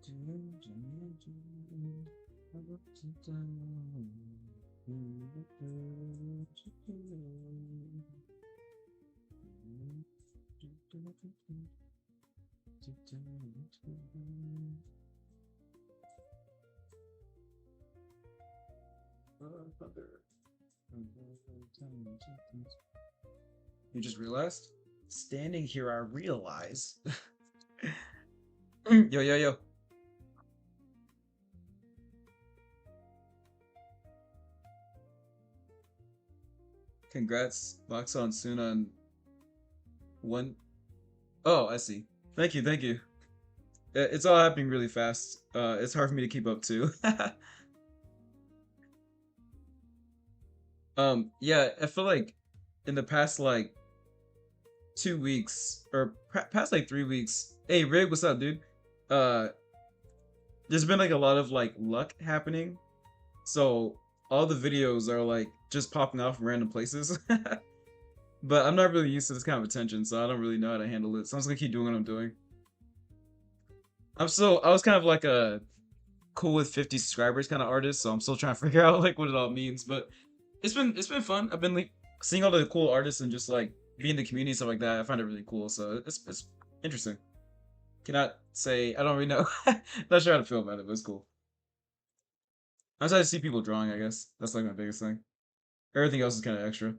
You just realized? Standing here, I realize. Yo, yo, yo. Congrats, Boxon soon on one. Oh, I see. Thank you, thank you. It's all happening really fast. It's hard for me to keep up too. Yeah, I feel like in the past like 2 weeks or past like 3 weeks. Hey, Rig, what's up, dude? Uh, there's been like a lot of like luck happening, so all the videos are like just popping off from random places. But I'm not really used to this kind of attention, so I don't really know how to handle it. So I'm just gonna keep doing what I'm doing. I was kind of like a cool with 50 subscribers kind of artist, so I'm still trying to figure out like what it all means. But it's been fun. I've been like seeing all the cool artists and just like being in the community and stuff like that. I find it really cool. So it's interesting. Cannot say I don't really know. Not sure how to feel about it, but it's cool. I'm excited to see people drawing. I guess that's like my biggest thing. Everything else is kind of extra.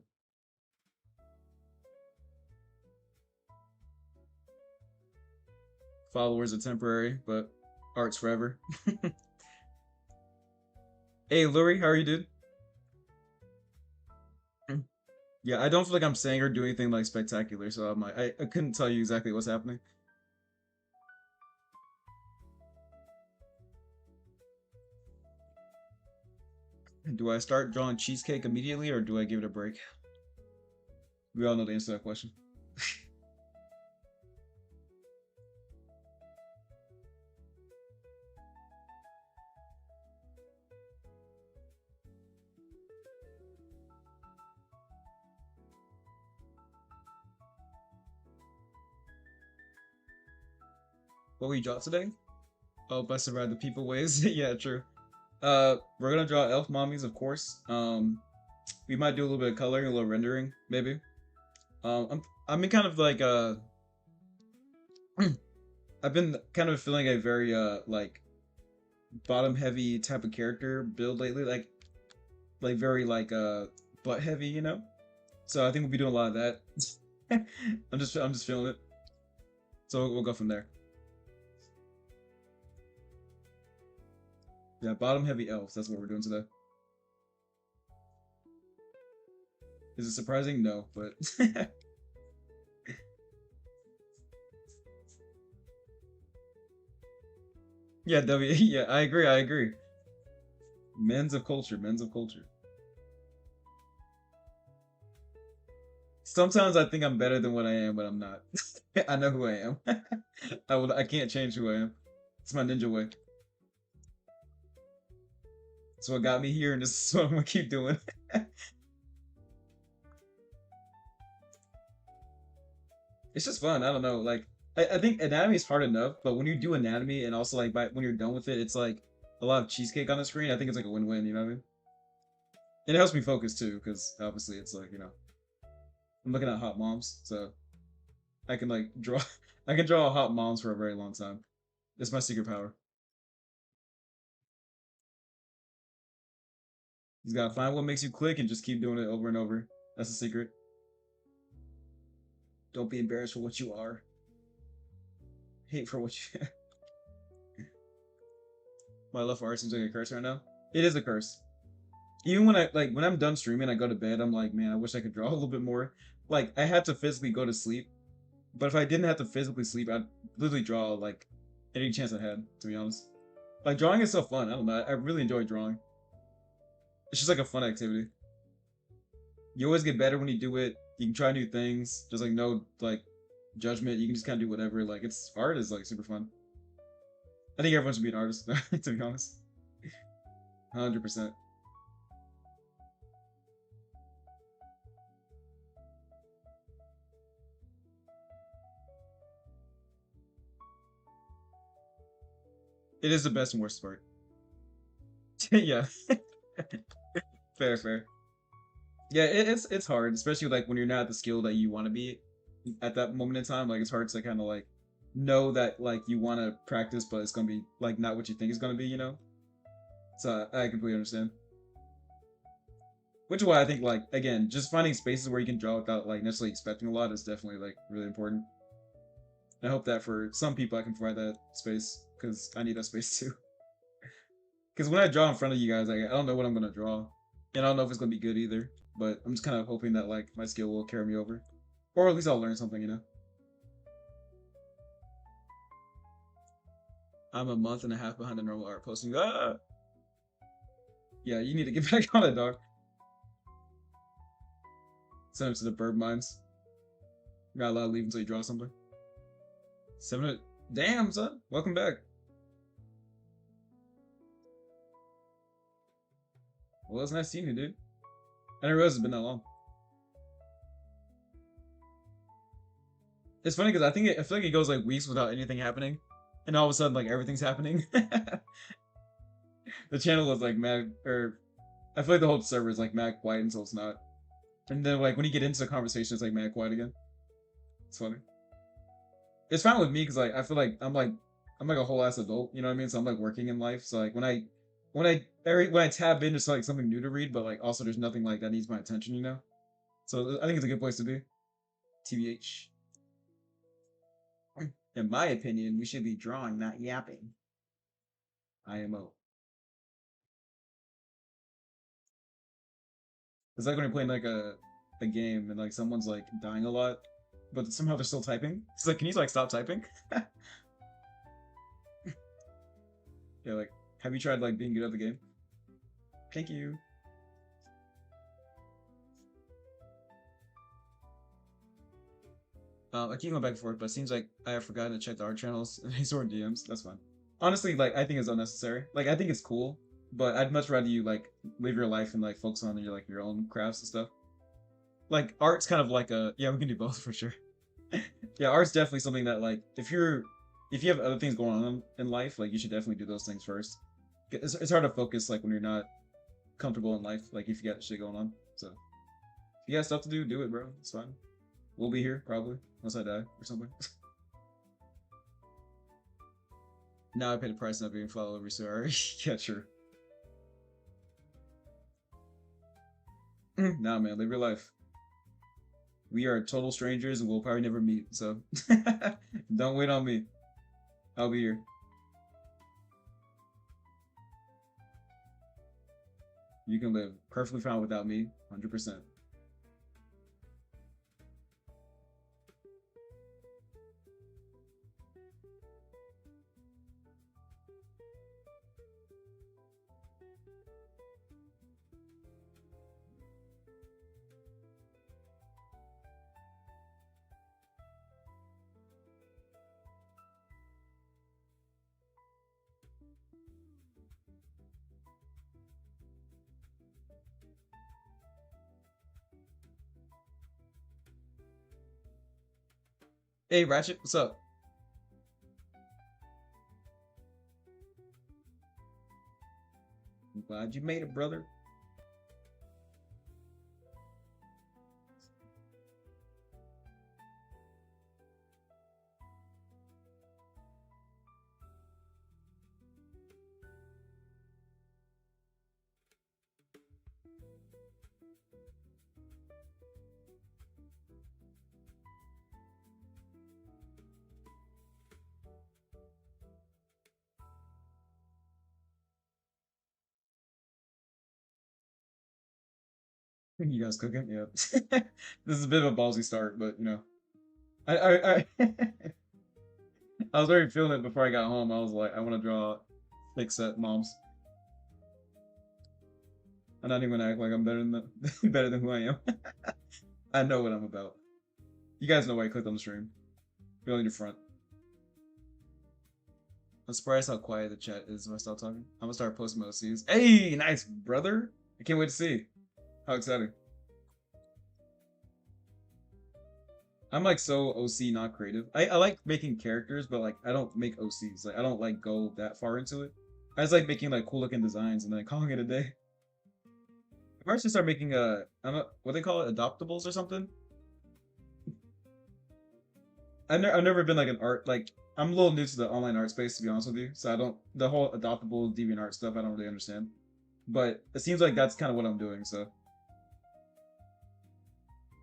Followers are temporary, but art's forever. Hey, Luri, how are you, dude? Yeah, I don't feel like I'm saying or doing anything like spectacular, so I'm like, I couldn't tell you exactly what's happening. Do I start drawing cheesecake immediately or do I give it a break? We all know the answer to that question. What we draw today? Oh, best around the people ways. Yeah, true. We're gonna draw elf mommies, of course. We might do a little bit of coloring, a little rendering, maybe. I'm in kind of like I've been kind of feeling a very like bottom heavy type of character build lately, like very like butt heavy, you know. So I think we'll be doing a lot of that. I'm just feeling it. So we'll go from there. Yeah, bottom heavy elves. That's what we're doing today. Is it surprising? No, but yeah, W. Yeah, I agree. I agree. Men's of culture. Men's of culture. Sometimes I think I'm better than what I am, but I'm not. I know who I am. I can't change who I am. It's my ninja way. It's what got me here, and this is what I'm gonna keep doing. It's just fun. I don't know. Like I think anatomy is hard enough, but when you do anatomy and also like when you're done with it, it's like a lot of cheesecake on the screen. I think it's like a win-win. You know what I mean? And it helps me focus too, because obviously it's like I'm looking at hot moms, so I can like draw. I can draw hot moms for a very long time. It's my secret power. You gotta find what makes you click and just keep doing it over and over. That's the secret. Don't be embarrassed for what you are. Hate for what you. My love for art seems like a curse right now. It is a curse. Even when I'm done streaming, I go to bed. I'm like, man, I wish I could draw a little bit more. Like I had to physically go to sleep, but if I didn't have to physically sleep, I'd literally draw like any chance I had. To be honest, like drawing is so fun. I don't know. I really enjoy drawing. It's just like a fun activity. You always get better when you do it. You can try new things. There's like no like judgment. You can just kind of do whatever. Like it's art is like super fun. I think everyone should be an artist. To be honest, 100%. It is the best and worst part. Yeah. Fair, fair. Yeah, it's hard, especially like when you're not at the skill that you want to be at that moment in time. Like it's hard to kind of like know that like you want to practice, but it's gonna be like not what you think it's gonna be, you know? So I completely understand. Which is why I think like again, just finding spaces where you can draw without like necessarily expecting a lot is definitely like really important. I hope that for some people I can provide that space because I need that space too. Because when I draw in front of you guys, like I don't know what I'm gonna draw, and I don't know if it's gonna be good either. But I'm just kind of hoping that like my skill will carry me over, or at least I'll learn something, you know. I'm a month and a half behind the normal art posting. Ah, yeah, you need to get back on it, dog. Send it to the bird mines. You're not allowed to leave until you draw something. 7. Damn, son. Welcome back. Well, it's nice seeing you, dude. I didn't realize it's been that long. It's funny because I feel like it goes like weeks without anything happening, and all of a sudden like everything's happening. The channel is like mad, or I feel like the whole server is like mad quiet until it's not, and then like when you get into the conversation, it's like mad quiet again. It's funny. It's fine with me because like I feel like I'm like a whole ass adult, you know what I mean? So I'm like working in life. So like when I tab in, it's like something new to read, but like also there's nothing like that needs my attention, you know. So I think it's a good place to be. TBH. In my opinion, we should be drawing, not yapping. IMO. It's like when you're playing like a game and like someone's like dying a lot, but somehow they're still typing. It's like, can you like stop typing? Yeah, like, have you tried like being good at the game? Thank you. I keep going back and forth, but it seems like I have forgotten to check the art channels and these sort DMs. That's fine. Honestly, like I think it's unnecessary. Like I think it's cool, but I'd much rather you like live your life and like focus on your like your own crafts and stuff. Like art's kind of like a yeah, we can do both for sure. Yeah, art's definitely something that like if you have other things going on in life, like you should definitely do those things first. It's hard to focus like when you're not comfortable in life, like if you got shit going on. So if you got stuff to do, do it, bro. It's fine. We'll be here probably unless I die or something. Now I pay the price not being followed every sorry. Yeah, sure. Nah, man, live your life. We are total strangers and we'll probably never meet, so don't wait on me. I'll be here. You can live perfectly fine without me, 100%. Hey, Ratchet, what's up? I'm glad you made it, brother. You guys cooking? Yeah. This is a bit of a ballsy start, but you know, I I was already feeling it before I got home. I was like, I want to draw thick set moms. I'm not even gonna act like I'm better than better than who I am. I know what I'm about. You guys know why I clicked on the stream. Be on your front. I'm surprised how quiet the chat is when I start talking. I'm gonna start posting my OCs. Hey, nice brother! I can't wait to see. How exciting! I'm like so OC not creative. I like making characters, but like I don't make OCs. Like I don't like go that far into it. I just like making like cool looking designs and then calling it a day. I might just start making I don't know what they call it, adoptables or something. I've never been like an art like I'm a little new to the online art space to be honest with you. So I don't the whole adoptable deviant art stuff I don't really understand. But it seems like that's kind of what I'm doing. So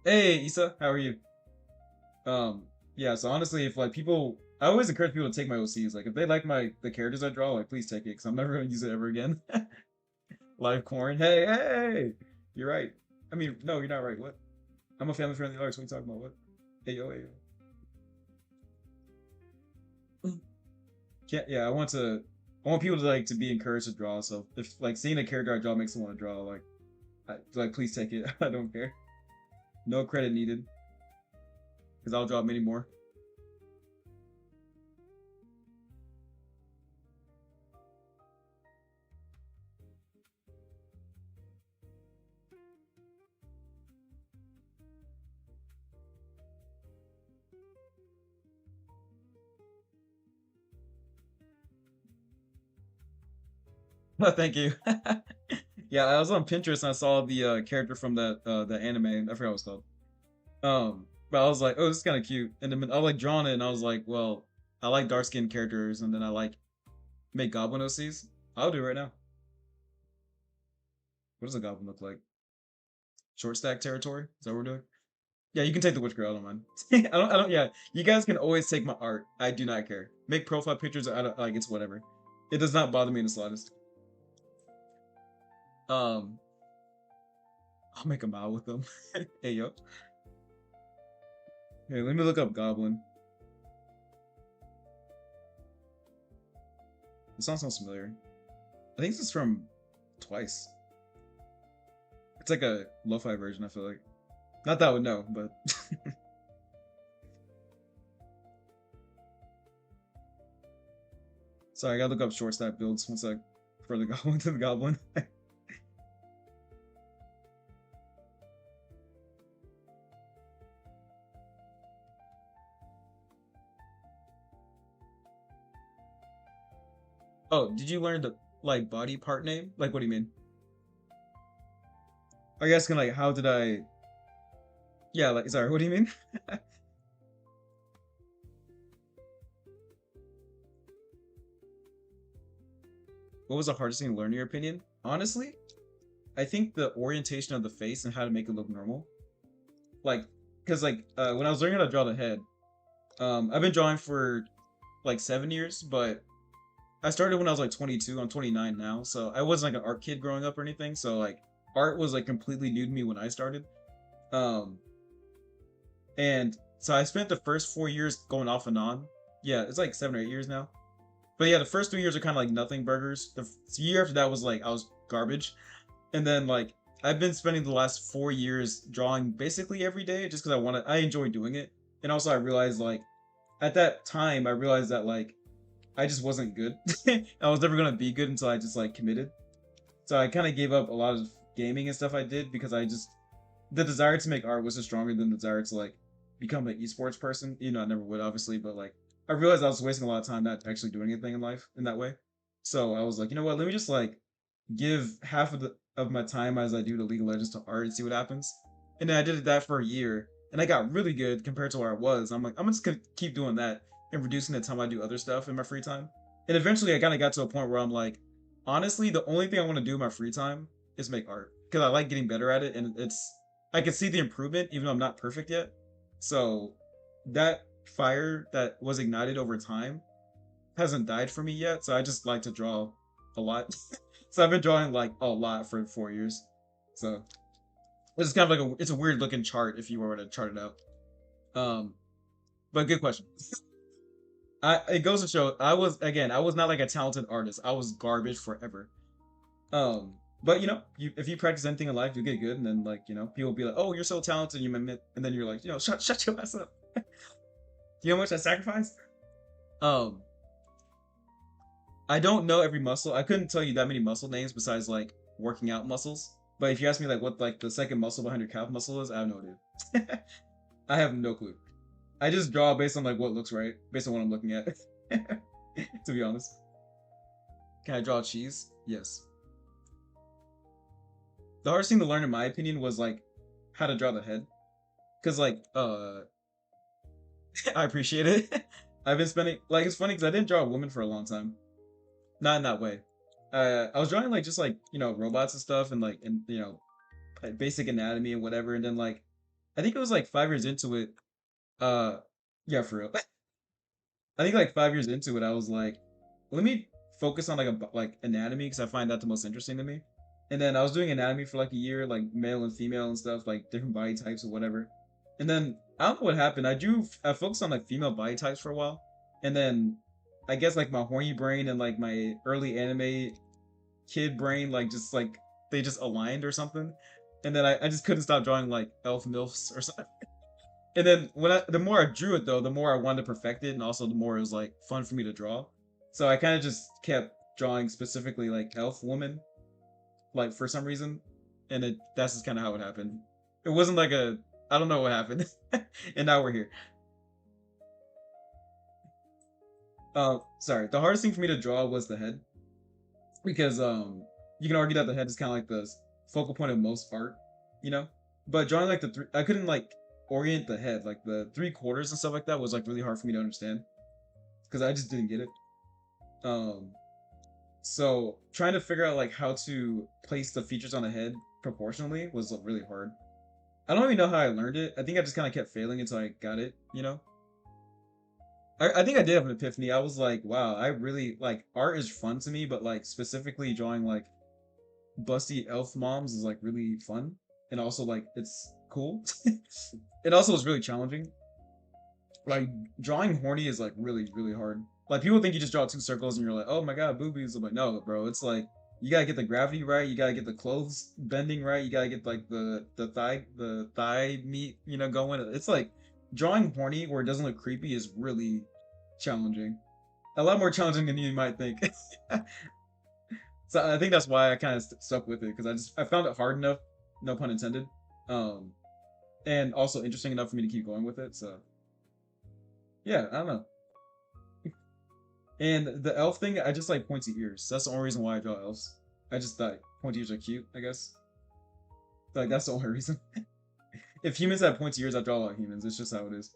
hey Issa, how are you? Yeah. So honestly, if like people, I always encourage people to take my OCs. Like if they like the characters I draw, like please take it because I'm never gonna use it ever again. Live corn. Hey, hey, you're right. I mean, no, you're not right. What? I'm a family friendly artist. What are you talking about? What? Hey yo, hey yo. Can't. Yeah, I want people to like to be encouraged to draw. So if like seeing a character I draw makes them want to draw, like please take it. I don't care. No credit needed because I'll draw many more. No, thank you. Yeah, I was on Pinterest and I saw the character from that the anime. I forgot what it's called. But I was like, oh, this is kind of cute. And then I like drawn it, and I was like, well, I like dark skinned characters, and then I like make goblin OCs. I'll do it right now. What does a goblin look like? Short stack territory? Is that what we're doing? Yeah, you can take the witch girl. I don't mind. I don't. Yeah, you guys can always take my art. I do not care. Make profile pictures. I don't like. It's whatever. It does not bother me in the slightest. Um, I'll make a mile with them. Hey yo. Hey, let me look up goblin. This song sounds familiar. I think this is from Twice. It's like a lo-fi version, I feel like. Not that I would know, but sorry, I gotta look up short stack builds once I further go into the goblin. Oh, did you learn the like body part name? Like what do you mean? Are you asking like how did I yeah, like sorry, what do you mean? What was the hardest thing to learn in your opinion? Honestly, I think the orientation of the face and how to make it look normal. Like, cause like when I was learning how to draw the head, I've been drawing for like 7 years, but I started when I was like 22. I'm 29 now, so I wasn't like an art kid growing up or anything. So like art was like completely new to me when I started. Um, and so I spent the first 4 years going off and on. Yeah, it's like 7 or 8 years now. But yeah, the first 3 years are kind of like nothing burgers. The year after that was like I was garbage, and then like I've been spending the last 4 years drawing basically every day just because I enjoy doing it, and also I realized like at that time I realized that like I just wasn't good. I was never gonna be good until I just like committed. So I kind of gave up a lot of gaming and stuff I did because I just the desire to make art was just stronger than the desire to like become an esports person. You know, I never would obviously, but like I realized I was wasting a lot of time not actually doing anything in life in that way. So I was like, you know what? Let me just like give half of my time as I do to League of Legends to art and see what happens. And then I did that for a year, and I got really good compared to where I was. I'm like, I'm just gonna keep doing that and reducing the time I do other stuff in my free time. And eventually, I kind of got to a point where I'm like, honestly, the only thing I want to do in my free time is make art because I like getting better at it, and I can see the improvement even though I'm not perfect yet. So that fire that was ignited over time hasn't died for me yet. So I just like to draw a lot. So I've been drawing like a lot for 4 years. So it's kind of like it's a weird looking chart if you were to chart it out. Um, but good question. It goes to show I was not like a talented artist. I was garbage forever. But if you practice anything in life, you get good, and then like people will be like, "Oh, you're so talented," and then you're like, shut your ass up. Do you know how much I sacrificed? Um, I don't know every muscle. I couldn't tell you that many muscle names besides like working out muscles. But if you ask me like what like the second muscle behind your calf muscle is, I have no idea. I have no clue. I just draw based on like what looks right, based on what I'm looking at. To be honest. Can I draw cheese? Yes. The hardest thing to learn, in my opinion, was like how to draw the head. Cause like I appreciate it. I've been spending like it's funny because I didn't draw a woman for a long time. Not in that way. I was drawing like just like robots and stuff and like and like, basic anatomy and whatever. And then like I think it was like 5 years into it. Uh, yeah, for real. I think like 5 years into it, I was like, let me focus on like like anatomy because I find that the most interesting to me. And then I was doing anatomy for like a year, like male and female and stuff, like different body types or whatever. And then I don't know what happened. I focused on like female body types for a while, and then I guess like my horny brain and like my early anime kid brain like they just aligned or something. And then I just couldn't stop drawing like elf milfs or something. And then the more I drew it though, the more I wanted to perfect it, and also the more it was like fun for me to draw. So I kind of just kept drawing specifically like elf woman, like for some reason, and that's just kind of how it happened. It wasn't like a I don't know what happened, and now we're here. Sorry. The hardest thing for me to draw was the head because you can argue that the head is kind of like the focal point of most art, you know. But drawing like the three, I couldn't like orient the head, like the three quarters and stuff like that was like really hard for me to understand because I just didn't get it. Um, so trying to figure out like how to place the features on the head proportionally was like, really hard. I don't even know how I learned it. I think I just kind of kept failing until I got it, you know? I think I did have an epiphany. I was like, wow, I really like art is fun to me, but like specifically drawing like busty elf moms is like really fun. And also like it's cool. It also is really challenging. Like drawing horny is like really, really hard. Like people think you just draw two circles and you're like, oh my god, boobies. I'm like, no, bro, it's like you gotta get the gravity right, you gotta get the clothes bending right, you gotta get like the thigh meat, going. It's like drawing horny where it doesn't look creepy is really challenging. A lot more challenging than you might think. So I think that's why I kind of stuck with it because I found it hard enough, no pun intended, um, and also interesting enough for me to keep going with it. So yeah, I don't know. And the elf thing, I just like pointy ears. That's the only reason why I draw elves. I just thought pointy ears are cute, I guess. Like that's the only reason. If humans have pointy ears, I draw a lot of humans. It's just how it is.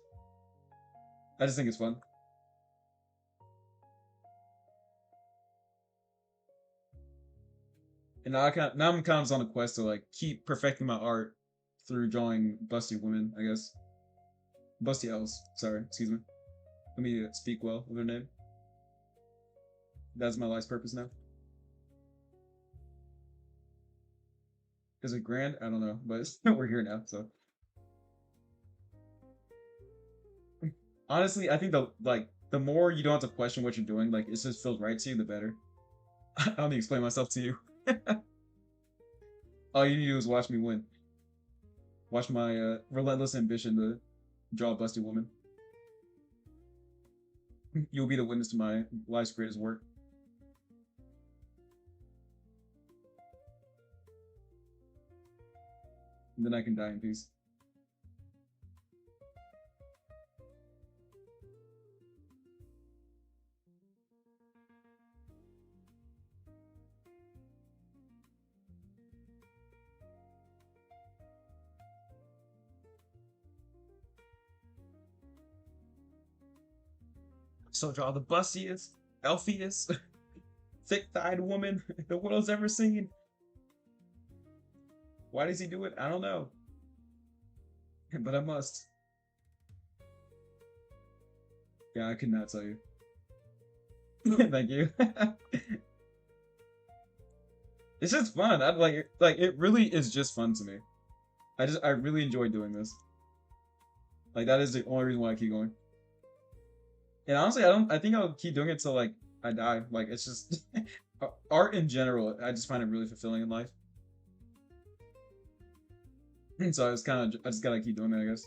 I just think it's fun. And now I'm kind of on a quest to like keep perfecting my art through drawing busty women, I guess. Busty elves. Sorry, excuse me. Let me speak well with her name. That's my life's purpose now. Is it grand? I don't know, but we're here now, so. Honestly, I think the more you don't have to question what you're doing, like it just feels right to you, the better. I don't need to explain myself to you. All you need to do is watch me win. Watch my relentless ambition to draw a busty woman. You'll be the witness to my life's greatest work. And then I can die in peace. So draw the bustiest, elfiest, thick-thighed woman the world's ever seen. Why does he do it? I don't know. But I must. Yeah, I could not tell you. Thank you. It's just fun. I like it really is just fun to me. I really enjoy doing this. Like that is the only reason why I keep going. And honestly, I think I'll keep doing it till like I die. Like it's just art in general. I just find it really fulfilling in life. And so I just gotta keep doing it, I guess.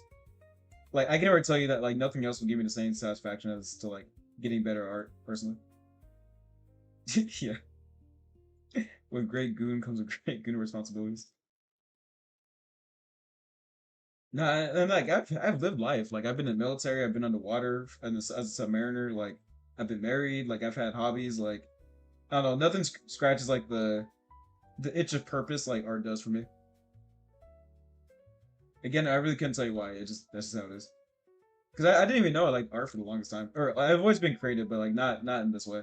Like I can never tell you that like nothing else will give me the same satisfaction as to like getting better art personally. Yeah. With great goon comes with great goon responsibilities. No, and like I've lived life. Like I've been in the military, I've been underwater and as a submariner. Like I've been married. Like I've had hobbies. Like I don't know, nothing scratches like the itch of purpose like art does for me. Again, I really couldn't tell you why. It just that's just how it is. Because I didn't even know I liked art for the longest time. Or I've always been creative, but like not in this way.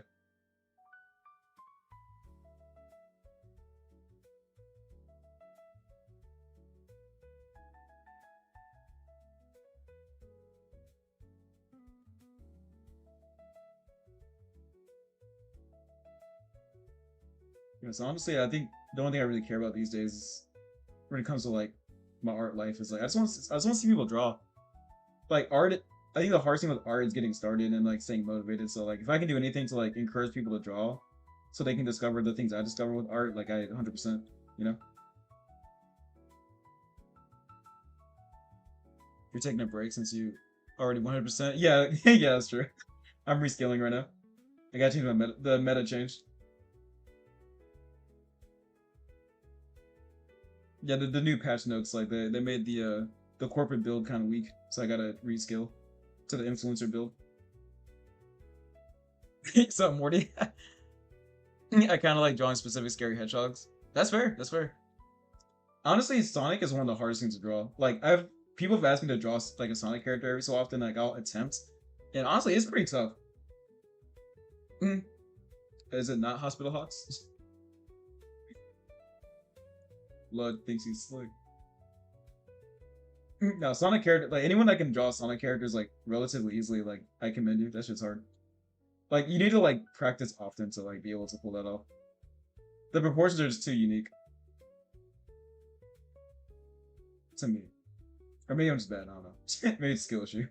You know, so honestly, I think the only thing I really care about these days is when it comes to like my art life is like I just want to see people draw. Like art, I think the hardest thing with art is getting started and like staying motivated. So like if I can do anything to like encourage people to draw, so they can discover the things I discover with art, like I 100%, you know. You're taking a break since you already 100%. Yeah, yeah, that's true. I'm rescaling right now. I gotta change my the meta change. Yeah, the new patch notes like they made the corporate build kind of weak, so I gotta reskill to the influencer build. So Morty, I kind of like drawing specific scary hedgehogs. That's fair. That's fair. Honestly, Sonic is one of the hardest things to draw. Like I've people have asked me to draw like a Sonic character every so often. Like I'll attempt, and honestly, it's pretty tough. Mm. Is it not Hospital Hawks? Blood thinks he's slick. No, Sonic character like anyone that can draw Sonic characters like relatively easily, like I commend you. That shit's hard. Like you need to like practice often to like be able to pull that off. The proportions are just too unique to me. Or maybe I'm just bad. I don't know. Maybe it's a skill issue.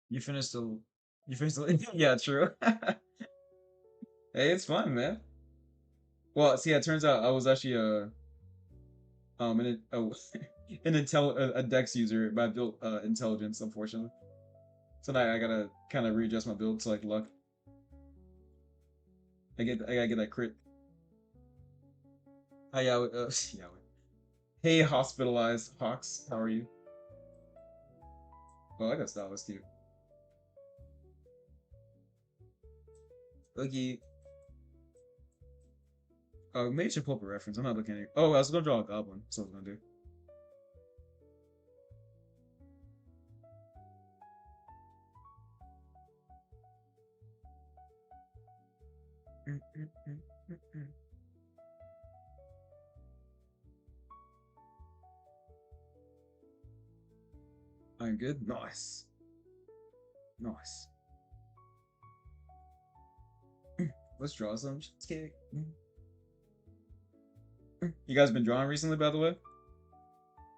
You finished the. You finished the. Yeah, true. Hey, it's fun, man. Well, see, it turns out I was actually an a Dex user, but I built intelligence, unfortunately. So now I gotta kind of readjust my build to like luck. I gotta get that crit. Hi, yeah. Hey, hospitalized Hawks, how are you? Oh, I got style. That's cute. Boogie. Oh, maybe I should pull up a reference. I'm not looking at it. Oh, I was gonna draw a goblin. That's what I was gonna do. I'm good. Nice. Nice. Let's draw some. You guys been drawing recently, by the way?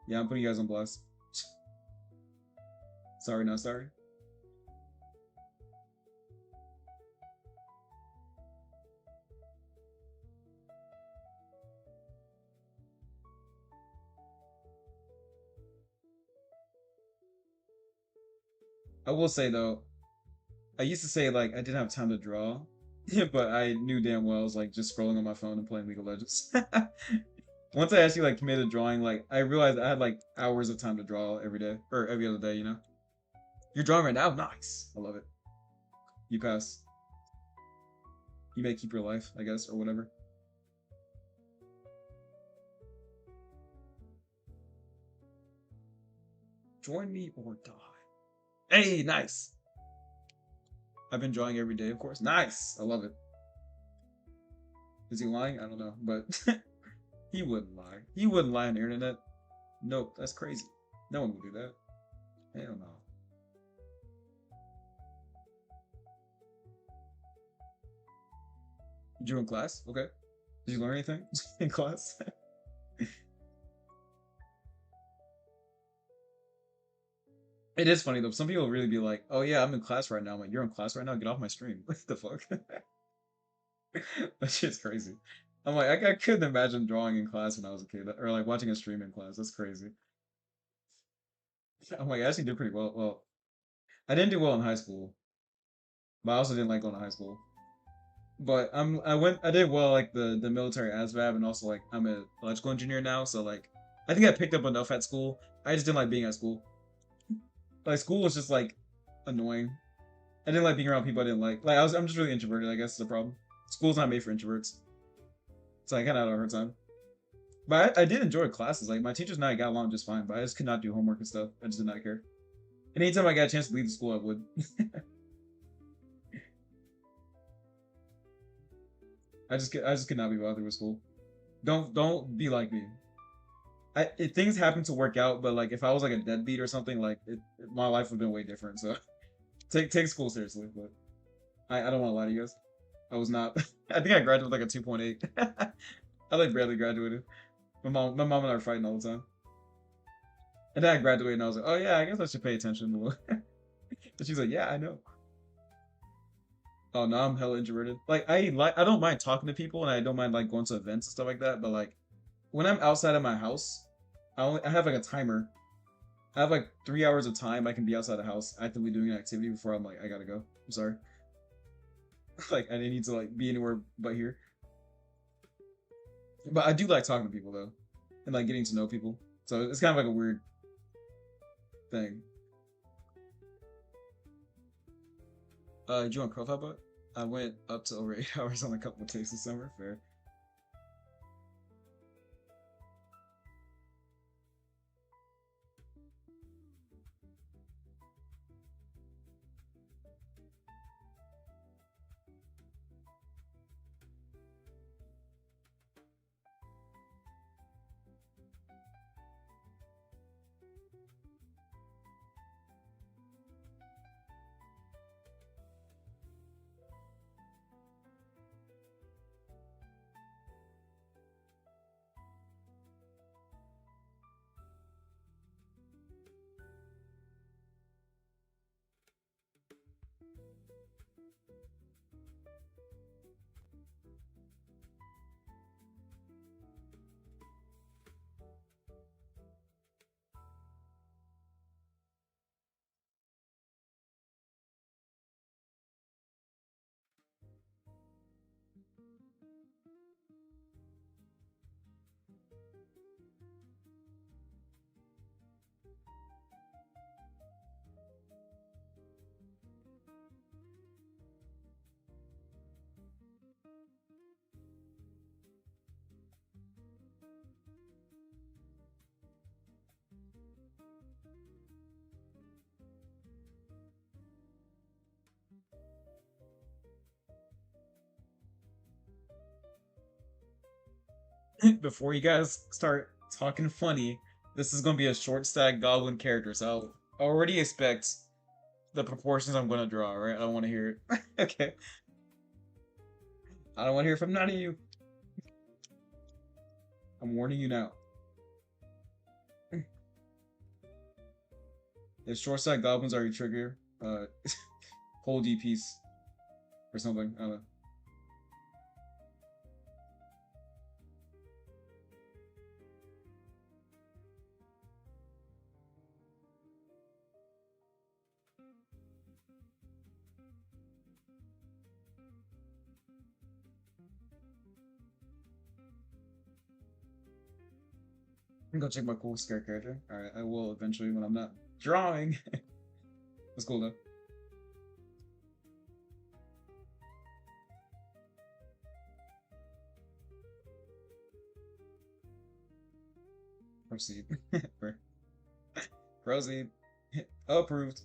Yeah, I'm putting you guys on blast. Sorry, not sorry. I will say though, I used to say like I didn't have time to draw, but I knew damn well I was like just scrolling on my phone and playing League of Legends. Once I actually like committed drawing, like I realized I had like hours of time to draw every day or every other day. You know, you're drawing right now. Nice, I love it. You pass. You may keep your life, I guess, or whatever. Join me or die. Hey, nice. I've been drawing every day, of course. Nice. I love it. Is he lying? I don't know, but he wouldn't lie. He wouldn't lie on the internet. Nope, that's crazy. No one would do that. Hell no. You drew in class? Okay. Did you learn anything in class? It is funny though. Some people really be like, "Oh yeah, I'm in class right now." I'm like, "You're in class right now? Get off my stream!" What the fuck? That shit's crazy. I'm like, I couldn't imagine drawing in class when I was a kid, or like watching a stream in class. That's crazy. I'm like, I actually did pretty well. Well, I didn't do well in high school, but I also didn't like going to high school. But I did well like the military ASVAB, and also like I'm an electrical engineer now, so like I think I picked up enough at school. I just didn't like being at school. Like school was just like annoying. I didn't like being around people I didn't like. I'm just really introverted, I guess is the problem. School's not made for introverts. So I kinda had a hard time. But I did enjoy classes. Like my teachers and I got along just fine, but I just could not do homework and stuff. I just did not care. And anytime I got a chance to leave the school, I would. I just could not be bothered with school. Don't be like me. Things happen to work out, but like if I was like a deadbeat or something, like my life would have been way different. So take school seriously. But I don't want to lie to you guys. I was not. I think I graduated with like a 2.8. I like barely graduated. My mom and I were fighting all the time. And then I graduated and I was like, oh yeah, I guess I should pay attention a little. And she's like, yeah, I know. Oh no, I'm hella introverted. Like I don't mind talking to people and I don't mind like going to events and stuff like that. But like when I'm outside of my house, I have like a timer. I have like 3 hours of time I can be outside the house actively doing an activity before I'm like, I gotta go. I'm sorry. Like I didn't need to like be anywhere but here. But I do like talking to people though, and like getting to know people. So it's kind of like a weird thing. Did you want profile book? I went up to over 8 hours on a couple of days this summer. Fair. Before you guys start talking funny, this is gonna be a short stack goblin character, so I already expect the proportions I'm gonna draw. Right? I don't want to hear it. Okay. I don't want to hear from none of you. I'm warning you now. If short stack goblins are your trigger, hold DPs or something. I don't know. I'm gonna go check my cool scare character. Alright, I will eventually when I'm not drawing. That's cool though. Proceed. Proceed. Approved.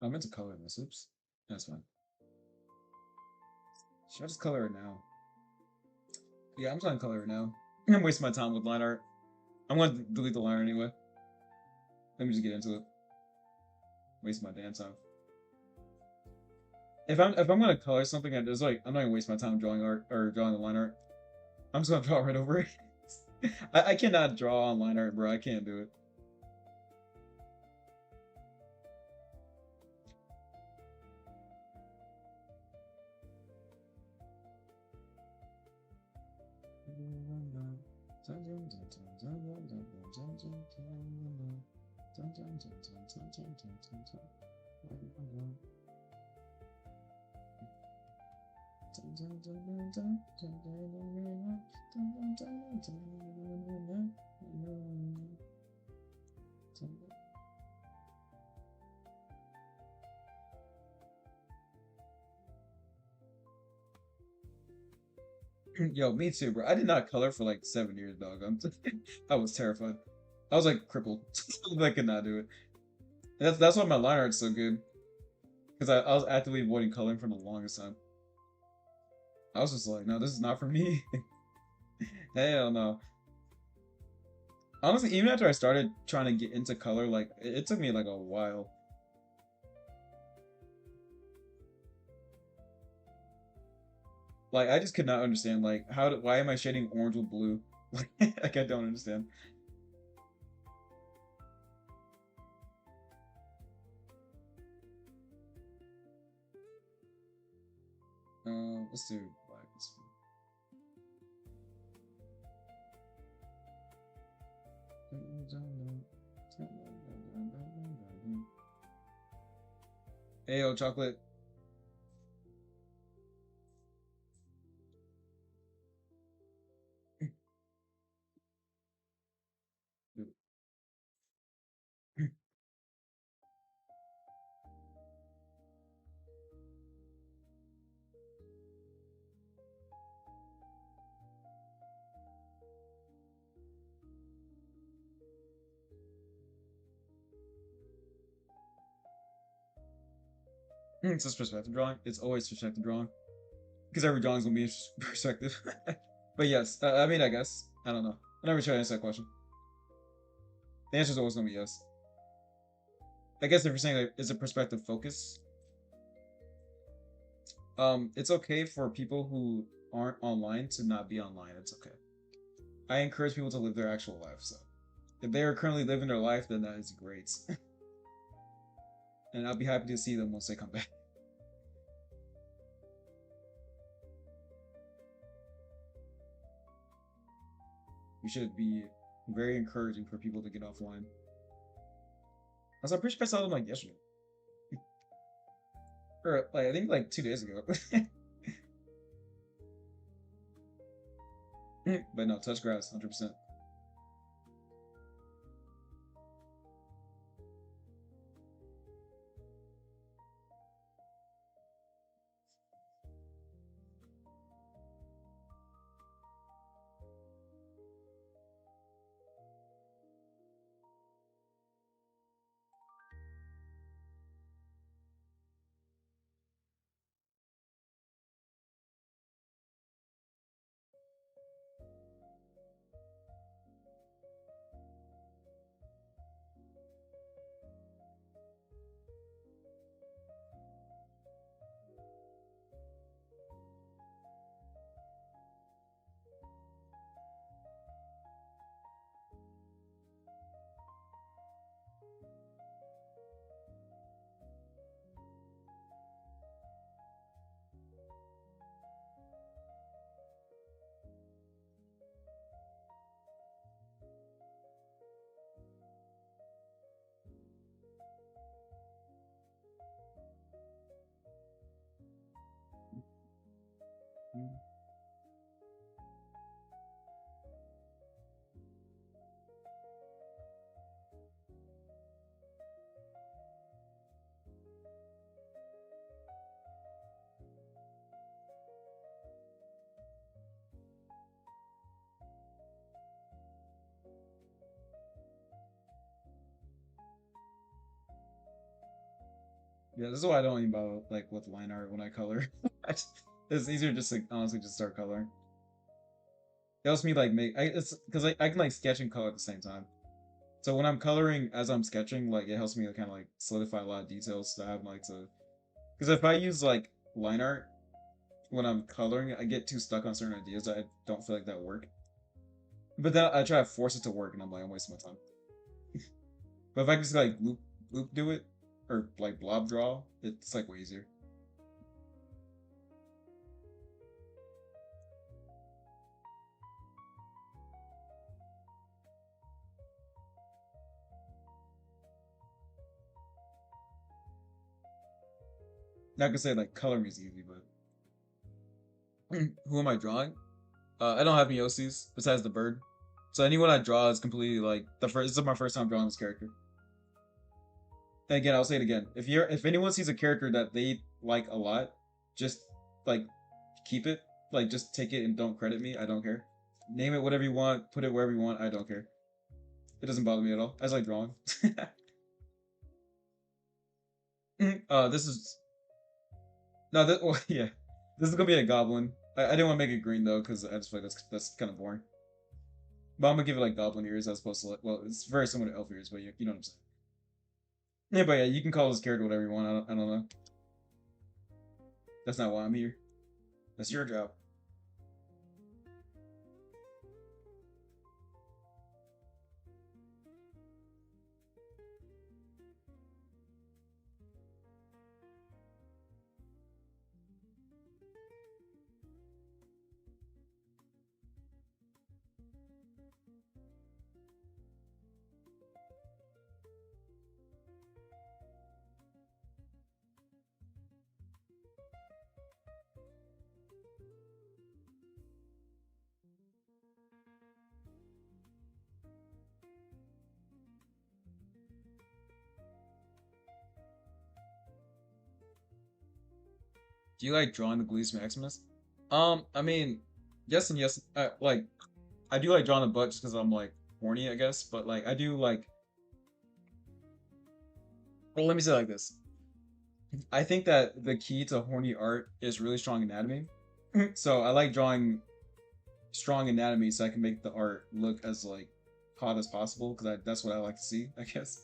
I meant to color this. Oops. That's fine. Should I just color it now? Yeah, I'm just gonna color it now. I'm wasting my time with line art. I'm gonna delete the line art anyway. Let me just get into it. Waste my damn time. If I'm gonna color something, there's like I'm not gonna waste my time drawing art or drawing the line art. I'm just gonna draw right over it. I cannot draw on line art, bro. I can't do it. Yo, me too, bro. I did not color for like 7 years, dog. I was terrified. I was like crippled. I could not do it. That's why my line art's so good. Because I was actively avoiding coloring for the longest time. I was just like, no, this is not for me. Hell no. Honestly, even after I started trying to get into color, like it took me like a while. Like I just could not understand like why am I shading orange with blue? Like I don't understand. Let's do black. Hey yo, chocolate. It's just perspective drawing. It's always perspective drawing because every drawing's gonna be in perspective. But yes, I mean, I guess I don't know. I never tried to answer that question. The answer's always gonna be yes. I guess if you're saying like, is it perspective focus? It's okay for people who aren't online to not be online. It's okay. I encourage people to live their actual life. So if they are currently living their life, then that is great, and I'll be happy to see them once they come back. We should be very encouraging for people to get offline. As I'm pretty sure I saw them like yesterday, or like I think like 2 days ago. But no, touch grass, 100%. Yeah, this is why I don't even bother like with line art when I color. It's easier just to honestly just start coloring. It helps me like make it's because I can like sketch and color at the same time. So when I'm coloring as I'm sketching, like it helps me kind of like solidify a lot of details that I have like to. Because if I use like line art when I'm coloring, I get too stuck on certain ideas that I don't feel like that work. But then I try to force it to work, and I'm like I'm wasting my time. But if I just like loop do it or like blob draw, it's like way easier. Not gonna say like coloring is easy, but who am I drawing? I don't have any OCs besides the bird. So anyone I draw is completely like the first. This is my first time drawing this character. And again, I'll say it again. If anyone sees a character that they like a lot, just like keep it. Like just take it and don't credit me. I don't care. Name it whatever you want. Put it wherever you want. I don't care. It doesn't bother me at all. I just like drawing. This is no. This, well, yeah, this is gonna be a goblin. I didn't want to make it green though because I just feel like that's kind of boring. But I'm gonna give it like goblin ears as opposed to like, well, it's very similar to elf ears, but you know what I'm saying. Yeah, but yeah, you can call this character whatever you want. I don't know. That's not why I'm here. That's your job. Do you like drawing the Glees Maximus? I mean, yes and yes. Like, I do like drawing the butt just because I'm like horny, I guess. But like, I do like. Well, let me say it like this. I think that the key to horny art is really strong anatomy. So I like drawing strong anatomy so I can make the art look as like hot as possible because that's what I like to see, I guess.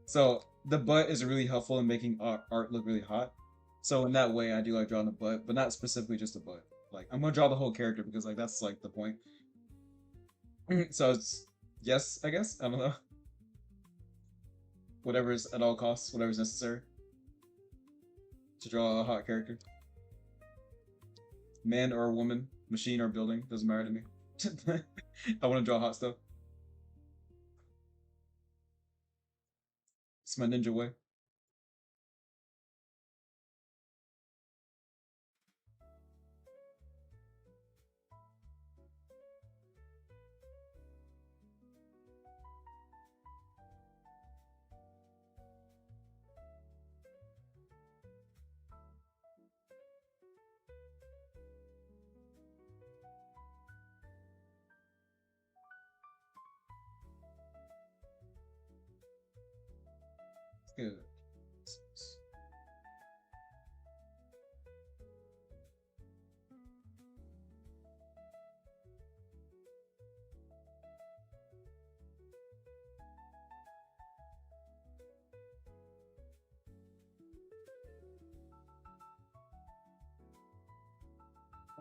So the butt is really helpful in making art look really hot. So in that way, I do like drawing the butt, but not specifically just the butt. Like I'm gonna draw the whole character because like that's like the point. So it's yes, I guess. I don't know. Whatever's at all costs, whatever's necessary to draw a hot character. Man or woman, machine or building, doesn't matter to me. I want to draw hot stuff. It's my ninja way. Good.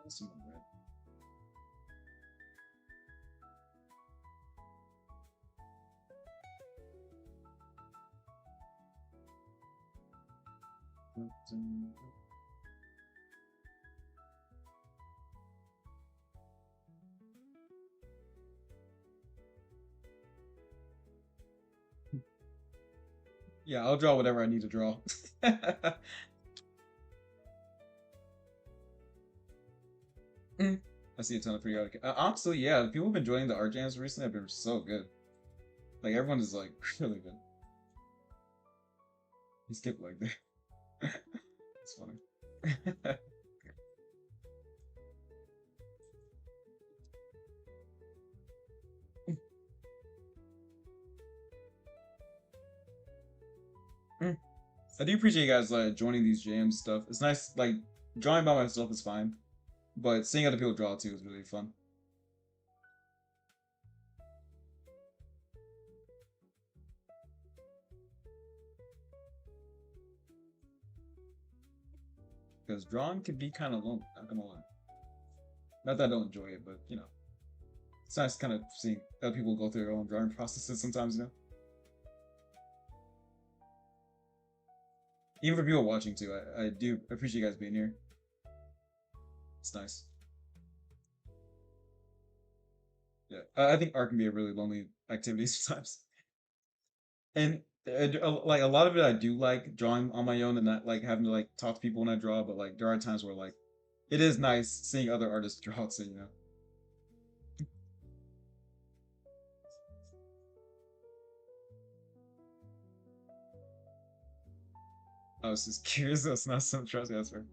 Some red. Yeah, I'll draw whatever I need to draw. I see a ton of periodic. Honestly, yeah, the people who've been joining the art jams recently have been so good. Like everyone is like really good. He skipped like that. It's funny. I do appreciate you guys joining these jams stuff. It's nice, like drawing by myself is fine, but seeing other people draw too is really fun. Because drawing can be kind of lonely. Not gonna lie. Not that I don't enjoy it, but you know, it's nice kind of seeing other people go through their own drawing processes sometimes. You know, even for people watching too. I do appreciate you guys being here. It's nice. Yeah, I think art can be a really lonely activity sometimes, and like a lot of it, I do like drawing on my own and not like having to like talk to people when I draw. But like there are times where like it is nice seeing other artists draw too. You know, I was just curious. That's not some trust answer.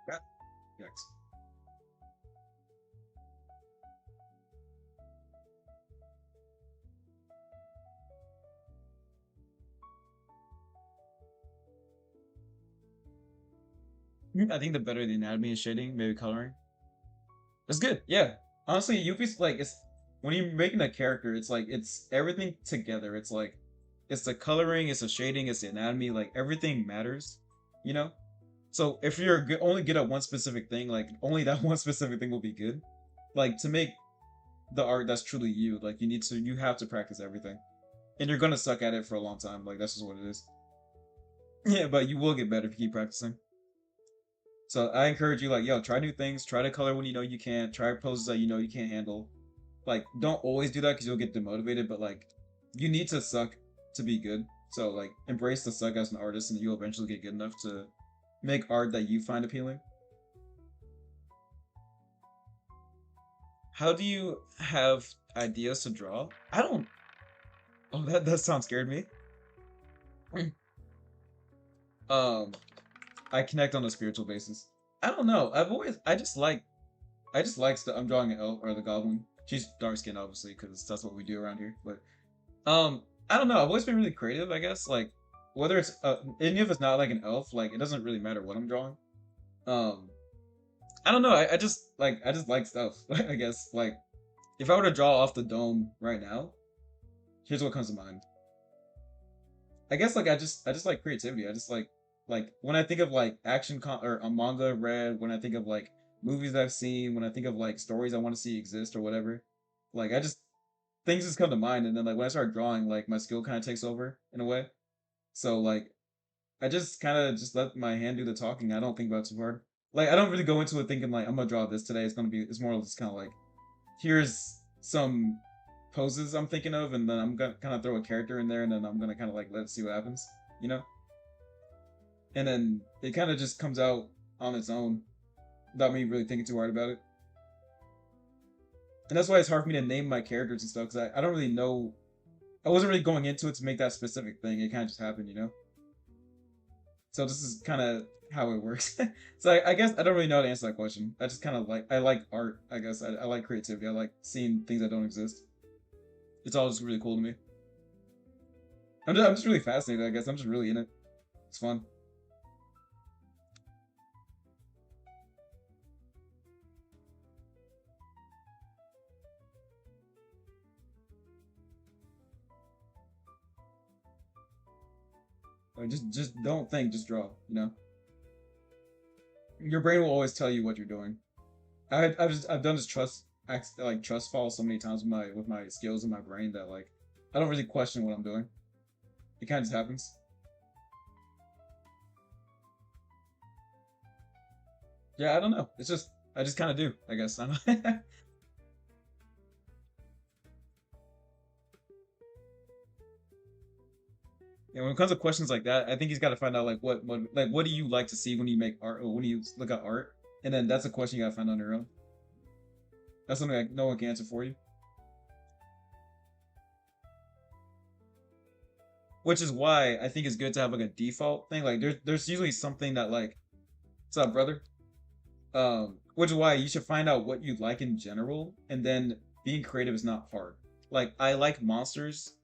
Yeah. Yikes. I think the better the anatomy and shading, maybe coloring. That's good. Yeah. Honestly, Yuffie's like it's when you're making a character, it's like it's everything together. It's like it's the coloring, it's the shading, it's the anatomy. Like everything matters, you know. So if you're good, only good at one specific thing, like only that one specific thing will be good. Like to make the art that's truly you, like you have to practice everything, and you're gonna suck at it for a long time. Like that's just what it is. Yeah, but you will get better if you keep practicing. So I encourage you, like, yo, try new things. Try to color when you know you can't. Try poses that you know you can't handle. Like, don't always do that because you'll get demotivated. But like, you need to suck to be good. So like, embrace the suck as an artist, and you'll eventually get good enough to make art that you find appealing. How do you have ideas to draw? I don't. Oh, that sounds scared me. Um, I connect on a spiritual basis. I don't know. I just like I'm drawing an elf or the goblin. She's dark skinned, obviously, because that's what we do around here. But I don't know. I've always been really creative. I guess like whether it's even if it's not like an elf, like it doesn't really matter what I'm drawing. Um, I don't know. I just like stuff. I guess like if I were to draw off the dome right now, here's what comes to mind. I guess like I just like creativity. I just like when I think of like or a manga I've read, when I think of like movies I've seen, when I think of like stories I want to see exist or whatever, like I just things just come to mind, and then like when I start drawing, like my skill kind of takes over in a way. So like I just kind of just let my hand do the talking. I don't think about it too hard. Like I don't really go into it thinking like I'm gonna draw this today. It's more just kind of like here's some poses I'm thinking of, and then I'm gonna kind of throw a character in there, and then I'm gonna kind of like let it see what happens, you know. And then it kind of just comes out on its own without me really thinking too hard about it. And that's why it's hard for me to name my characters and stuff because I don't really know. I wasn't really going into it to make that specific thing. It kind of just happened, you know. So this is kind of how it works. So I guess I don't really know how to answer that question. I just kind of like I like art. I guess I like creativity. I like seeing things that don't exist. It's all just really cool to me. I'm just really fascinated. I guess I'm just really in it. It's fun. Like, just don't think, just draw. You know, your brain will always tell you what you're doing. I've done this like trust fall so many times with my skills in my brain that like I don't really question what I'm doing. It kind of just happens. Yeah, I don't know. It's just I just kind of do. I guess. I don't Yeah, when it comes to questions like that, I think he's got to find out like what do you like to see when you make art or when you look at art. And then that's a question you gotta find on your own. That's something like no one can answer for you. Which is why I think it's good to have like a default thing. Like there's usually something that like, what's up, brother? Which is why you should find out what you like in general, and then being creative is not hard. Like I like monsters.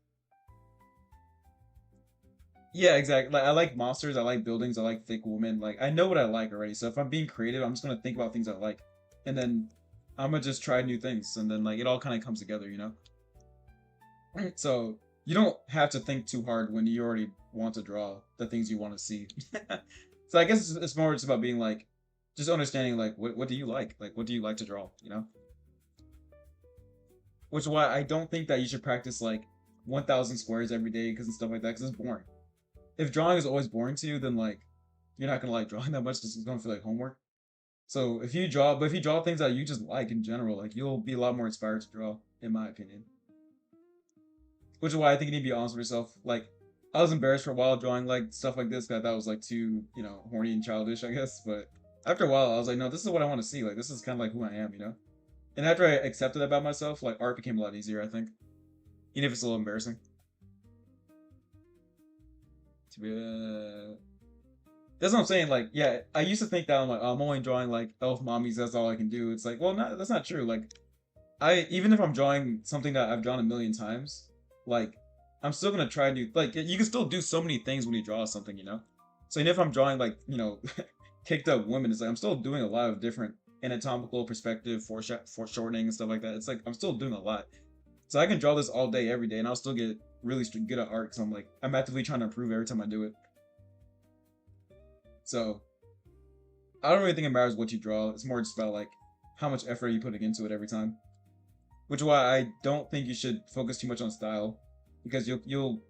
Yeah, exactly. Like I like monsters, I like buildings, I like thick women. Like I know what I like already. So if I'm being creative, I'm just gonna think about things I like, and then I'm gonna just try new things, and then like it all kind of comes together, you know. So you don't have to think too hard when you already want to draw the things you want to see. So I guess it's more just about being like, just understanding like what do you like what do you like to draw, you know. Which is why I don't think that you should practice like 1,000 squares every day because and stuff like that because it's boring. If drawing is always boring to you, then like you're not gonna like drawing that much because it's gonna feel like homework. So if you draw, but if you draw things that you just like in general, like you'll be a lot more inspired to draw, in my opinion. Which is why I think you need to be honest with yourself. Like I was embarrassed for a while drawing like stuff like this because I thought it was like too, horny and childish, I guess. But after a while, I was like, no, this is what I want to see. Like this is kind of like who I am, you know. And after I accepted that about myself, like art became a lot easier. I think, even if it's a little embarrassing. To be, that's what I'm saying. Like, yeah, I used to think that I'm like, oh, I'm only drawing like elf mommies. That's all I can do. It's like, well, not that's not true. Like, I even if I'm drawing something that I've drawn a million times, like, I'm still gonna try new. Like, you can still do so many things when you draw something, you know. So even if I'm drawing like, kicked up women, it's like I'm still doing a lot of different anatomical perspective, foreshortening and stuff like that. It's like I'm still doing a lot. So I can draw this all day, every day, and I'll still get really good at art because I'm actively trying to improve every time I do it. So I don't really think it matters what you draw. It's more just about like how much effort you putting into it every time. Which is why I don't think you should focus too much on style because you'll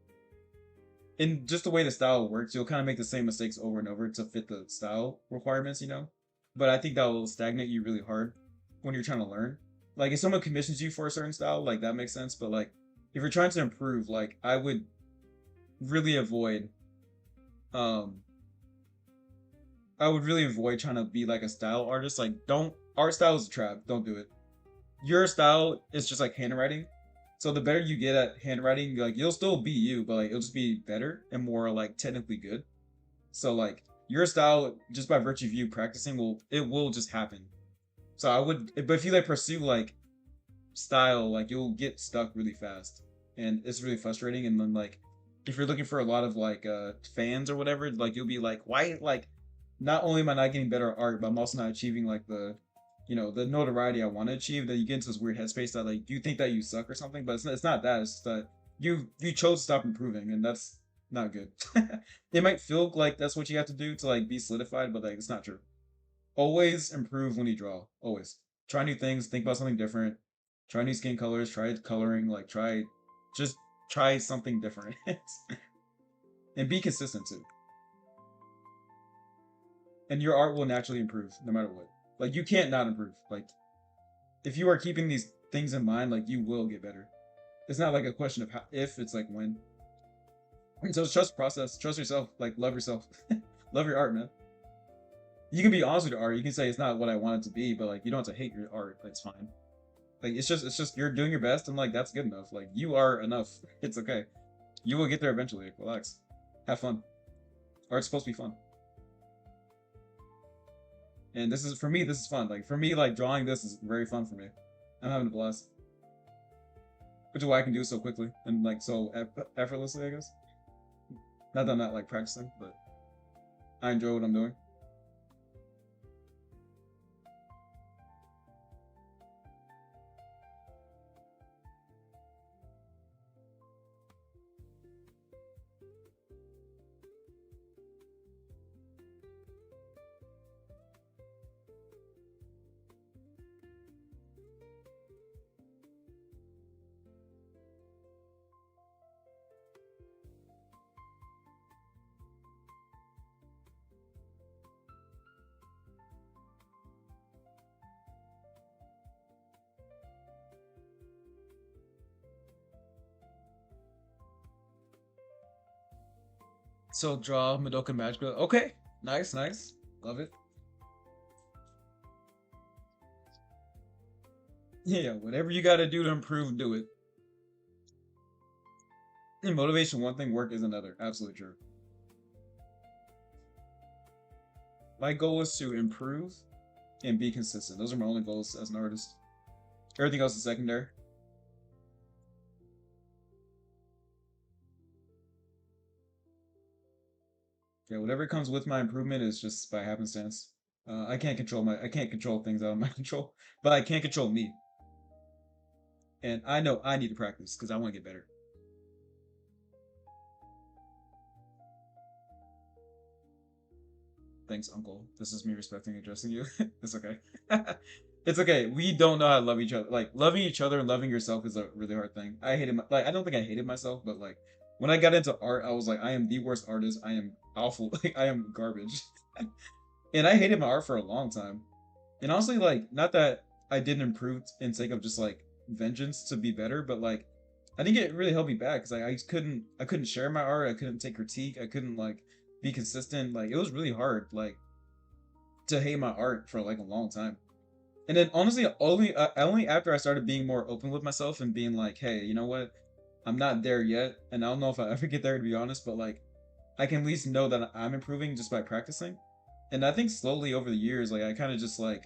in just the way the style works, you'll kind of make the same mistakes over and over to fit the style requirements, you know. But I think that will stagnate you really hard when you're trying to learn. Like if someone commissions you for a certain style, like that makes sense. But like if you're trying to improve, like I would really avoid um I would really avoid trying to be like a style artist. Like don't art style is a trap. Don't do it. Your style is just like handwriting. So the better you get at handwriting, like you'll still be you, but like it'll just be better and more like technically good. So like your style, just by virtue of you practicing, will just happen. So I would, but if you like pursue like style, like you'll get stuck really fast, and it's really frustrating. And then like if you're looking for a lot of like fans or whatever, like you'll be like, why like not only am I not getting better at art, but I'm also not achieving like the notoriety I want to achieve. That you get into this weird headspace that like you think that you suck or something, but it's not that. It's just that you chose to stop improving, and that's not good. It might feel like that's what you have to do to like be solidified, but like it's not true. Always improve when you draw. Always try new things. Think about something different. Try new skin colors. Try coloring. Like just try something different, and be consistent too. And your art will naturally improve no matter what. Like you can't not improve. Like if you are keeping these things in mind, like you will get better. It's not like a question of how, if, it's like when. And so trust the process, trust yourself, like love yourself, love your art, man. You can be honest with your art. You can say it's not what I want it to be, but like you don't have to hate your art. That's fine. Like it's just you're doing your best, and like that's good enough. Like you are enough. It's okay. You will get there eventually. Like, relax, have fun. Art's supposed to be fun, and this is for me. This is fun. Like for me, like drawing this is very fun for me. I'm having a blast, which is why I can do it so quickly and like so effortlessly. I guess. Not that I'm not like practicing, but I enjoy what I'm doing. So draw Madoka Magica. Okay, nice, nice, love it. Yeah, whatever you gotta do to improve, do it. And motivation one thing, work is another. Absolutely true. My goal is to improve and be consistent. Those are my only goals as an artist. Everything else is secondary. Yeah, whatever comes with my improvement is just by happenstance. I can't control things out of my control, but I can't control me. And I know I need to practice because I want to get better. Thanks, Uncle. This is me respecting and addressing you. It's okay. It's okay. We don't know how to love each other. Like loving each other and loving yourself is a really hard thing. I hated like I don't think I hated myself, but like when I got into art, I was like, I am the worst artist. I am awful. Like I am garbage. And I hated my art for a long time. And honestly, like not that I didn't improve in sake of just like vengeance to be better, but like I think it really held me back because I couldn't share my art. I couldn't take critique. I couldn't like be consistent. Like it was really hard. Like to hate my art for like a long time. And then honestly, only after I started being more open with myself and being like, hey, you know what? I'm not there yet, and I don't know if I ever get there to be honest, but like I can at least know that I'm improving just by practicing. And I think slowly over the years, like I kind of just like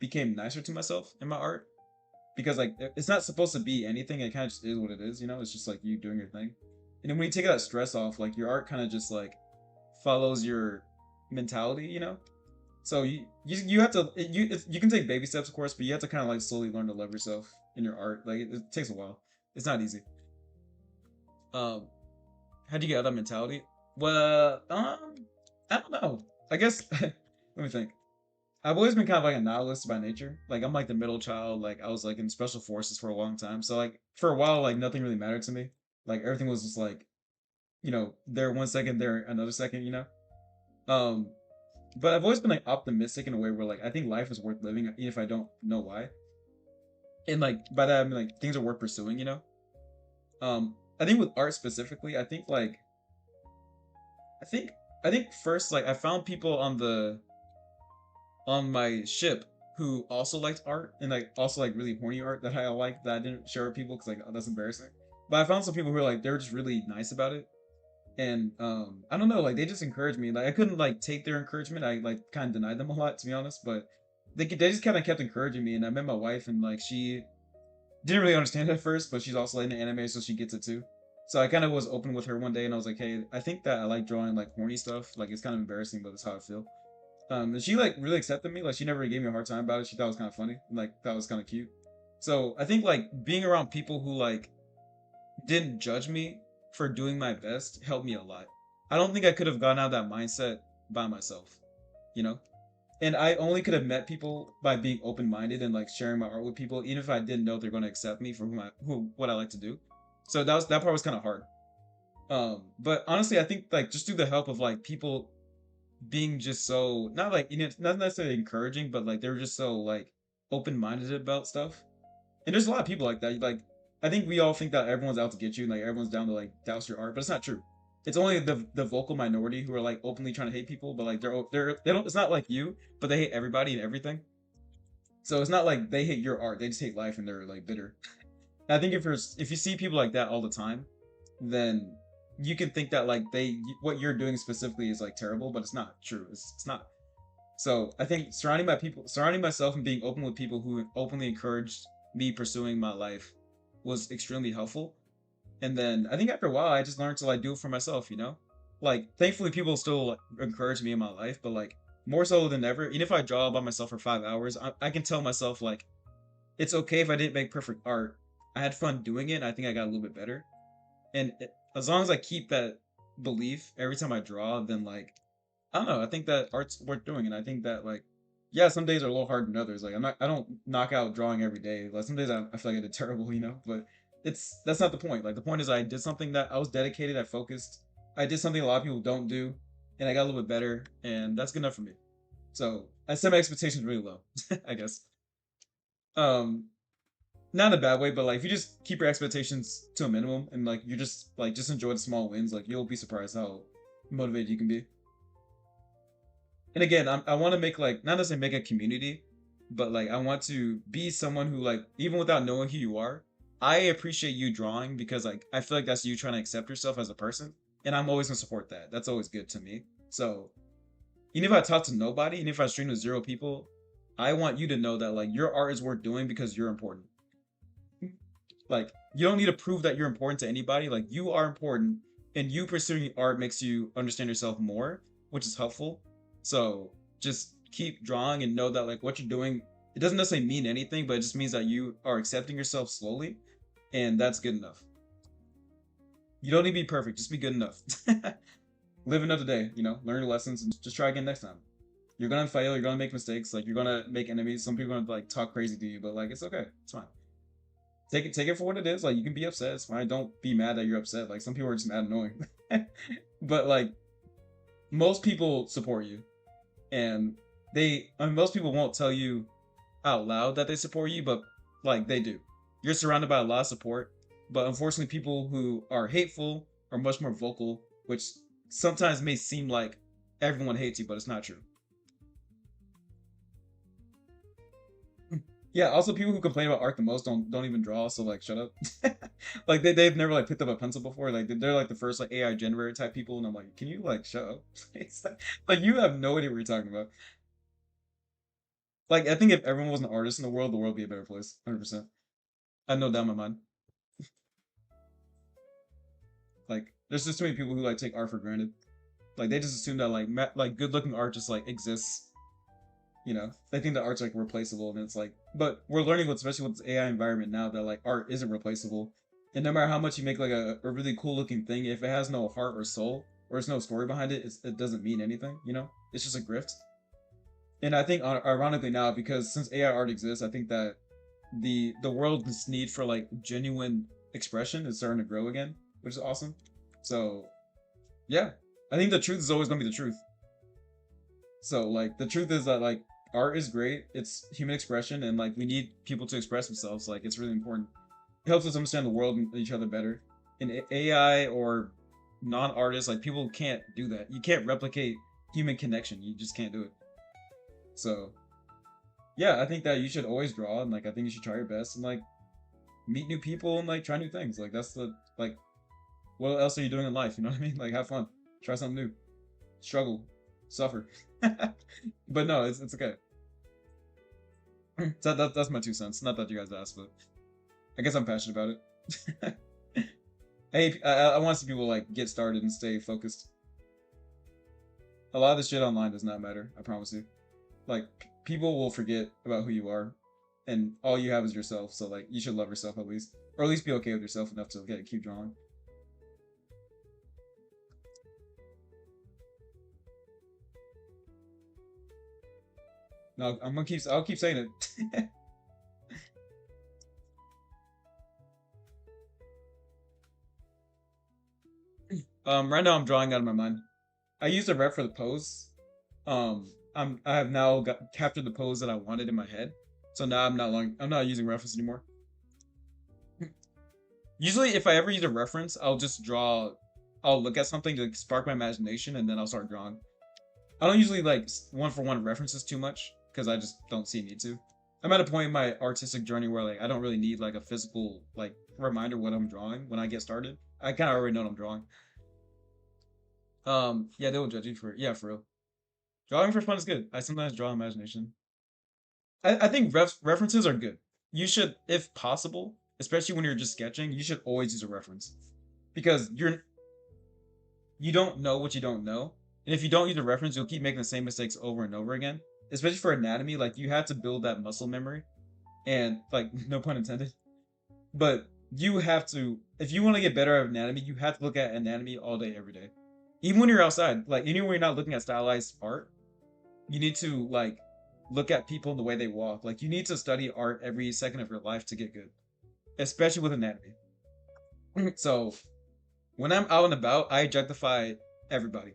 became nicer to myself in my art because like it's not supposed to be anything. It kind of just is what it is, you know. It's just like you doing your thing. And then when you take that stress off, like your art kind of just like follows your mentality, you know. So you have to you can take baby steps, of course, but you have to kind of like slowly learn to love yourself in your art. Like it takes a while. It's not easy. Um, how do you get out of that mentality? Well, I don't know. I guess let me think. I've always been kind of like a nihilist by nature. Like I'm like the middle child. Like I was like in special forces for a long time. So like for a while, like nothing really mattered to me. Like everything was just like there 1 second, there another second. Um, but I've always been like optimistic in a way where like I think life is worth living even if I don't know why. And like by that I mean like things are worth pursuing. I think with art specifically, I think I think first like I found people on my ship who also liked art and like also like really horny art that I like that I didn't share with people because like oh, that's embarrassing. But I found some people who were like they were just really nice about it. And I don't know, like they just encouraged me. Like I couldn't like take their encouragement. I like kind of denied them a lot to be honest, but they just kind of kept encouraging me. And I met my wife and like she didn't really understand it at first, but she's also like into anime, so she gets it too. So I kind of was open with her one day, and I was like, "Hey, I think that I like drawing like horny stuff. Like it's kind of embarrassing, but it's how I feel." And she like really accepted me. Like she never gave me a hard time about it. She thought it was kind of funny. And, like that was kind of cute. So I think like being around people who like didn't judge me for doing my best helped me a lot. I don't think I could have gotten out of that mindset by myself, you know? And I only could have met people by being open minded and like sharing my art with people, even if I didn't know they're going to accept me for what I like to do. So that part was kind of hard. But honestly, I think like just through the help of like people being just so not like not necessarily encouraging, but like they were just so like open minded about stuff. And there's a lot of people like that. Like I think we all think that everyone's out to get you, and like everyone's down to like douse your art, but it's not true. It's only the vocal minority who are like openly trying to hate people, but like they don't. It's not like you, but they hate everybody and everything. So it's not like they hate your art; they just hate life and they're like bitter. And I think if you see people like that all the time, then you can think that like what you're doing specifically is like terrible, but it's not true. It's not. So I think surrounding myself and being open with people who openly encouraged me pursuing my life was extremely helpful. And then I think after a while, I just learned to like do it for myself, you know? Like, thankfully, people still like, encourage me in my life, but like more so than ever, even if I draw by myself for 5 hours, I can tell myself like it's okay if I didn't make perfect art. I had fun doing it. And I think I got a little bit better. And as long as I keep that belief every time I draw, then like I don't know. I think that art's worth doing, and I think that like, yeah, some days are a little harder than others. Like I don't knock out drawing every day. Like some days I feel like I did terrible. But that's not the point. Like the point is I did something that I was dedicated, I focused, I did something a lot of people don't do, and I got a little bit better, and that's good enough for me. So I set my expectations really low, I guess. Um, not in a bad way, but like if you just keep your expectations to a minimum and like you just enjoy the small wins, like you'll be surprised how motivated you can be. And again, I want to make like not necessarily make a community, but like I want to be someone who like even without knowing who you are, I appreciate you drawing because like I feel like that's you trying to accept yourself as a person, and I'm always gonna support that. That's always good to me. So even if I talk to nobody, even if I stream to zero people, I want you to know that like your art is worth doing because you're important. Like you don't need to prove that you're important to anybody. Like you are important, and you pursuing art makes you understand yourself more, which is helpful. So just keep drawing and know that like what you're doing, it doesn't necessarily mean anything, but it just means that you are accepting yourself slowly, and that's good enough. You don't need to be perfect, just be good enough. Live another day, learn your lessons and just try again next time. You're gonna fail, you're gonna make mistakes, like you're gonna make enemies. Some people are gonna like talk crazy to you, but like it's okay, it's fine. Take it for what it is. Like you can be upset, it's fine. Don't be mad that you're upset. Like some people are just mad annoying. But like most people support you, and most people won't tell you out loud that they support you, but like they do. You're surrounded by a lot of support, but unfortunately people who are hateful are much more vocal, which sometimes may seem like everyone hates you, but it's not true. Yeah, also people who complain about art the most don't even draw, so like shut up. Like they've never like picked up a pencil before. Like they're like the first like AI generator type people, and I'm like, can you like shut up? It's like you have no idea what you're talking about. Like I think if everyone was an artist in the world would be a better place. 100%. I have no doubt in my mind. Like there's just too many people who like take art for granted. Like they just assume that like like good looking art just like exists. They think that art's like replaceable, and it's like, but we're learning with especially with this AI environment now that like art isn't replaceable, and no matter how much you make like a really cool looking thing, if it has no heart or soul or there's no story behind it, it doesn't mean anything. It's just a grift. And I think ironically now, because since AI art exists, I think that the world's need for like genuine expression is starting to grow again, which is awesome. So yeah, I think the truth is always gonna be the truth. So like the truth is that like art is great. It's human expression, and like we need people to express themselves. Like it's really important. It helps us understand the world and each other better. In AI or non-artists, like people can't do that. You can't replicate human connection. You just can't do it. So yeah, I think that you should always draw, and like I think you should try your best and like meet new people and like try new things. Like that's the like what else are you doing in life? You know what I mean? Like have fun, try something new, struggle, suffer. But no, it's okay. So that's my 2 cents. Not that you guys asked, but I guess I'm passionate about it. I want to see people like get started and stay focused. A lot of this shit online does not matter. I promise you. Like people will forget about who you are, and all you have is yourself. So like you should love yourself at least, or at least be okay with yourself enough to keep drawing. No, I'll keep saying it. Right now I'm drawing out of my mind. I used a rep for the pose. I have now captured the pose that I wanted in my head. So now I'm not using reference anymore. Usually if I ever use a reference, I'll look at something to spark my imagination, and then I'll start drawing. I don't usually like one for one references too much because I just don't see a need to. I'm at a point in my artistic journey where like I don't really need like a physical like reminder what I'm drawing when I get started. I kind of already know what I'm drawing. Yeah, they will judge you for yeah, for real. Drawing for fun is good. I sometimes draw imagination. I think references are good. You should, if possible, especially when you're just sketching, you should always use a reference because you don't know what you don't know, and if you don't use a reference, you'll keep making the same mistakes over and over again. Especially for anatomy, like you have to build that muscle memory, and like no pun intended, but you have to if you want to get better at anatomy, you have to look at anatomy all day, every day, even when you're outside. Like even when you're not looking at stylized art, you need to like look at people and the way they walk. Like you need to study art every second of your life to get good, especially with anatomy. So when I'm out and about, I objectify everybody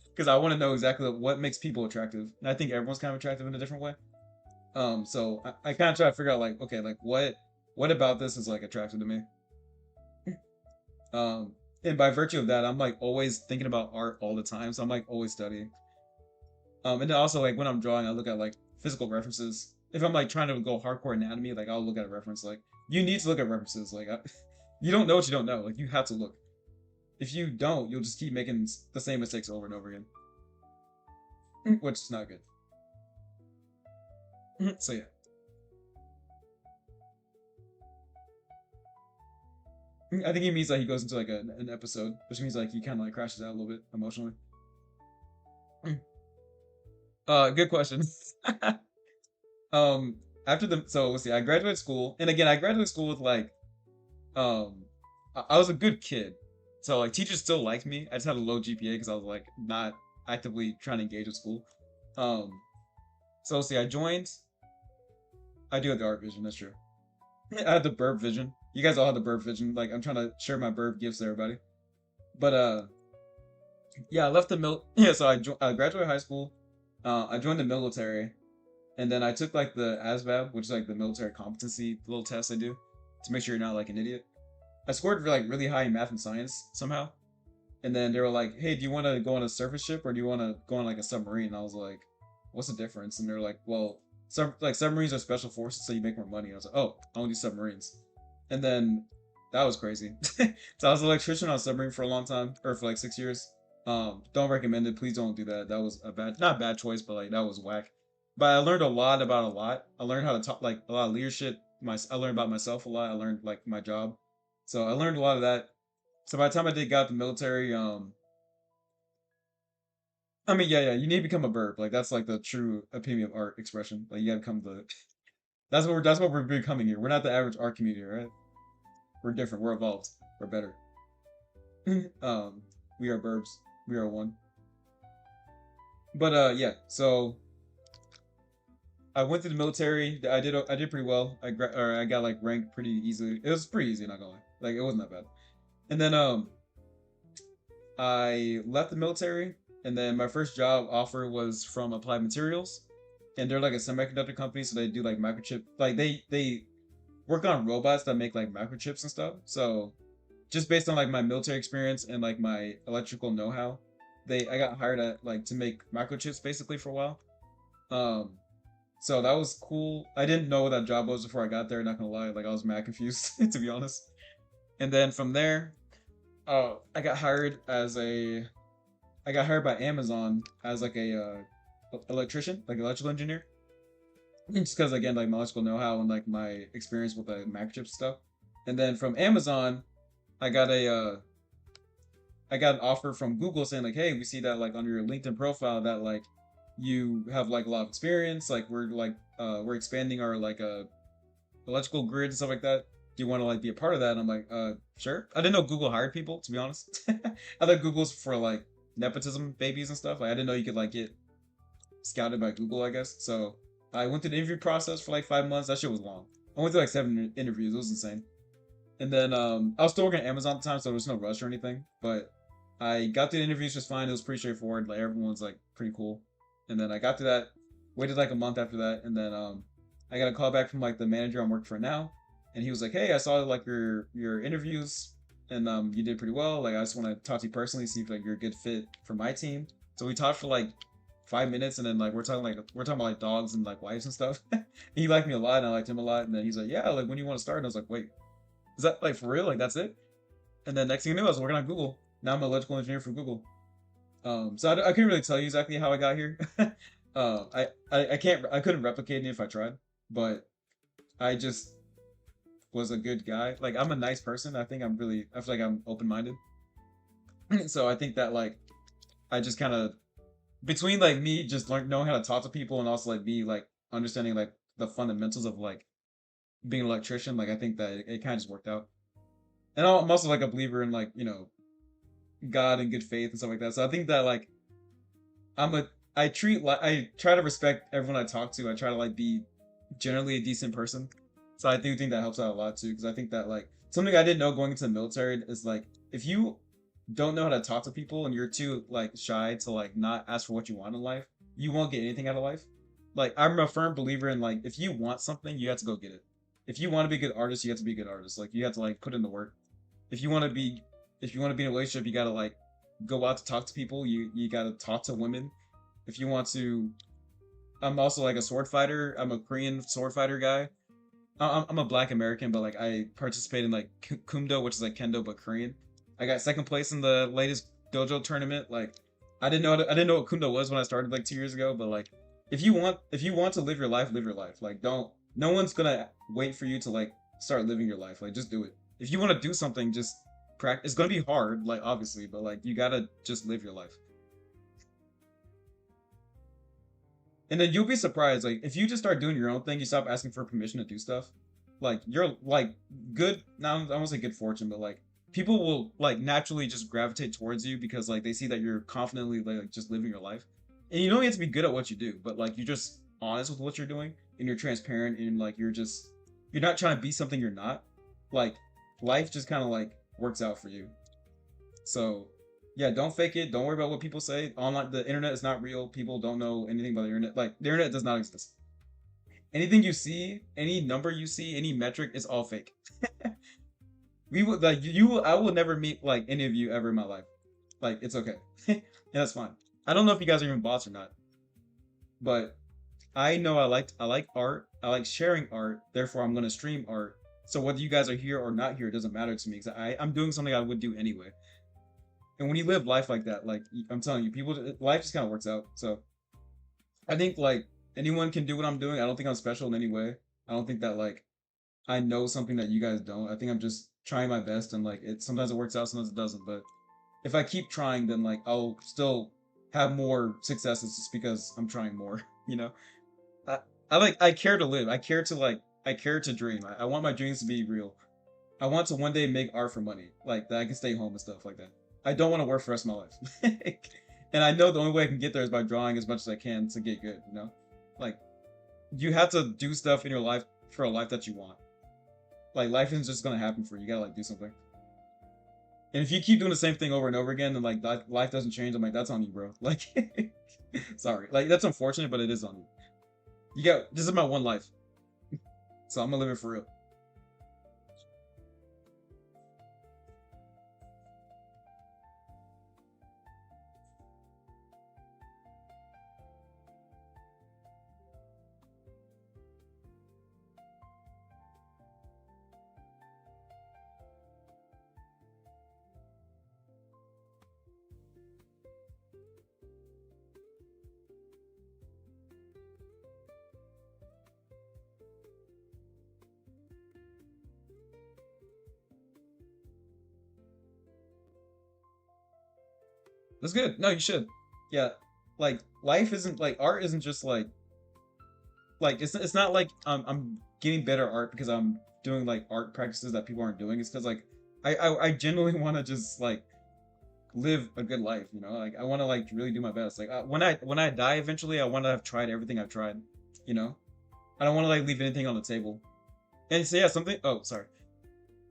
because I want to know exactly what makes people attractive. And I think everyone's kind of attractive in a different way. So I kind of try to figure out like, okay, like what about this is like attractive to me. And by virtue of that, I'm like always thinking about art all the time. So I'm like always studying. And then also like when I'm drawing, I look at like physical references. if I'm like trying to go hardcore anatomy, like I'll look at a reference. Like you need to look at references. Like you don't know what you don't know. Like you have to look. If you don't, you'll just keep making the same mistakes over and over again, which is not good. So yeah, I think he means like he goes into like an episode, which means like he kind of like crashes out a little bit emotionally. Good question. um, after the so let's see, I graduated school, and again, I graduated school with like I was a good kid, so like teachers still liked me. I just had a low GPA because I was like not actively trying to engage with school. Um, so let's see, I joined. I do have the art vision. That's true. I had the burp vision. You guys all have the burp vision. Like I'm trying to share my burp gifts to everybody. But yeah, I left the Yeah, so I graduated high school. I joined the military, and then I took like the ASVAB, which is like the military competency little test I do to make sure you're not like an idiot. I scored like really high in math and science somehow. And then they were like, "Hey, do you want to go on a surface ship or do you want to go on like a submarine?" And I was like, "What's the difference?" And they're like, "Well, submarines are special forces, so you make more money." And I was like, "Oh, I want to do submarines." And then that was crazy. So I was an electrician on a submarine for a long time, or for like 6 years. Don't recommend it. Please don't do that. That was a bad, not bad choice, but like that was whack. But I learned a lot about a lot. I learned how to talk, like a lot of leadership. I learned about myself a lot. I learned like my job. So I learned a lot of that. So by the time I did got out the military, I mean, yeah, you need to become a burb. Like that's like the true epitome of art expression. Like you gotta become the. That's what we're becoming here. We're not the average art community, right? We're different. We're evolved. We're better. um, we are burbs. We are one. But yeah. So I went to the military. I did pretty well. I got like ranked pretty easily. It was pretty easy, not gonna lie. Like it wasn't that bad. And then I left the military, and then my first job offer was from Applied Materials, and they're like a semiconductor company, so they do like microchip, like they work on robots that make like microchips and stuff. So just based on like my military experience and like my electrical know-how, they I got hired at like to make microchips basically for a while. Um, so that was cool. I didn't know what that job was before I got there. Not gonna lie, like I was mad confused to be honest. And then from there, I got hired as a I got hired by Amazon as like a electrician, like electrical engineer. Just because again, like my electrical know-how and like my experience with the microchip stuff. And then from Amazon, I got a I got an offer from Google saying like, hey, we see that like on your LinkedIn profile that like you have like a lot of experience. Like we're expanding our like electrical grid and stuff like that. Do you want to like be a part of that? And I'm like, sure. I didn't know Google hired people, to be honest. I thought Google's for like nepotism babies and stuff. Like I didn't know you could like get scouted by Google, I guess. So I went through the interview process for like 5 months. That shit was long. I went through like seven interviews. It was insane. And then I was still working at Amazon at the time, so there was no rush or anything. But I got through the interviews just fine. It was pretty straightforward. Like everyone's like pretty cool. And then I got through that. Waited like a month after that, and then I got a call back from like the manager I'm working for now, and he was like, "Hey, I saw like your interviews, and you did pretty well. Like I just want to talk to you personally, see if like you're a good fit for my team." So we talked for like 5 minutes, and then like we're talking about like dogs and like wives and stuff. He liked me a lot, and I liked him a lot. And then he's like, "Yeah, like when do you want to start?" And I was like, "Wait, is that like for real? Like that's it?" And then next thing you know, I was working on Google. Now I'm an electrical engineer for Google. So I can't really tell you exactly how I got here. I couldn't replicate it if I tried, but I just was a good guy. Like I'm a nice person. I feel like I'm open minded. So I think that like I just kind of between like me just knowing how to talk to people and also like me like understanding like the fundamentals of like being an electrician. Like I think that it kind of just worked out. And I'm also like a believer in like God and good faith and stuff like that. So I think that like I'm a I try to respect everyone I talk to. I try to like be generally a decent person. So I do think that helps out a lot too, because I think that like something I didn't know going into the military is like if you don't know how to talk to people and you're too like shy to like not ask for what you want in life, you won't get anything out of life. Like I'm a firm believer in like if you want something, you have to go get it. If you want to be a good artist, you have to be a good artist. Like you have to like put in the work. If you want to be if you want to be in a relationship, you gotta like go out to talk to people. You gotta talk to women. If you want to I'm also like a sword fighter. I'm a Korean sword fighter guy. I'm a Black American, but like I participate in like Kumdo, which is like Kendo but Korean. I got second place in the latest dojo tournament. Like I didn't know what Kumdo was when I started like 2 years ago. But like if you want to live your life. Like don't no one's gonna wait for you to like start living your life. Like just do it. If you want to do something, just practice. It's gonna be hard, like obviously, but like you gotta just live your life. And then you'll be surprised, like if you just start doing your own thing, you stop asking for permission to do stuff. Like you're like good. Now I won't say good fortune, but like people will like naturally just gravitate towards you because like they see that you're confidently like just living your life, and you don't have to be good at what you do, but like you're just honest with what you're doing and you're transparent and like you're not trying to be something you're not. Like life just kind of like works out for you. So, yeah, don't fake it. Don't worry about what people say. Online, the internet is not real. People don't know anything about the internet. Like, the internet does not exist. Anything you see, any number you see, any metric is all fake. We would like I will never meet like any of you ever in my life. Like, it's okay. And that's fine. I don't know if you guys are even bots or not, but I know I like art. I like sharing art. Therefore, I'm gonna stream art. So whether you guys are here or not here, it doesn't matter to me because I'm doing something I would do anyway. And when you live life like that, like I'm telling you, people life just kind of works out. So I think like anyone can do what I'm doing. I don't think I'm special in any way. I don't think that like I know something that you guys don't. I think I'm just trying my best and like it sometimes it works out, sometimes it doesn't. But if I keep trying, then like I'll still have more successes just because I'm trying more. You know, I I care to live. I care to dream. I want my dreams to be real. I want to one day make art for money, like that I can stay home and stuff like that. I don't want to work for the rest of my life. And I know the only way I can get there is by drawing as much as I can to get good, you know? Like you have to do stuff in your life for a life that you want. Like life isn't just gonna happen for you. You gotta like do something. And if you keep doing the same thing over and over again, and like life doesn't change, I'm like, that's on you, bro. Like, sorry, like that's unfortunate, but it is on you. You got this is my one life, so I'm gonna live it for real. That's good. No, you should. Yeah, like life isn't like art isn't just like it's not like I'm getting better art because I'm doing like art practices that people aren't doing. It's because like I genuinely want to just like live a good life, you know? Like I want to like really do my best. Like when I die eventually, I want to have tried everything I've tried, you know? I don't want to like leave anything on the table. And so yeah, something. Oh, sorry.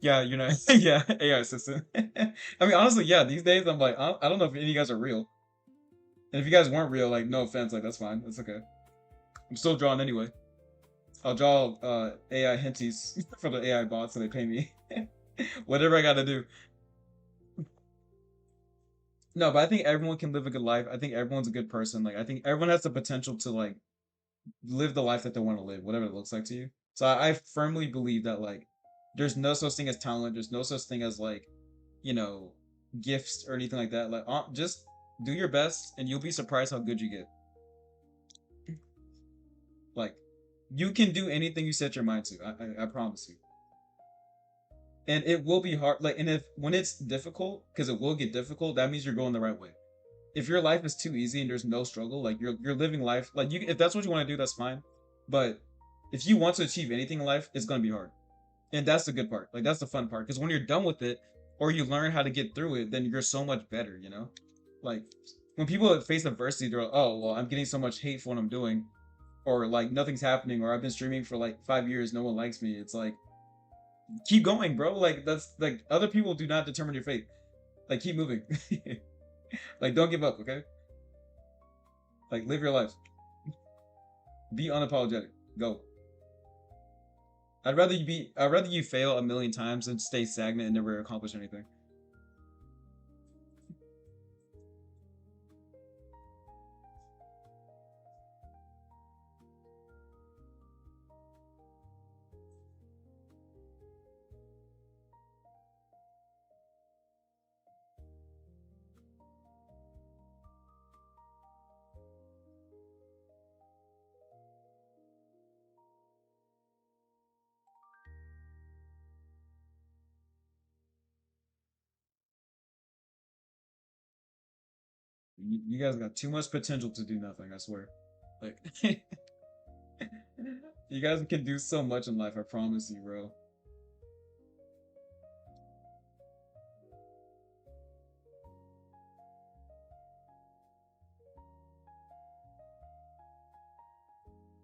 Yeah, you know, yeah, AI assistant. I mean, honestly, yeah. These days, I'm like, I don't know if any of you guys are real. And if you guys weren't real, like, no offense, like that's fine. That's okay. I'm still drawing anyway. I'll draw AI hinties for the AI bots, and they pay me. Whatever I gotta do. No, but I think everyone can live a good life. I think everyone's a good person. Like, I think everyone has the potential to like live the life that they want to live, whatever it looks like to you. So I firmly believe that like there's no such thing as talent. There's no such thing as like, you know, gifts or anything like that. Like just do your best and you'll be surprised how good you get. Like you can do anything you set your mind to. I promise you. And it will be hard. Like, and if when it's difficult, because it will get difficult, that means you're going the right way. If your life is too easy and there's no struggle, like you're living life, like you if that's what you want to do, that's fine. But if you want to achieve anything in life, it's gonna be hard. And that's the good part. Like that's the fun part. Because when you're done with it, or you learn how to get through it, then you're so much better, you know? Like when people face adversity, they're like, oh well, I'm getting so much hate for what I'm doing, or like nothing's happening, or I've been streaming for like 5 years, no one likes me. It's like keep going, bro. Like that's like other people do not determine your fate. Like keep moving. Like don't give up, okay? Like live your life. Be unapologetic. Go. I'd rather you fail a million times than stay stagnant and never accomplish anything. You guys got too much potential to do nothing, I swear. Like, you guys can do so much in life, I promise you, bro.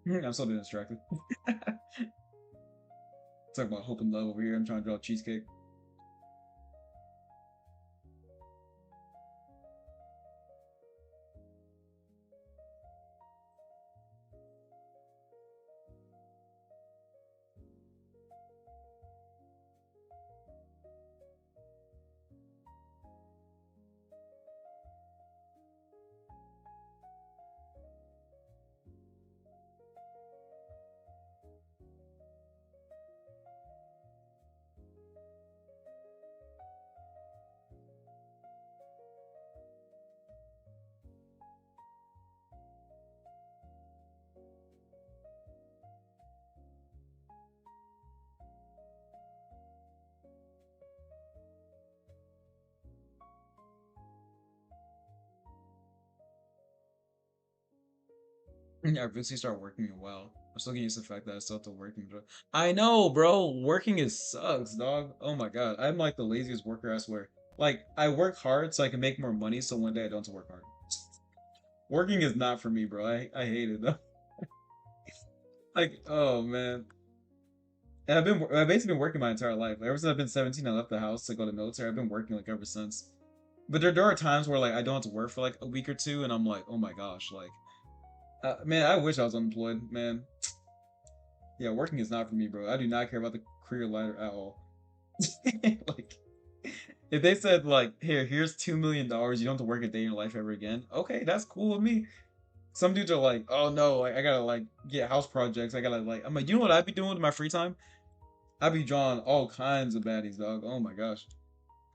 I'm so distracted. Talk about hope and love over here. I'm trying to draw cheesecake. I eventually start working well. I'm still getting used to the fact that I still have to work and I know, bro. Working is sucks, dog. Oh my god. I'm like the laziest worker, I swear. Like, I work hard so I can make more money so one day I don't have to work hard. Working is not for me, bro. I hate it though. Like, oh man. And I've basically been working my entire life. Like, ever since I've been 17, I left the house to go to the military. I've been working like ever since. But there are times where like I don't have to work for like a week or two, and I'm like, oh my gosh, like, man, I wish I was unemployed, man. Yeah, working is not for me, bro. I do not care about the career ladder at all. Like, if they said like, here's $2 million, you don't have to work a day in your life ever again. Okay, that's cool with me. Some dudes are like, oh no, like I gotta like get house projects. I gotta like, I'm like, you know what I'd be doing with my free time? I'd be drawing all kinds of baddies, dog. Oh my gosh.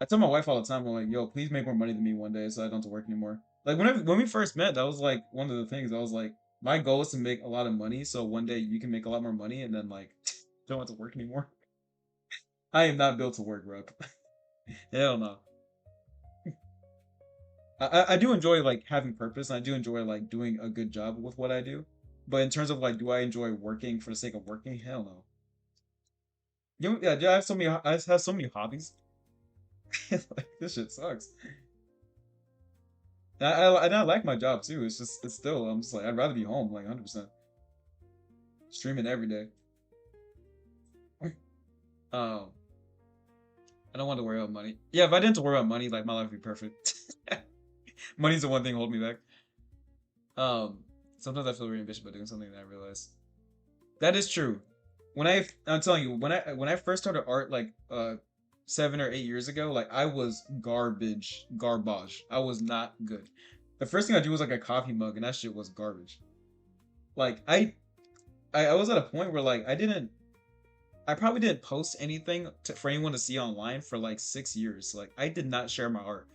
I tell my wife all the time, I'm like, yo, please make more money than me one day so I don't have to work anymore. Like when we first met, that was like one of the things. I was like, my goal is to make a lot of money so one day you can make a lot more money and then like don't have to work anymore. I am not built to work, bro. Hell no. I do enjoy like having purpose and I do enjoy like doing a good job with what I do. But in terms of like, do I enjoy working for the sake of working? Hell no. Yeah, I have so many hobbies. Like, this shit sucks. And I like my job too. It's just it's still I'm just like I'd rather be home like 100% streaming every day. Um, I don't want to worry about money. Yeah, if I didn't have to worry about money, like my life would be perfect. Money's the one thing holding me back. Um, Sometimes I feel really ambitious about doing something that I realize that is true. I'm telling you, when I first started art like 7 or 8 years ago, like I was garbage. I was not good. The first thing I do was like a coffee mug, and that shit was garbage. Like I was at a point where like I probably didn't post anything for anyone to see online for like 6 years. Like I did not share my art.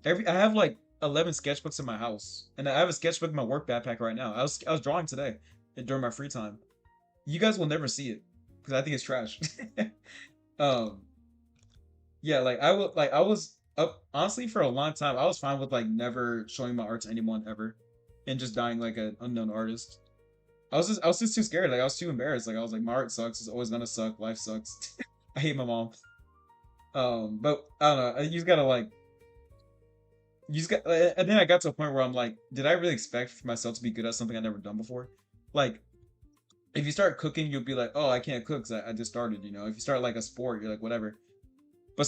I have like 11 sketchbooks in my house, and I have a sketchbook in my work backpack right now. I was drawing today during my free time. You guys will never see it because I think it's trash. um, yeah, like I was up honestly for a long time. I was fine with like never showing my art to anyone ever, and just dying like an unknown artist. I was just too scared. Like I was too embarrassed. Like I was like my art sucks. It's always gonna suck. Life sucks. I hate my mom. But I don't know. You just gotta like you just got. And then I got to a point where I'm like, did I really expect for myself to be good at something I never done before? Like if you start cooking, you'll be like, oh, I can't cook 'cause I just started. You know, if you start like a sport, you're like whatever. But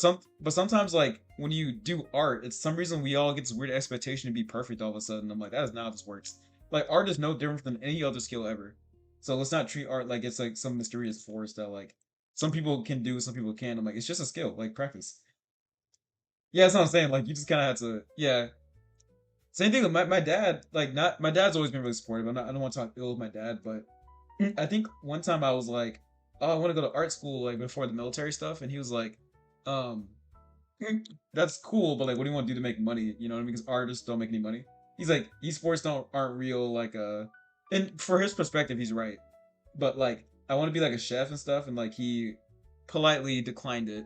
sometimes like when you do art, it's some reason we all get this weird expectation to be perfect all of a sudden. I'm like, that is not how this works. Like art is no different than any other skill ever. So let's not treat art like it's like some mysterious force that like some people can do, some people can't. I'm like, it's just a skill, like practice. Yeah, that's what I'm saying. Like you just kind of have to, yeah. Same thing with my dad. Like not my dad's always been really supportive. I don't want to talk ill of my dad, but I think one time I was like, oh, I want to go to art school like before the military stuff, and he was like, um, that's cool, but like, what do you want to do to make money? You know what I mean? Because artists don't make any money. He's like, esports don't aren't real. Like, and for his perspective, he's right. But like, I want to be like a chef and stuff, and like he politely declined it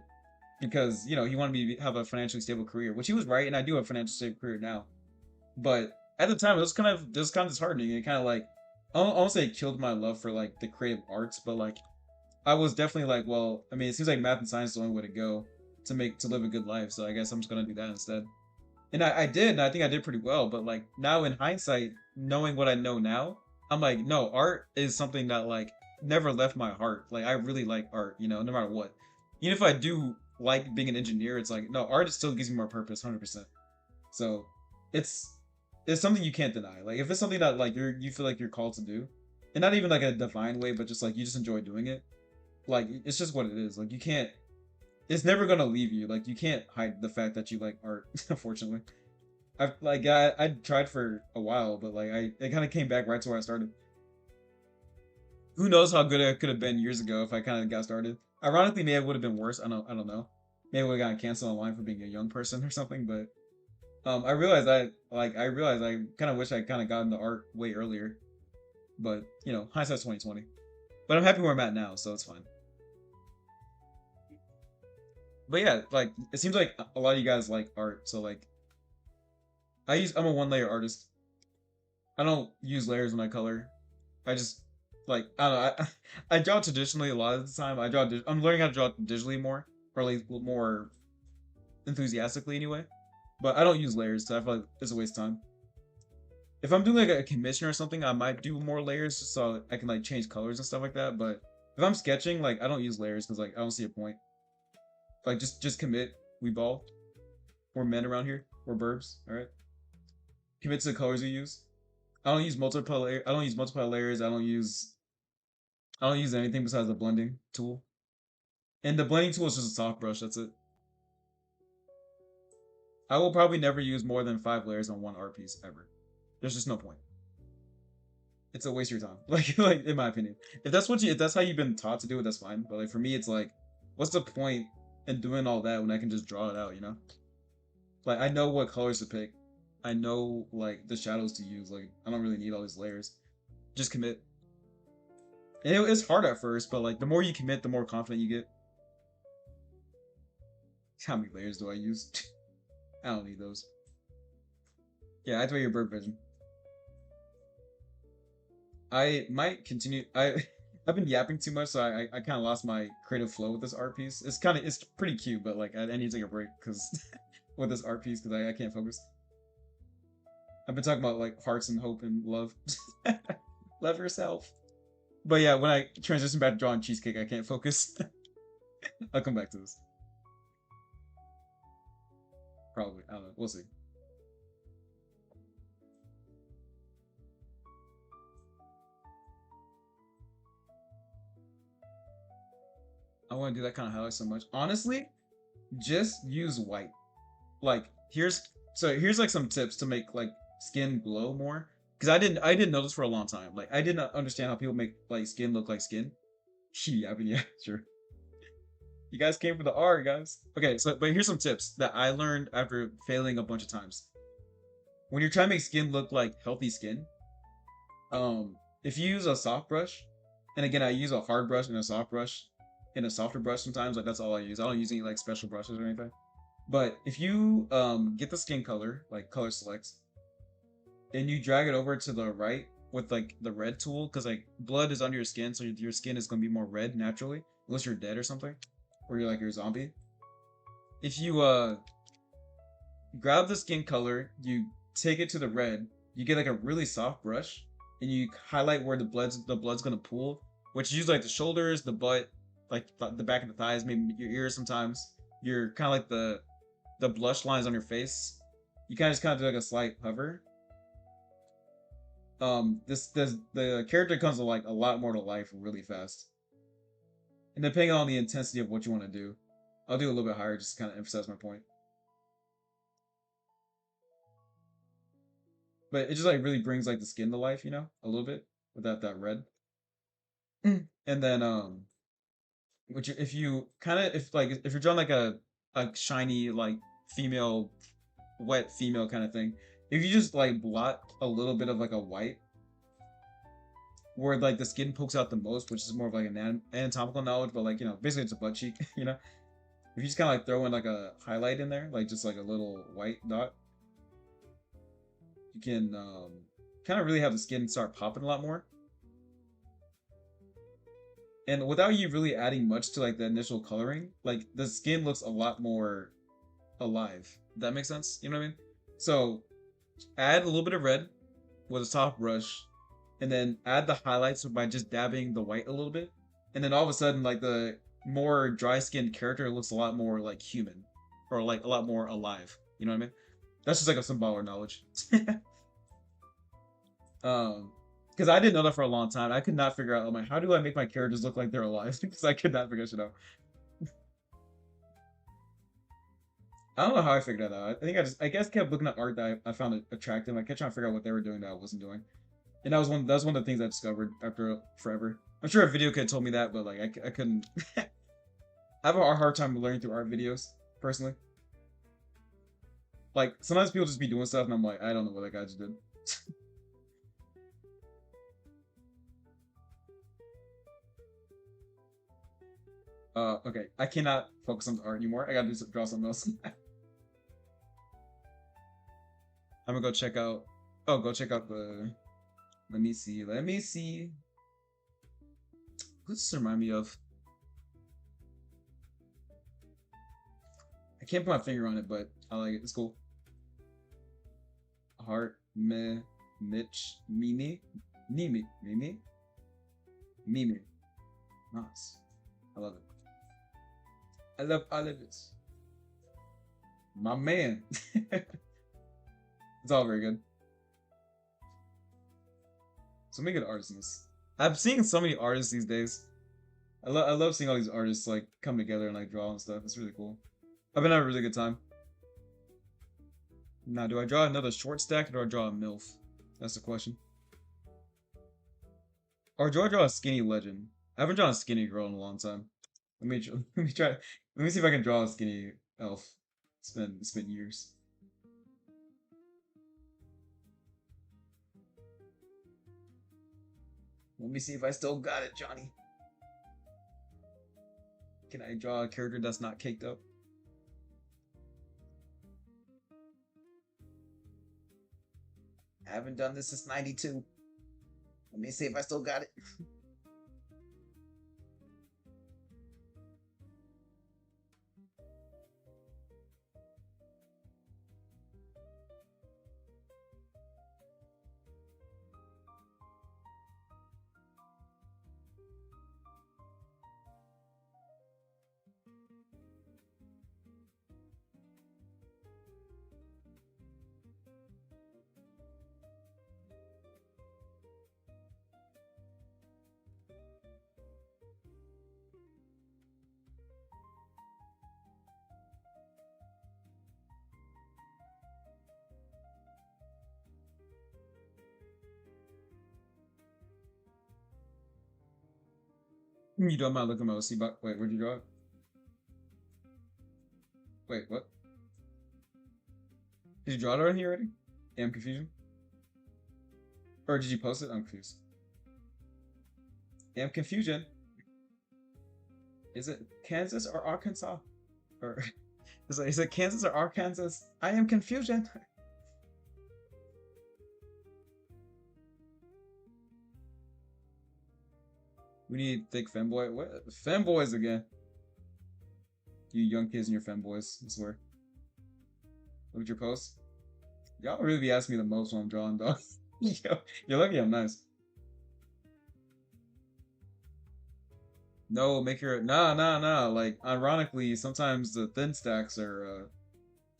because he wanted me to have a financially stable career, which he was right, and I do have a financially stable career now. But at the time, it was kind of disheartening. It kind of like I won't say it killed my love for like the creative arts, but like I was definitely like, well, I mean, it seems like math and science is the only way to go to live a good life. So I guess I'm just gonna do that instead. And I did, and I think I did pretty well. But like now in hindsight, knowing what I know now, I'm like, no, art is something that like never left my heart. Like I really like art, no matter what. Even if I do like being an engineer, it's like no, art still gives me more purpose, 100%. So it's it's something you can't deny. Like if it's something that like you feel like you're called to do, and not even like a divine way, but just like you just enjoy doing it. Like it's just what it is. Like you can't. It's never gonna leave you. Like you can't hide the fact that you like art. Unfortunately, I tried for a while, but like it kind of came back right to where I started. Who knows how good I could have been years ago if I kind of got started. Ironically, maybe it would have been worse. I don't know. Maybe I would have gotten canceled online for being a young person or something. But I realized I kind of wish I kind of got into art way earlier. But hindsight's 2020. But I'm happy where I'm at now, so it's fine. But yeah, like it seems like a lot of you guys like art. So like I'm a one layer artist. I don't use layers when I color. I just like I don't know. I draw traditionally a lot of the time. I'm learning how to draw digitally more, or at least more enthusiastically anyway. But I don't use layers, so I feel like it's a waste of time. If I'm doing like a commission or something, I might do more layers just so I can like change colors and stuff like that. But if I'm sketching, like I don't use layers because like I don't see a point. Like just commit. We ball. We're men around here. We're burbs. All right. Commit to the colors we use. I don't use multiple layers. I don't use anything besides the blending tool. And the blending tool is just a soft brush. That's it. I will probably never use more than 5 layers on one art piece ever. There's just no point. It's a waste of your time. Like in my opinion. If that's how you've been taught to do it, that's fine. But like for me, it's like, what's the point in doing all that when I can just draw it out? Like I know what colors to pick. I know like the shadows to use. Like I don't really need all these layers. Just commit. And it's hard at first, but like the more you commit, the more confident you get. How many layers do I use? I don't need those. Yeah, I activate your bird vision. I might continue. I've been yapping too much, so I kind of lost my creative flow with this art piece. It's pretty cute, but like I need to take a break because with this art piece because I can't focus. I've been talking about like hearts and hope and love. Love yourself. But yeah, when I transition back to drawing cheesecake, I can't focus. I'll come back to this. Probably. I don't know. We'll see. I want to do that kind of highlight so much. Honestly, just use white. Like here's like some tips to make like skin glow more. Because I didn't know this for a long time. Like I did not understand how people make like skin look like skin. Yeah, I mean yeah, sure. You guys came for the R, guys. Okay, so but here's some tips that I learned after failing a bunch of times. When you're trying to make skin look like healthy skin, if you use a soft brush, and again I use a hard brush and a soft brush, and a softer brush sometimes, like that's all I use. I don't use any like special brushes or anything. But if you get the skin color, like color selects, and you drag it over to the right with like the red tool, because like blood is under your skin, so your skin is gonna be more red naturally, unless you're dead or something, or you're a zombie. If you grab the skin color, you take it to the red, you get like a really soft brush, and you highlight where the blood's gonna pool, which is usually like the shoulders, the butt, like the back of the thighs, maybe your ears sometimes. You're kind of like the blush lines on your face. You kind of just kind of do like a slight hover. This the character comes to like a lot more to life really fast, and depending on the intensity of what you want to do, I'll do a little bit higher just to kind of emphasize my point. But it just like really brings like the skin to life, a little bit without that red. And then which if you kind of if you're drawing like a shiny like female wet female kind of thing, if you just like blot a little bit of like a white where like the skin pokes out the most, which is more of like an anatomical knowledge, but like basically it's a butt cheek. If you just kind of like throw in like a highlight in there, like just like a little white dot, you can kind of really have the skin start popping a lot more. And without you really adding much to like the initial coloring, like the skin looks a lot more alive. That makes sense? You know what I mean? So add a little bit of red with a soft brush, and then add the highlights by just dabbing the white a little bit. And then all of a sudden, like the more dry skinned character looks a lot more like human, or like a lot more alive. You know what I mean? That's just like some baller knowledge. Because I didn't know that for a long time. I could not figure out, how do I make my characters look like they're alive? Because I could not figure shit out. I don't know how I figured that out. I think I guess kept looking at art that I found it attractive. I kept trying to figure out what they were doing that I wasn't doing, and that was one of the things I discovered after forever. I'm sure a video could have told me that, but like I couldn't. I have a hard time learning through art videos personally. Like sometimes people just be doing stuff, and I'm like, I don't know what that guy just did. Okay, I cannot focus on the art anymore. I gotta draw something else. I'm gonna go check out. Oh, go check out the. Let me see. Let me see. Who's this remind me of? I can't put my finger on it, but I like it. It's cool. Heart, me, Mitch, Mimi, Mimi, Mimi, Mimi. Nice. I love it. I love all of it. My man. It's all very good. So many good artists in this. I'm seeing so many artists these days. I love seeing all these artists like come together and like draw and stuff. It's really cool. I've been having a really good time. Now, do I draw another short stack or do I draw a MILF? That's the question. Or do I draw a skinny legend? I haven't drawn a skinny girl in a long time. Let me try. Let me see if I can draw a skinny elf. It's been years. Let me see if I still got it, Johnny. Can I draw a character that's not caked up? I haven't done this since '92. Let me see if I still got it. You don't mind looking at my OC box? Wait, where'd you draw it? Wait, what? Did you draw it on here already? Am confusion? Or did you post it? I'm confused. Am confusion. Is it Kansas or Arkansas? Or is it Kansas or Arkansas? I am confusion. We need thick femboy. What femboys again? You young kids and your femboys, I swear. Look at your posts. Y'all really be asking me the most when I'm drawing, dog. Yo, you're lucky I'm nice. No, make your nah. Like ironically, sometimes the thin stacks are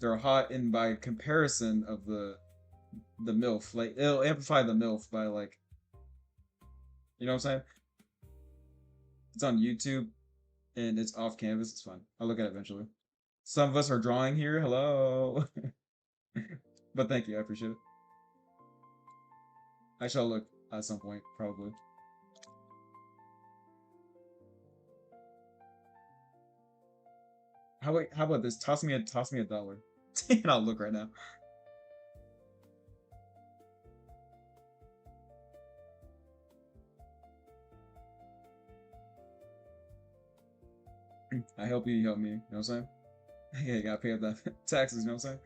they're hot in by comparison of the MILF. Like it'll amplify the MILF by like you know what I'm saying? It's on YouTube and it's off canvas. It's fine. I'll look at it eventually. Some of us are drawing here. Hello. But thank you. I appreciate it. I shall look at some point, probably. How about this? Toss me a dollar. And I'll look right now. I help you, you help me. You know what I'm saying? Yeah, you gotta pay up that taxes, you know what I'm saying?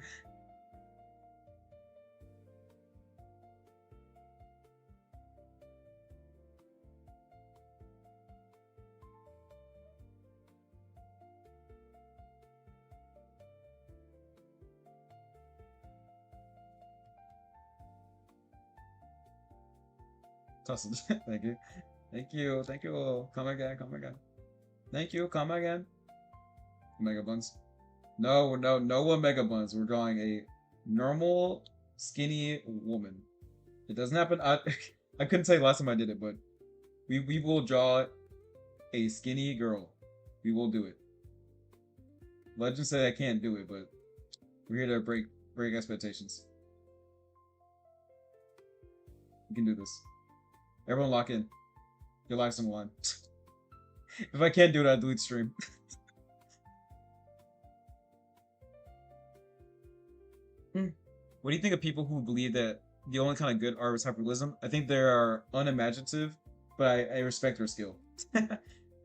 Toss it. Thank you. Thank you. Thank you. Come again. Come again. Thank you. Come again. Mega buns. No, no, no one mega buns. We're drawing a normal, skinny woman. It doesn't happen. I couldn't tell you last time I did it, but we will draw a skinny girl. We will do it. Legend said I can't do it, but we're here to break expectations. We can do this. Everyone lock in. Your life's on the line. If I can't do it, I delete stream. What do you think of people who believe that the only kind of good art is hyperrealism? I think they are unimaginative, but I respect their skill.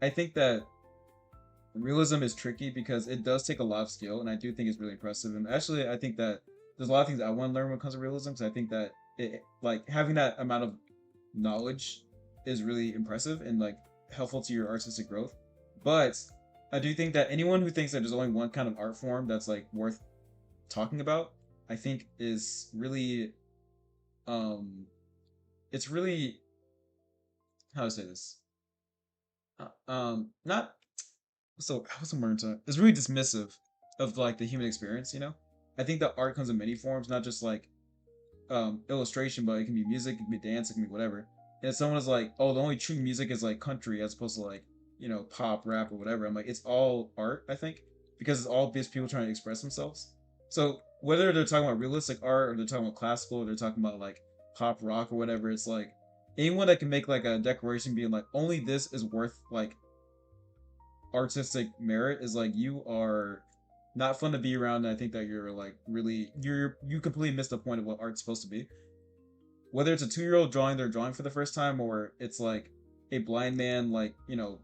I think that realism is tricky because it does take a lot of skill, and I do think it's really impressive. And actually, I think that there's a lot of things I want to learn when it comes to realism. So I think that like having that amount of knowledge is really impressive and like helpful to your artistic growth. But I do think that anyone who thinks that there's only one kind of art form that's like worth talking about, I think is really it's really, how to say this, not so what's the word to, it's really dismissive of like the human experience, you know. I think that art comes in many forms, not just like illustration, but it can be music, it can be dance, it can be whatever. And if someone is like, oh, the only true music is like country as opposed to like, you know, pop, rap, or whatever, I'm like, it's all art, I think, because it's all just people trying to express themselves. So whether they're talking about realistic art or they're talking about classical or they're talking about like pop rock or whatever, it's like anyone that can make like a declaration being like only this is worth like artistic merit is like you are not fun to be around. And I think that you're like really you completely missed the point of what art's supposed to be. Whether it's a 2-year-old drawing their drawing for the first time or it's like a blind man like, you know,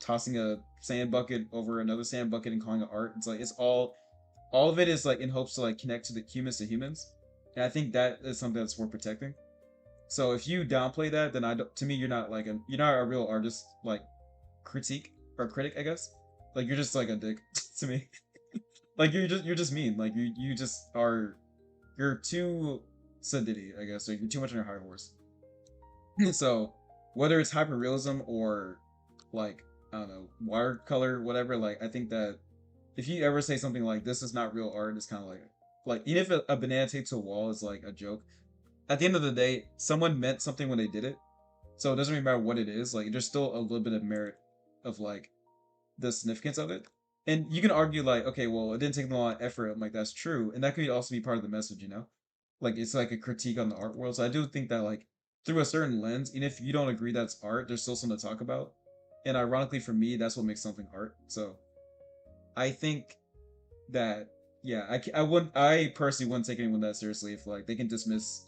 tossing a sand bucket over another sand bucket and calling it art. It's like it's all of it is like in hopes to like connect to the humans to humans. And I think that is something that's worth protecting. So if you downplay that, then I don't, to me you're not like you're not a real artist like critique or critic, I guess. Like you're just like a dick to me. Like you're just mean. Like you just are you're too sedity, I guess. Or you're too much on your high horse. So whether it's hyperrealism or like I don't know watercolor, whatever. Like I think that if you ever say something like this is not real art, it's kind of like even if a banana taped to a wall is like a joke. At the end of the day, someone meant something when they did it, so it doesn't really matter what it is. Like there's still a little bit of merit of like the significance of it. And you can argue like, okay, well, it didn't take a lot of effort. I'm like, that's true, and that could also be part of the message, you know. Like it's like a critique on the art world. So I do think that like through a certain lens, even if you don't agree that's art, there's still something to talk about. And ironically, for me, that's what makes something art. So I think that yeah, I wouldn't I personally wouldn't take anyone that seriously if like they can dismiss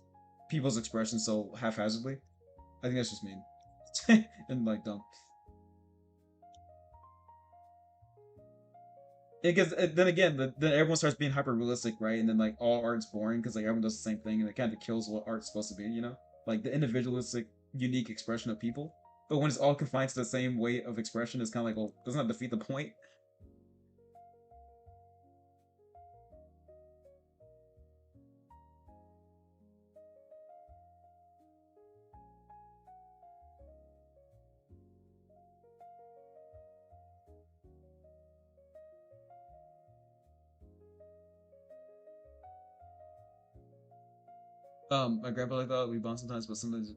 people's expressions so haphazardly. I think that's just mean and like dumb. Because then again, then everyone starts being hyper realistic, right? And then like all art's boring because like everyone does the same thing, and it kind of kills what art's supposed to be, you know? Like the individualistic, unique expression of people. But when it's all confined to the same way of expression, it's kind of like, well, doesn't that defeat the point? My grandpa like that we bond sometimes, but sometimes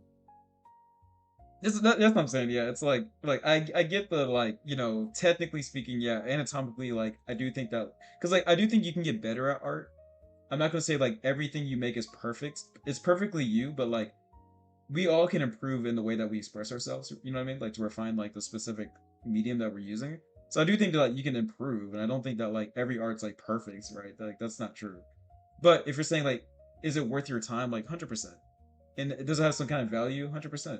that's what I'm saying. Yeah, it's like I get the like you know technically speaking, yeah, anatomically like I do think that because like I do think you can get better at art. I'm not gonna say like everything you make is perfect. It's perfectly you, but like we all can improve in the way that we express ourselves. You know what I mean? Like to refine like the specific medium that we're using. So I do think that like you can improve, and I don't think that like every art's like perfect, right? Like that's not true. But if you're saying like, is it worth your time? Like 100%, and does it have some kind of value? 100%.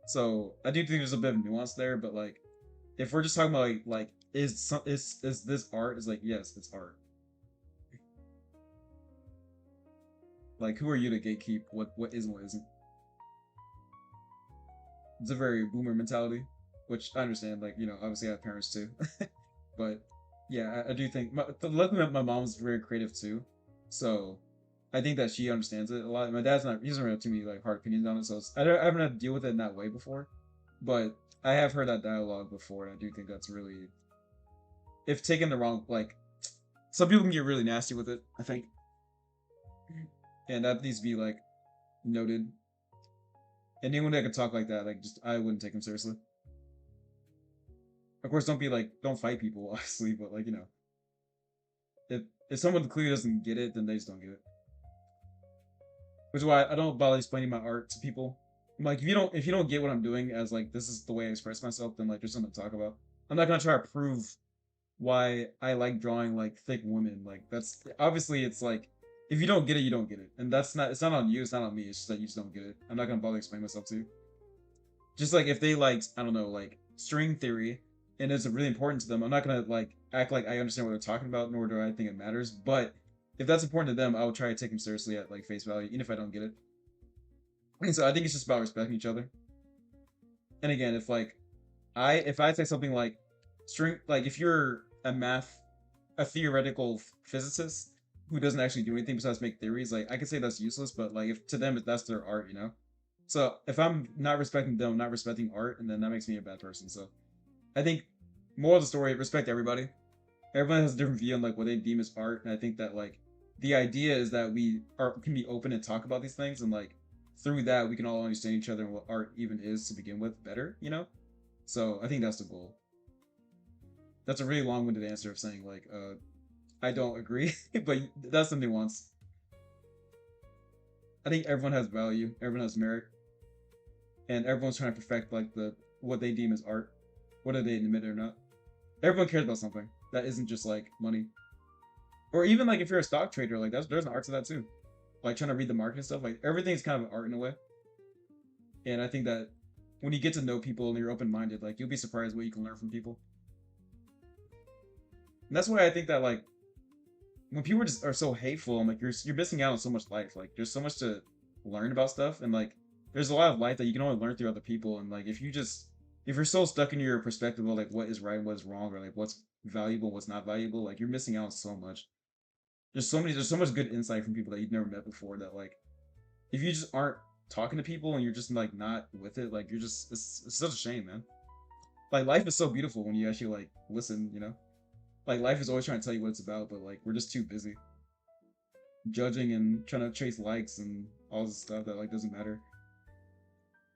So I do think there's a bit of nuance there, but like if we're just talking about like is this art? Is like yes, it's art. Like who are you to gatekeep what is and what isn't? It's a very boomer mentality, which I understand. Like you know, obviously I have parents too, but yeah, I do think. Luckily, my mom's very creative too, so I think that she understands it a lot. My dad's not, he doesn't really have too many like hard opinions on it, so I haven't had to deal with it in that way before. But I have heard that dialogue before, and I do think that's really, if taken the wrong, like, some people can get really nasty with it, I think. And that needs to be like noted. Anyone that can talk like that, like, just, I wouldn't take them seriously. Of course, don't be like, don't fight people, obviously, but like, if someone clearly doesn't get it, then they just don't get it. Which is why I don't bother explaining my art to people. Like, if you don't get what I'm doing as like this is the way I express myself, then like there's something to talk about. I'm not gonna try to prove why I like drawing like thick women. Like that's obviously it's like if you don't get it, you don't get it, and that's not, it's not on you, it's not on me. It's just that you just don't get it. I'm not gonna bother explaining myself to you. Just like if they like, I don't know, like string theory and it's really important to them, I'm not gonna like act like I understand what they're talking about, nor do I think it matters. But if that's important to them, I will try to take them seriously at like face value, even if I don't get it. And so I think it's just about respecting each other. And again, if I say something like string, like if you're a theoretical physicist who doesn't actually do anything besides make theories, like I could say that's useless, but like if to them that's their art, you know. So if I'm not respecting them, not respecting art, and then that makes me a bad person. So I think more of the story, respect everybody. Everyone has a different view on like what they deem as art, and I think that like the idea is that we are can be open and talk about these things, and like through that we can all understand each other and what art even is to begin with better, you know. So I think that's the goal. That's a really long-winded answer of saying like I don't agree, but that's the nuance. I think everyone has value, everyone has merit, and everyone's trying to perfect like the what they deem as art, whether they admit it or not. Everyone cares about something that isn't just like money, or even like if you're a stock trader, like there's an art to that too. Like trying to read the market and stuff, like everything's kind of an art in a way. And I think that when you get to know people and you're open-minded, like you'll be surprised what you can learn from people. And that's why I think that like when people just are so hateful, I'm like you're missing out on so much life. Like there's so much to learn about stuff, and like there's a lot of life that you can only learn through other people. And like if you're so stuck in your perspective of like what is right, what is wrong, or like what's valuable, what's not valuable, like you're missing out on so much. There's so much good insight from people that you've never met before that like if you just aren't talking to people and you're just like not with it, like you're just it's such a shame, man. Like life is so beautiful when you actually like listen, you know? Like life is always trying to tell you what it's about, but like we're just too busy judging and trying to chase likes and all this stuff that like doesn't matter.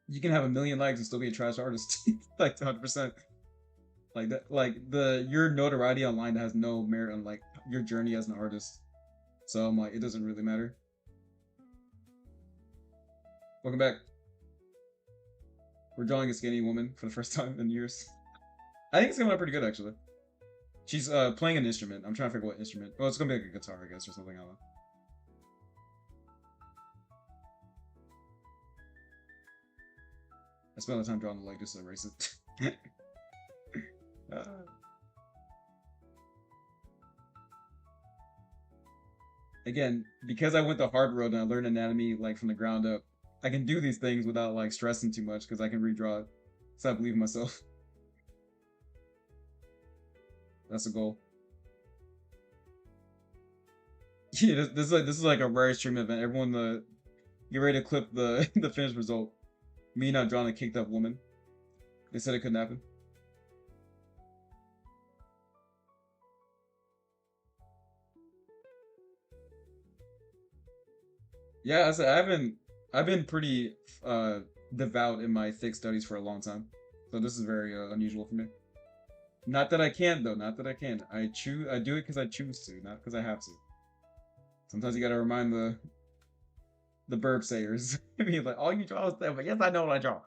You can have a million likes and still be a trash artist, like 100%. Like that, like the your notoriety online has no merit on like your journey as an artist. So I'm like, it doesn't really matter. Welcome back. We're drawing a skinny woman for the first time in years. I think it's coming out pretty good actually. She's playing an instrument. I'm trying to figure what instrument. Oh, it's gonna be like a guitar, I guess, or something. I don't know. I spent a lot of time drawing the leg just to erase it. uh, Again, because I went the hard road and I learned anatomy like from the ground up, I can do these things without like stressing too much because I can redraw it. So I believe in myself. That's the goal. Yeah, this is like a rare stream event. Everyone, get ready to clip the the finished result. Me not drawing a kicked up woman. They said it couldn't happen. Yeah, I said I've been pretty uh devout in my thick studies for a long time, so this is very unusual for me. Not that I can though. Not that I can. I do it because I choose to, not because I have to. Sometimes you gotta remind the burp sayers. I mean, like all you draw is that, but yes, I know what I draw.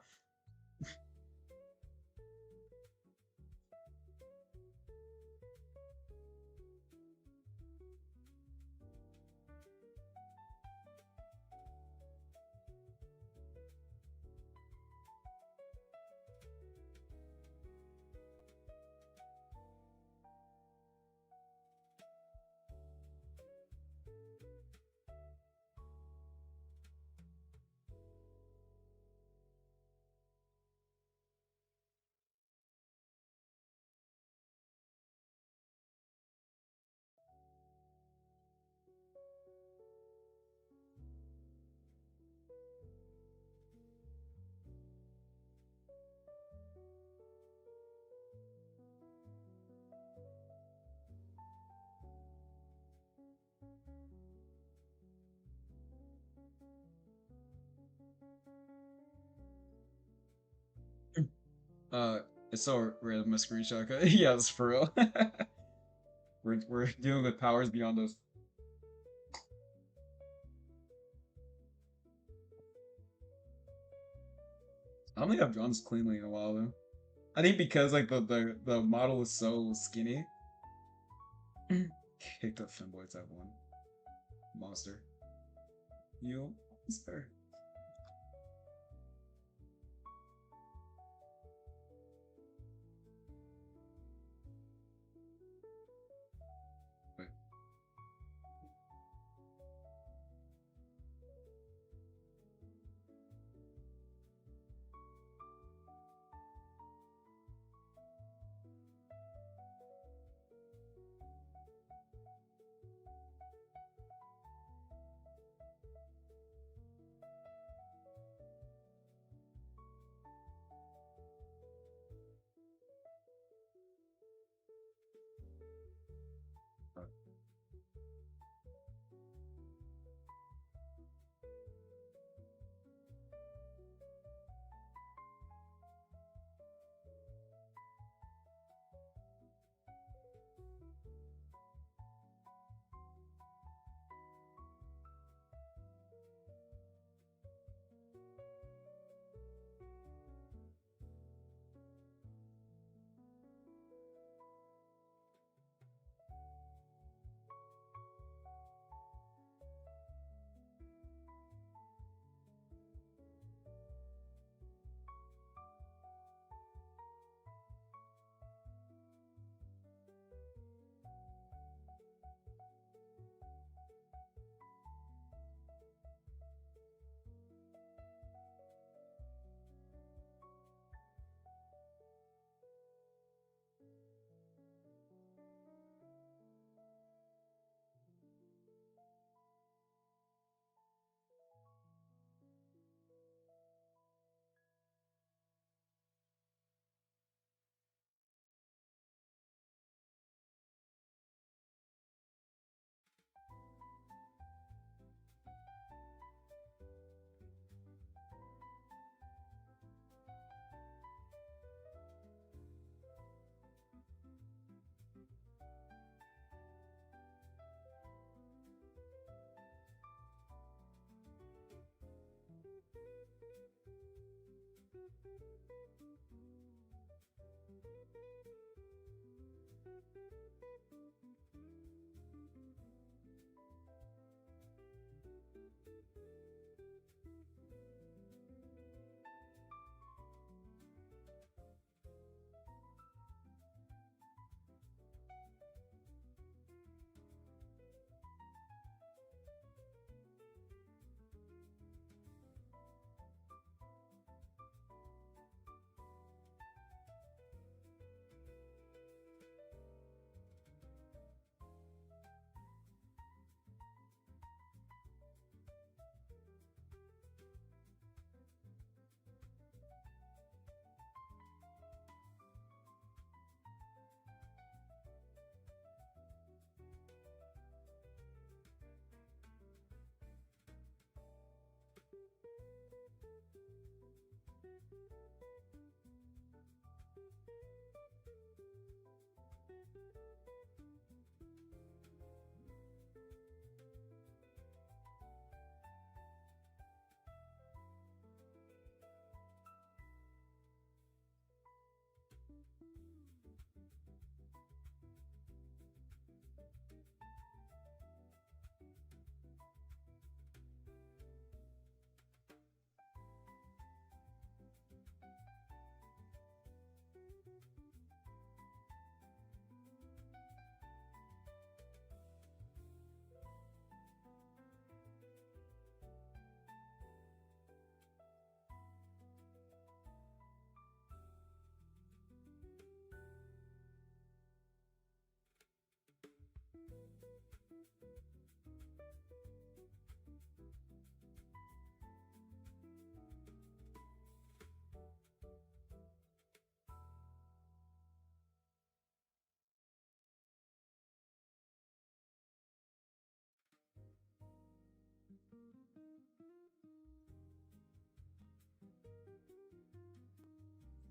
Uh, it's so random. My screenshot. Yeah, that's for real. We're dealing with powers beyond us. I don't think I've drawn this cleanly in a while though. I think because like the model is so skinny. Kick the femboy type one monster. You monster. Wait.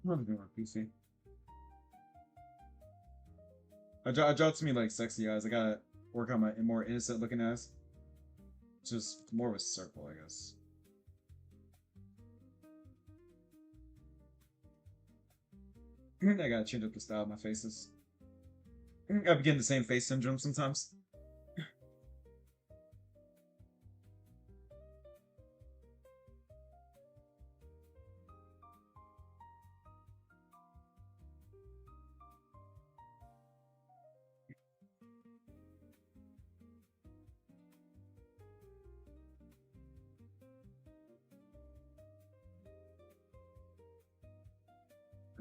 I'm gonna be PC. I draw to me like sexy eyes. I gotta work on my more innocent looking eyes. Just more of a circle, I guess. I gotta change up the style of my faces. I begin the same face syndrome sometimes.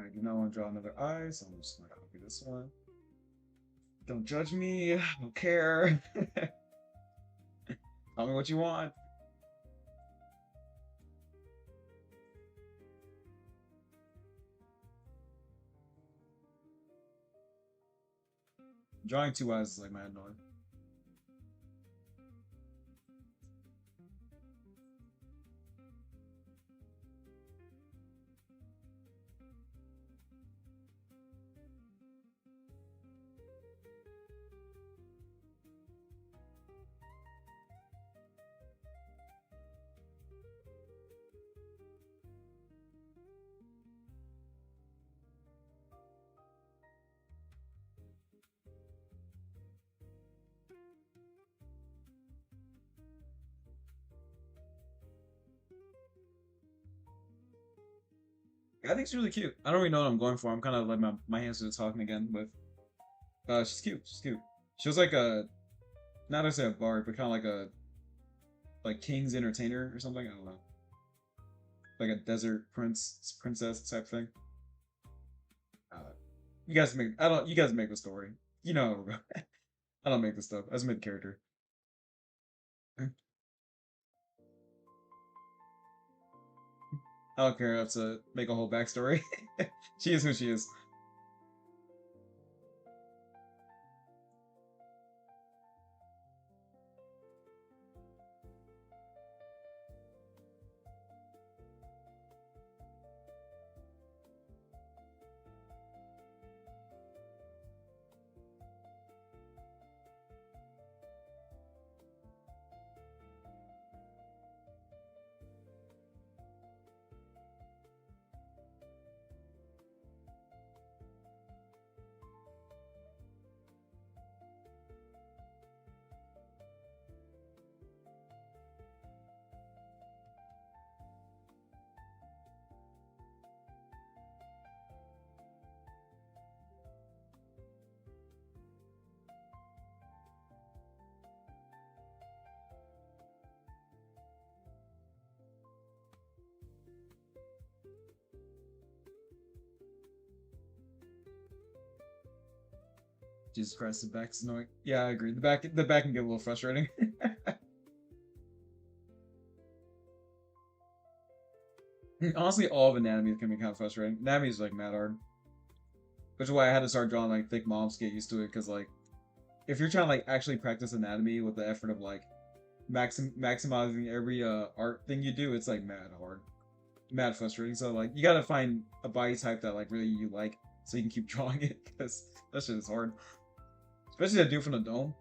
I do not want to draw another eye, so I'm just gonna copy this one. Don't judge me. I don't care. Tell me what you want. Drawing two eyes is like my annoying. I think she's really cute. I don't really know what I'm going for. I'm kind of like my hands are talking again, but she's cute. She's cute. She was like a not necessarily a bard, but kind of like a king's entertainer or something. I don't know, like a desert princess type thing. Uh, you guys make I don't you guys make the story. You know, I don't make the stuff. I just make the character. I don't care enough to make a whole backstory. She is who she is. Jesus Christ, the back's annoying. Yeah, I agree. The back can get a little frustrating. Honestly, all of anatomy can be kind of frustrating. Anatomy is like mad hard, which is why I had to start drawing like thick mobs to get used to it. Because like, if you're trying to like actually practice anatomy with the effort of like maximizing every art thing you do, it's like mad hard, mad frustrating. So like, you gotta find a body type that like really you like, so you can keep drawing it. Because that shit is hard, especially to do from the dome.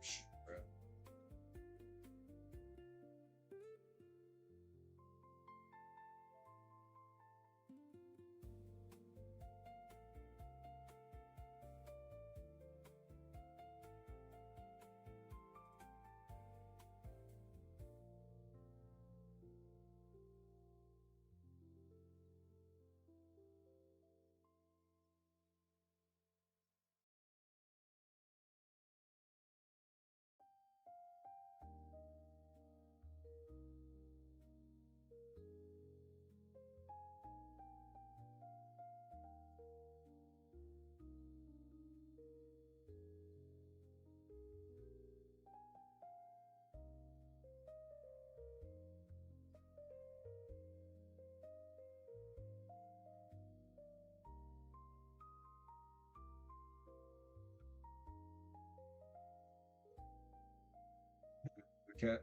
Okay.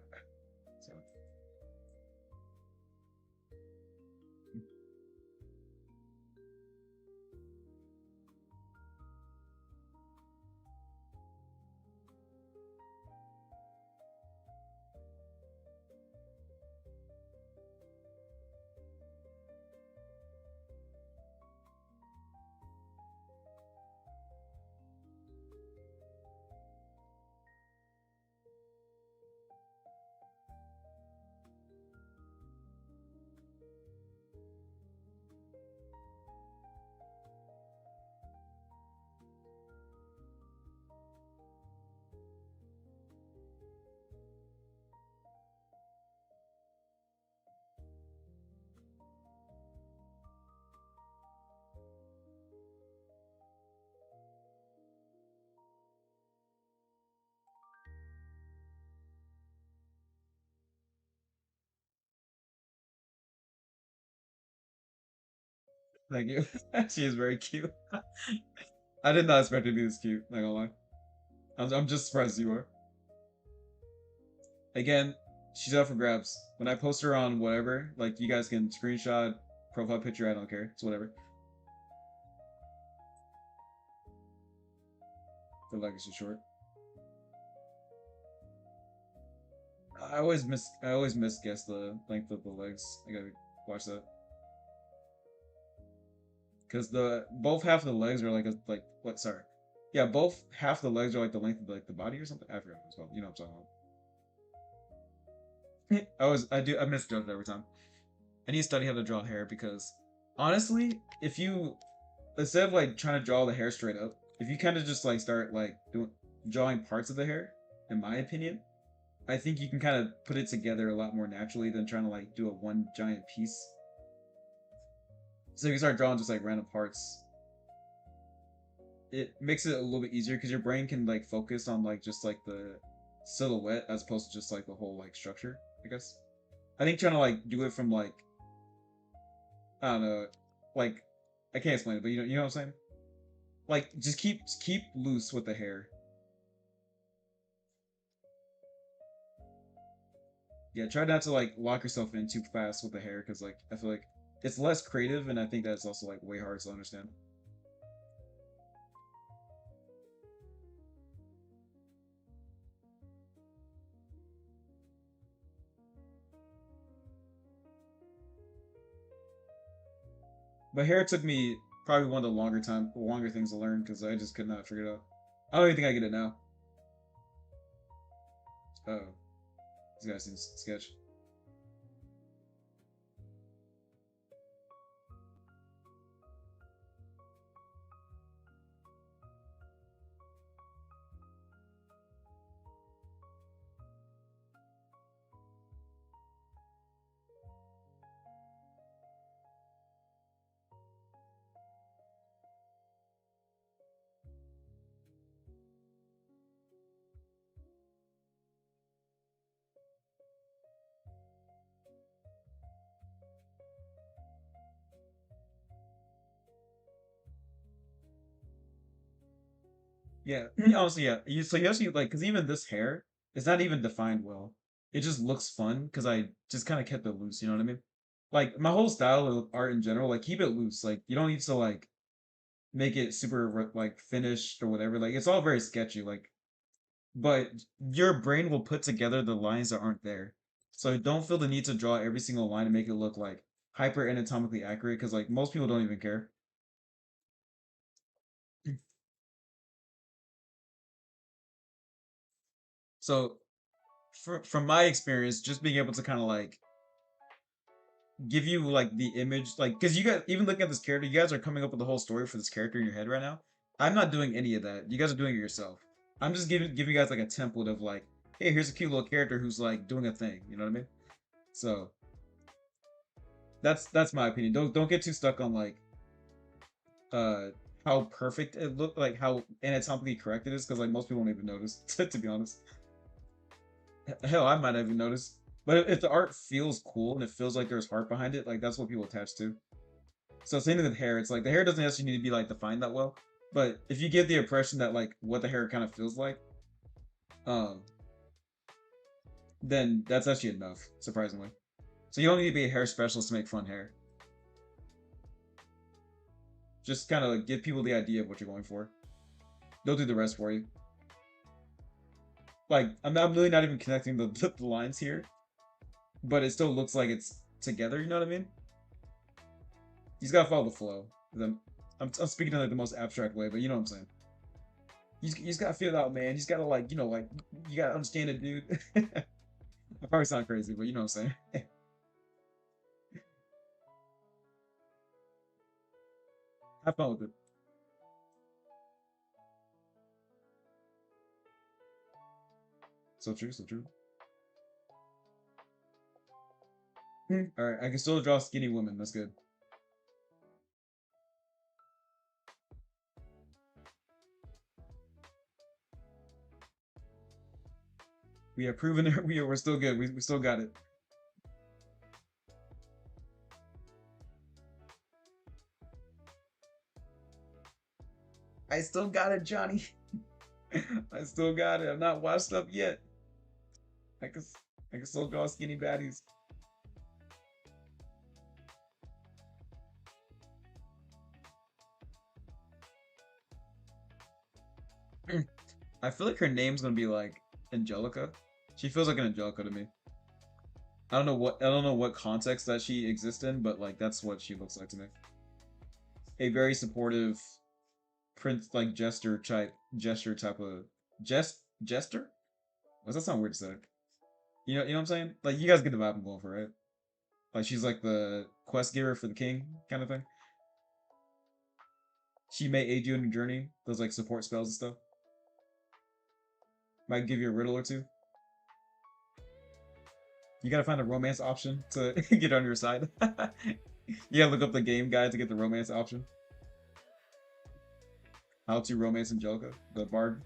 So Thank you. She is very cute. I did not expect her to be this cute, not gonna lie. I'm just surprised you are. Again, she's up for grabs. When I post her on whatever, like you guys can screenshot, profile picture, I don't care. It's whatever. The leg is too short. I always miss guess the length of the legs. I gotta watch that. Because the both half of the legs are like a like what sorry. Yeah, both half the legs are like the length of like the body or something. I forgot what it's called. You know what I'm talking about. I misjudge every time. I need to study how to draw hair because honestly, if you instead of like trying to draw the hair straight up, if you kind of just like start like doing drawing parts of the hair, in my opinion, I think you can kind of put it together a lot more naturally than trying to like do a one giant piece. So if you start drawing just like random parts, it makes it a little bit easier because your brain can like focus on like just like the silhouette as opposed to just like the whole like structure, I guess. I think trying to like do it from like I don't know, like I can't explain it, but you know what I'm saying? Like just keep loose with the hair. Yeah, try not to like lock yourself in too fast with the hair because like I feel like it's less creative and I think that's also like way harder to understand. But hair took me probably one of the longer things to learn because I just could not figure it out. I don't even think I get it now. Oh, this guy seems sketch. Yeah, honestly, yeah. So you actually like because even this hair is not even defined well. It just looks fun because I just kind of kept it loose. You know what I mean? Like my whole style of art in general, like keep it loose. Like you don't need to like make it super like finished or whatever. Like it's all very sketchy. Like, but your brain will put together the lines that aren't there. So don't feel the need to draw every single line and make it look like hyper anatomically accurate because like most people don't even care. So from my experience, just being able to kind of like give you like the image, like because you guys even looking at this character, you guys are coming up with the whole story for this character in your head right now. I'm not doing any of that. You guys are doing it yourself. I'm just giving you guys like a template of like, hey, here's a cute little character who's like doing a thing. You know what I mean? So that's my opinion. Don't get too stuck on like uh how perfect it look like how anatomically correct it is because like most people won't even notice to be honest. Hell, I might not even notice. But if the art feels cool and it feels like there's heart behind it, like that's what people attach to. So same thing with hair. It's like the hair doesn't necessarily need to be like defined that well, but if you get the impression that like what the hair kind of feels like, um, then that's actually enough, surprisingly. So you don't need to be a hair specialist to make fun hair. Just kind of like give people the idea of what you're going for. They'll do the rest for you. Like I'm really not even connecting the lines here, but it still looks like it's together. You know what I mean? You just gotta follow the flow. I'm speaking in like the most abstract way, but you know what I'm saying. You just gotta feel it out, man. You just gotta like like you gotta understand it, dude. I probably sound crazy, but you know what I'm saying. Have fun with it. So true, so true. All right, I can still draw skinny women. That's good. We have proven it. We're still good. We still got it. I still got it, Johnny. I still got it. I'm not washed up yet. I can I can still draw skinny baddies. I feel like her name's gonna be like Angelica. She feels like an Angelica to me. I don't know what context that she exists in, but like that's what she looks like to me. A very supportive prince like gesture type of jester? Does that sound weird to say? You know what I'm saying? Like you guys get the vibe I'm going for, right? Like she's like the quest giver for the king kind of thing. She may aid you in your journey, those like support spells and stuff. Might give you a riddle or two. You gotta find a romance option to get on your side. You gotta look up the game guide to get the romance option. How to romance Angelica, the bard.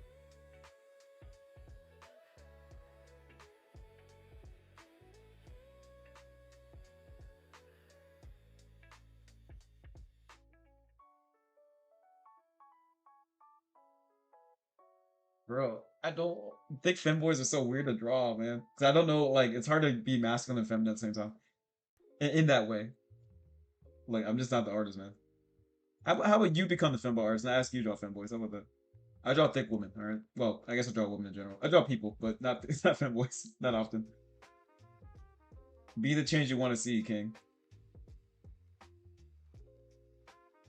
Bro, I don't think femboys are so weird to draw, man. Cause I don't know, like it's hard to be masculine and feminine at the same time. In that way, like I'm just not the artist, man. How about you become the femboy artist and I ask you to draw femboys? How about that? I draw thick women, all right. Well, I guess I draw women in general. I draw people, but not it's not femboys, not often. Be the change you want to see, King.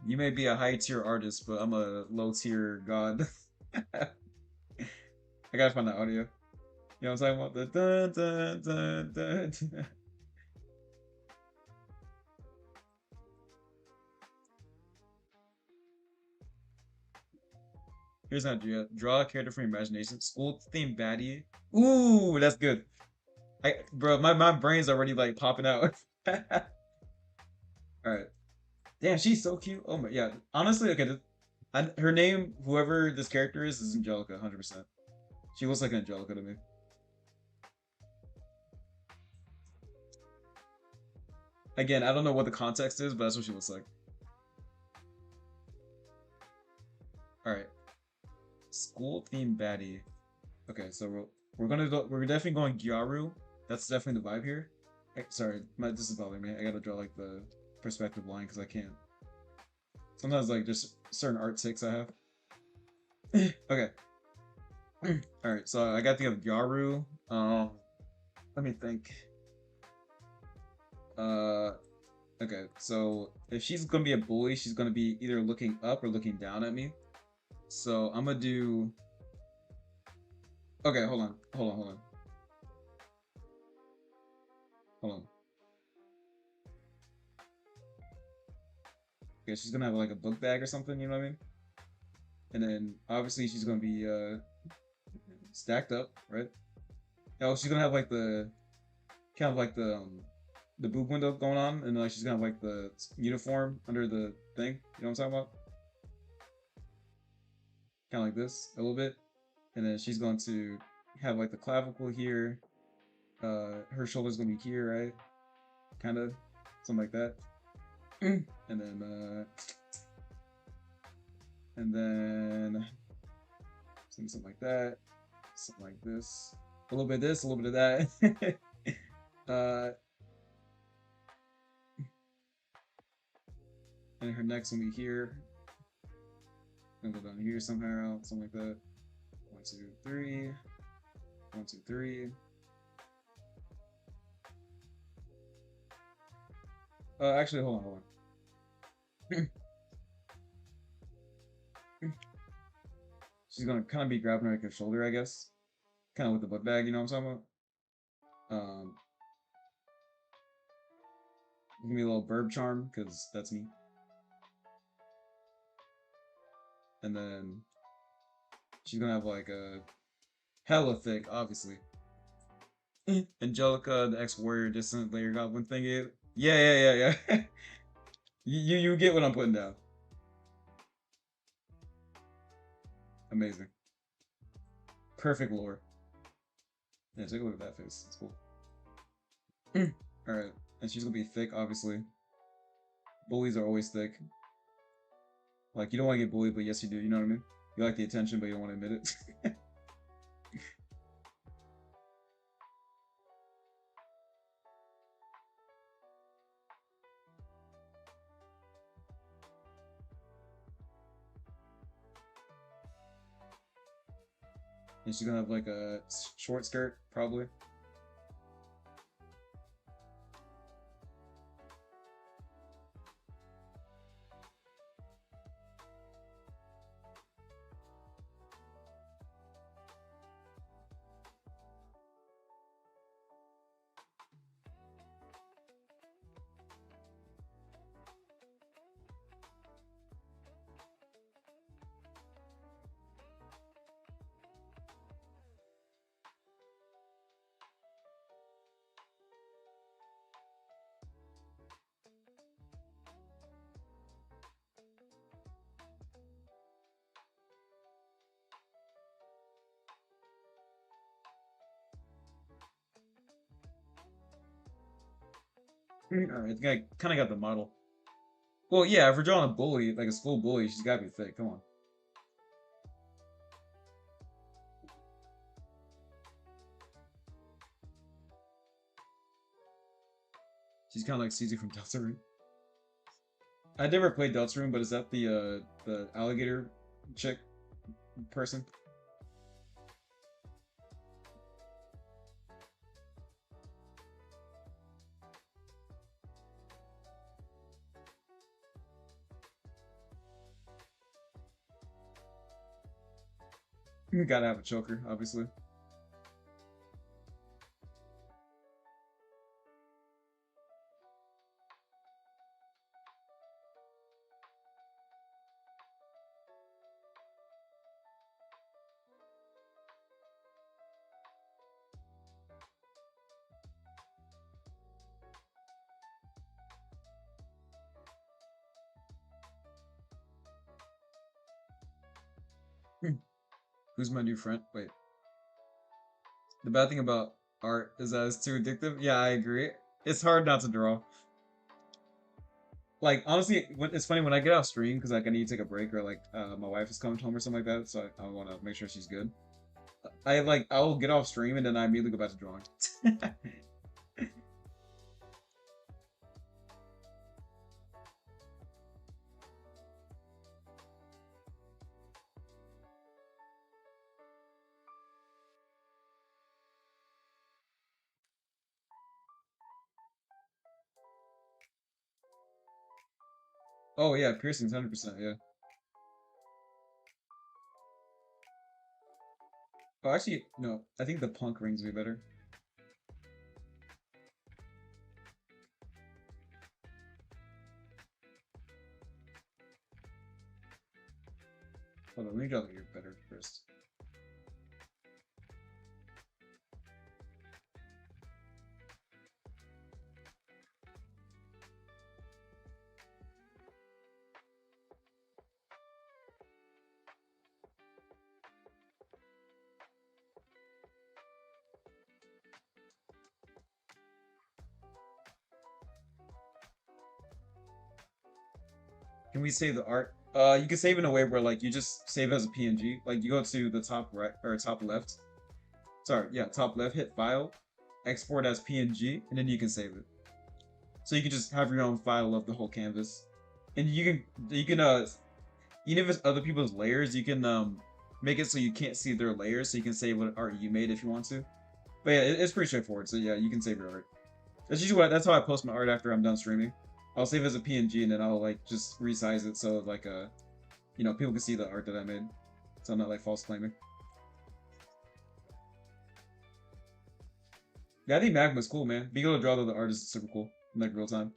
You may be a high tier artist, but I'm a low tier god. I gotta find that audio. You know what I'm talking about? The dun dun dun dun. Dun. Here's an idea. Draw a character from your imagination. School themed baddie. Ooh, that's good. Bro, my brain's already like popping out. Alright. Damn, she's so cute. Oh my, yeah. Honestly, okay, her name, whoever this character is Angelica, 100%. She looks like an Angelica to me. Again, I don't know what the context is, but that's what she looks like. Alright. School themed baddie. Okay, so we're definitely going Gyaru. That's definitely the vibe here. Sorry, this is bothering me. I gotta draw like the perspective line because I can't. Sometimes like just certain art tics I have. Okay. Alright, so I got to think of Gyaru. Let me think. Uh okay, so if she's gonna be a bully, she's gonna be either looking up or looking down at me. So I'm gonna do. Okay, hold on. Okay, she's gonna have like a book bag or something, you know what I mean? And then obviously she's gonna be stacked up, right? Oh, she's gonna have like the kind of like the boob window going on, and like she's gonna have like the uniform under the thing. You know what I'm talking about? Kind of like this a little bit, and then she's going to have like the clavicle here. Her shoulder's gonna be here, right? Kind of something like that. And then something like that, something like this, a little bit of this, a little bit of that. And her neck's gonna be here. Gonna go down here somehow, something like that. 1, 2, 3. 1, 2, 3. Actually, hold on. She's gonna kind of be grabbing her like her shoulder, I guess. Kind of with the book bag, you know what I'm talking about? Give me a little burb charm, because that's me. And then she's gonna have like a hella thick, obviously. Angelica, the ex-warrior, distant layer goblin thingy. Yeah. You get what I'm putting down. Amazing. Perfect lore. Yeah, take a look at that face. It's cool. Alright. And she's gonna be thick, obviously. Bullies are always thick. Like you don't want to get bullied, but yes you do. You know what I mean? You like the attention, but you don't want to admit it. And she's gonna have like a short skirt, probably. Alright, I think I kind of got the model. Well, yeah, if we're drawing a bully, like a school bully, she's gotta be thick. Come on. She's kind of like Caesar from Deltarune. I never played Deltarune, but is that the alligator chick person? You gotta have a choker, obviously. Who's my new friend? Wait. The bad thing about art is that it's too addictive. Yeah, I agree. It's hard not to draw. Like honestly, it's funny when I get off stream because like I need to take a break or like my wife is coming home or something like that, so I want to make sure she's good. I'll get off stream and then I immediately go back to drawing. Oh yeah, piercings, 100%. Yeah. Oh, actually, no. I think the punk rings would be better. Hold on, let me draw the ear better first. Can we save the art? You can save in a way where like you just save as a PNG. Like you go to the top right or top left. Sorry, yeah, top left, hit file, export as PNG, and then you can save it. So you can just have your own file of the whole canvas. And you can even if it's other people's layers, you can make it so you can't see their layers, so you can save what art you made if you want to. But yeah, it's pretty straightforward. So yeah, you can save your art. That's how I post my art after I'm done streaming. I'll save it as a PNG and then I'll like just resize it so like people can see the art that I made. So I'm not like false claiming. Yeah, I think Magma's cool, man. Being able to draw the art is super cool in like real time.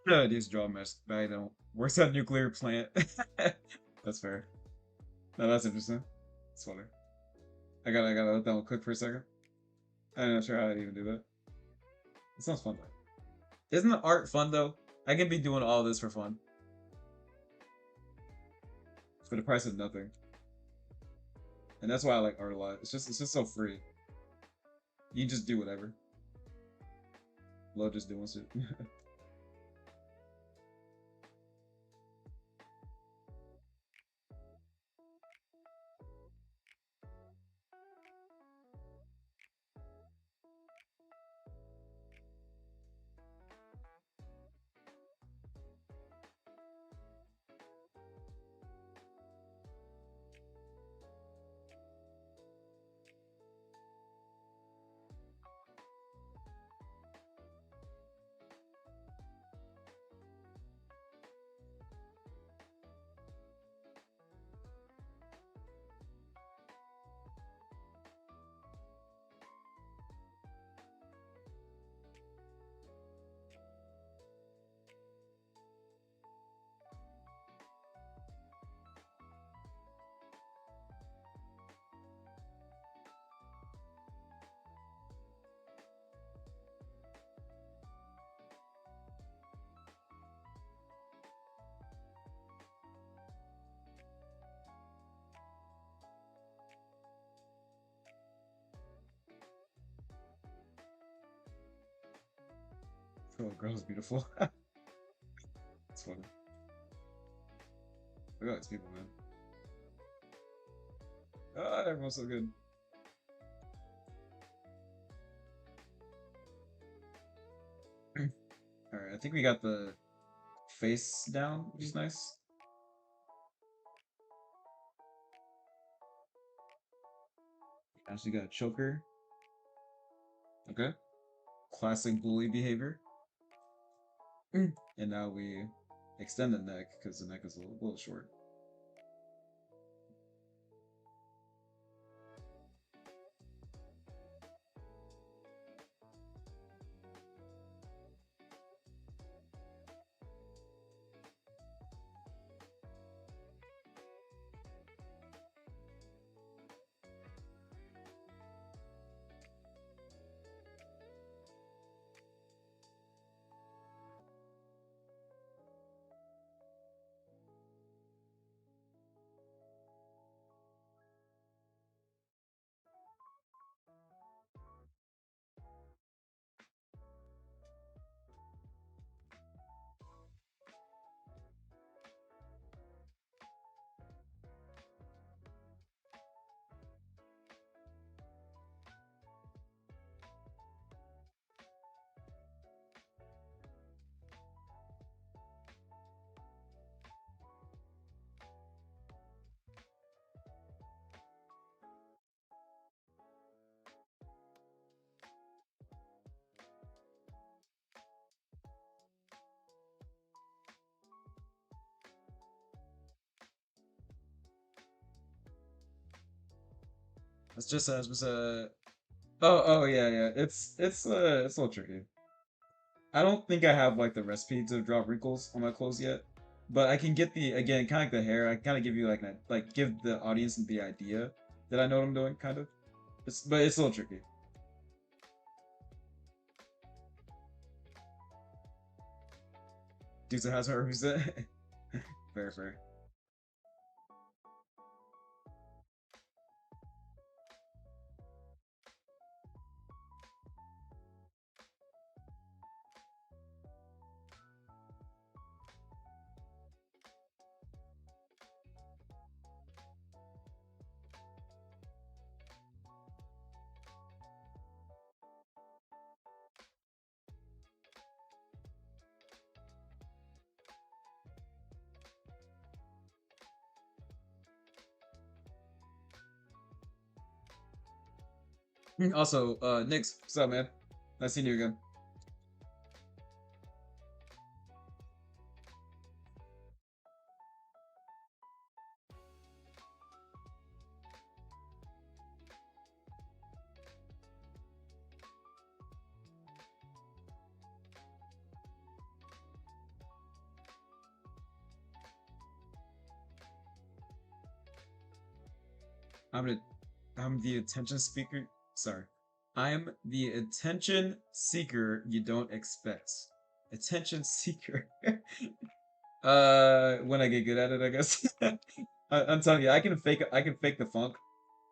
No, I used to draw a mess, but I don't. Works at a nuclear plant. That's fair. No, that's interesting. It's funny. I gotta let that one cook for a second. I'm not sure how I'd even do that. It sounds fun though. Isn't the art fun though? I can be doing all this for fun. For the price of nothing. And that's why I like art a lot. It's just so free. You just do whatever. Love just doing shit. Oh, girl is beautiful. It's funny. Look at all these people, man. Ah, everyone's so good. Alright, I think we got the face down, which is nice. Actually got a choker. Okay. Classic bully behavior. And now we extend the neck because the neck is a little short. It's just a. Oh yeah yeah. It's a little tricky. I don't think I have like the recipe to draw wrinkles on my clothes yet, but I can get the again kind of like the hair. I kind of give you like give the audience the idea that I know what I'm doing, kind of. But it's a little tricky. Dudes that has my represent. Fair fair. Also, Nix, what's up, man? Nice seeing you again. I'm the I'm the attention speaker. Sorry. I'm the attention seeker you don't expect. Attention seeker. When I get good at it, I guess. I'm telling you, I can fake the funk,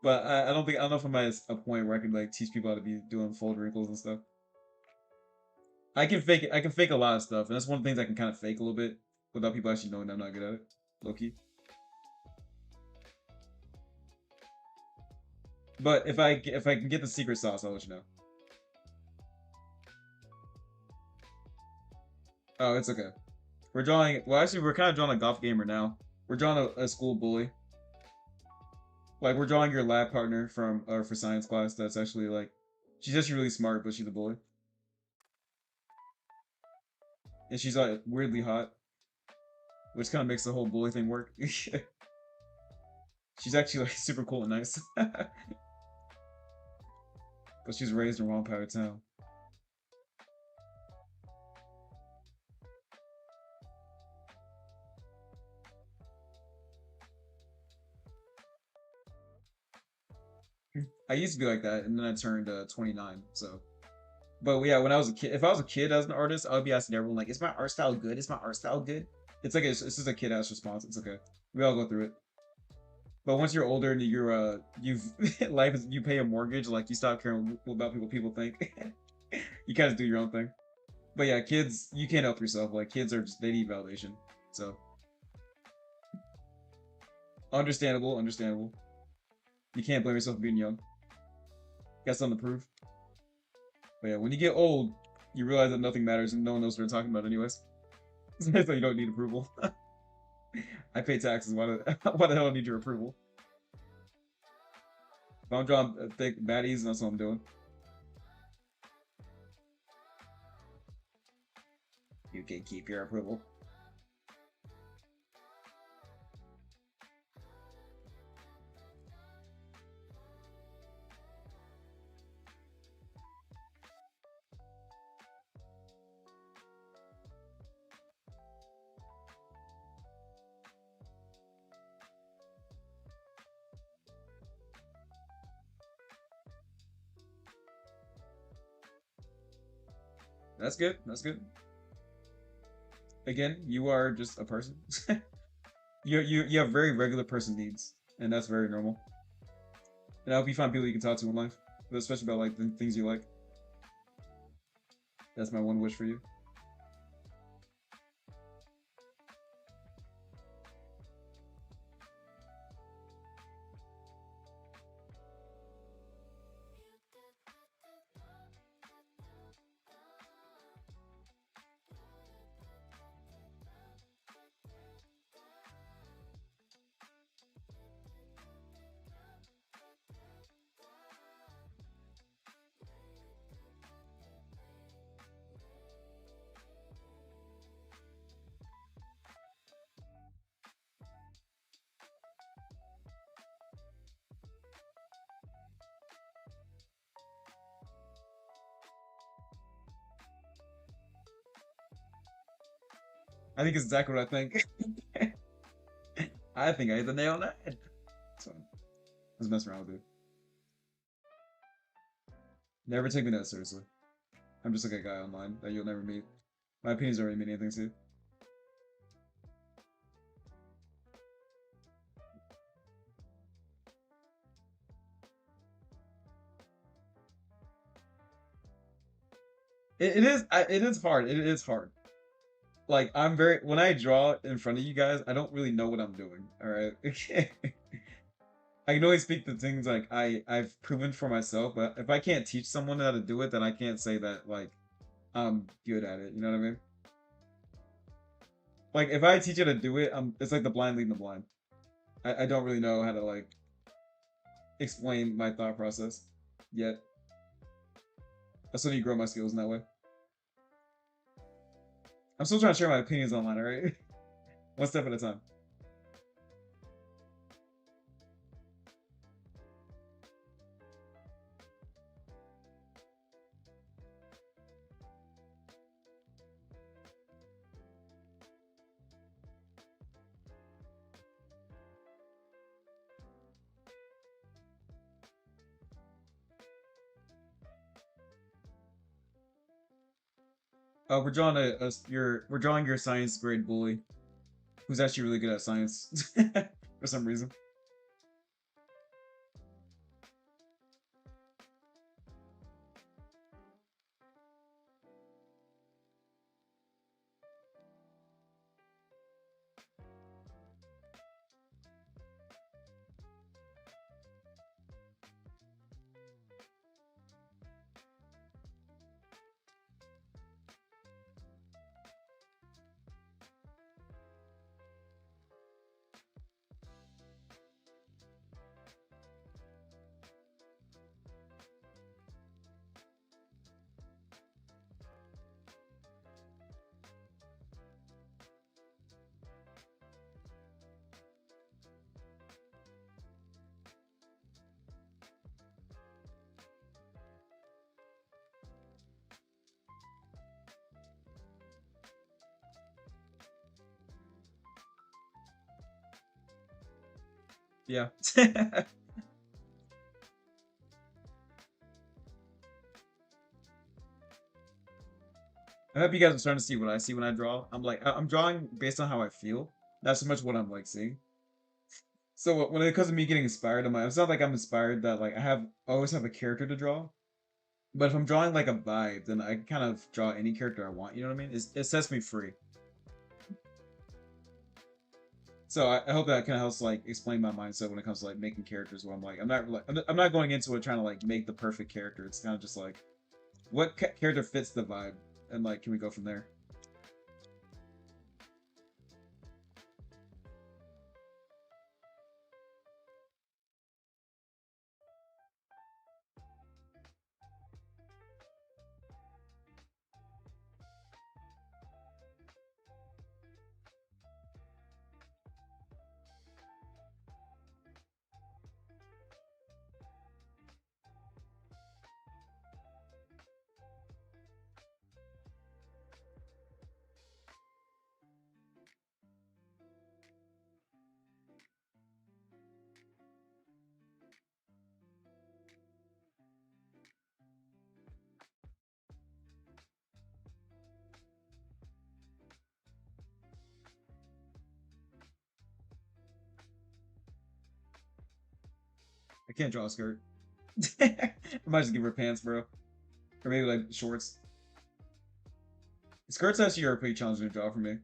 but I don't know if I'm at a point where I can like teach people how to be doing fold wrinkles and stuff. I can fake it. I can fake a lot of stuff, and that's one of the things I can kind of fake a little bit without people actually knowing I'm not good at it. Low key. But if I can get the secret sauce, I'll let you know. Oh, it's okay. We're drawing. Well, actually, we're kind of drawing a golf gamer now. We're drawing a school bully. Like we're drawing your lab partner from or for science class. That's actually like, she's actually really smart, but she's a bully, and she's like weirdly hot, which kind of makes the whole bully thing work. She's actually like super cool and nice, but she's raised in wrong part of town. I used to be like that, and then I turned 29. So, but yeah, when I was a kid, if I was a kid as an artist, I would be asking everyone like, "Is my art style good? Is my art style good?" It's like it's just a kid ass response. It's okay. We all go through it. But once you're older and you're you've life is you pay a mortgage, like you stop caring about people think. You kind of do your own thing. But yeah, kids, you can't help yourself. Like kids are just they need validation. So understandable, understandable. You can't blame yourself for being young. Got something to prove. But yeah, when you get old, you realize that nothing matters and no one knows what they're talking about anyways. So you don't need approval. I pay taxes. Why the hell do I need your approval? If I'm drawing thick baddies, that's what I'm doing. You can keep your approval. That's good. That's good. Again, you are just a person. You have very regular person needs, and that's very normal. And I hope you find people you can talk to in life, especially about like the things you like. That's my one wish for you. I think it's exactly what I think. I think I hit the nail on the head. So, let's mess around with it. Never take me that seriously. I'm just like a guy online that you'll never meet. My opinions don't really mean anything to you. It is hard. It is hard. Like I'm very when I draw in front of you guys, I don't really know what I'm doing. All right. I can only speak to things like I've proven for myself, but if I can't teach someone how to do it, then I can't say that like I'm good at it. You know what I mean? Like if I teach you how to do it, it's like the blind leading the blind. I don't really know how to like explain my thought process yet. I still need to grow my skills in that way. I'm still trying to share my opinions online, alright? One step at a time. we're drawing your science grade bully, who's actually really good at science for some reason. Yeah. I hope you guys are starting to see what I see when I draw. I'm drawing based on how I feel, not so much what I'm like seeing. So when it comes to me getting inspired, it's not like I'm inspired that like I always have a character to draw. But if I'm drawing like a vibe, then I can kind of draw any character I want. You know what I mean? It sets me free. So I hope that kind of helps like explain my mindset when it comes to like making characters. Where I'm not going into it trying to like make the perfect character. It's kind of just like what character fits the vibe, and like can we go from there? I can't draw a skirt. I might just give her pants, bro, or maybe like shorts. Skirts actually are pretty challenging to draw for me.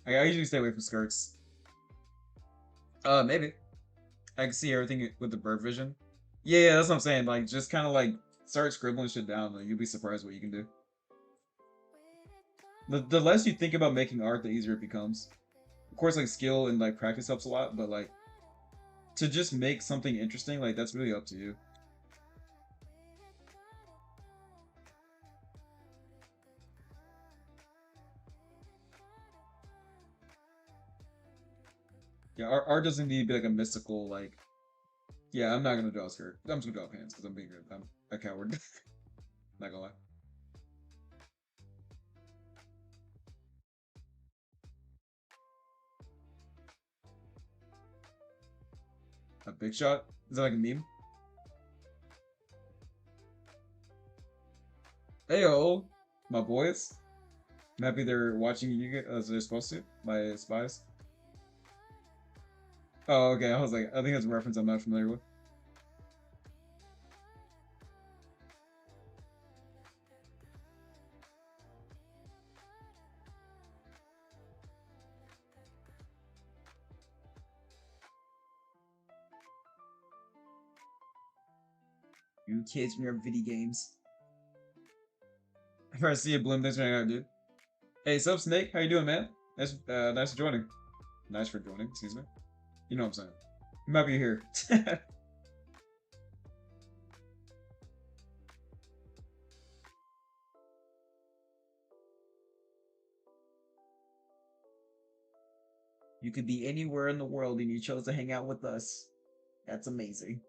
I usually stay away from skirts. Maybe I can see everything with the bird vision. Yeah, that's what I'm saying. Like, just kind of like start scribbling shit down. Like, you'll be surprised what you can do. The less you think about making art, the easier it becomes. Of course, like skill and like practice helps a lot, but like to just make something interesting, like that's really up to you. Yeah, art doesn't need to be like a mystical like. Yeah, I'm not gonna draw a skirt. I'm just gonna draw pants because I'm being I'm a coward. Not gonna lie. A big shot? Is that like a meme? Heyo, my boys. I'm happy they're watching you as they're supposed to. My spies. Oh, okay. I was like, I think that's a reference I'm not familiar with. You kids from your video games. If I see you, Bloom, thanks for hanging out, dude. Hey, sup, Snake? How you doing, man? Nice for joining. Nice for joining. Excuse me. You know what I'm saying. I'm happy you're here. You could be anywhere in the world and you chose to hang out with us. That's amazing.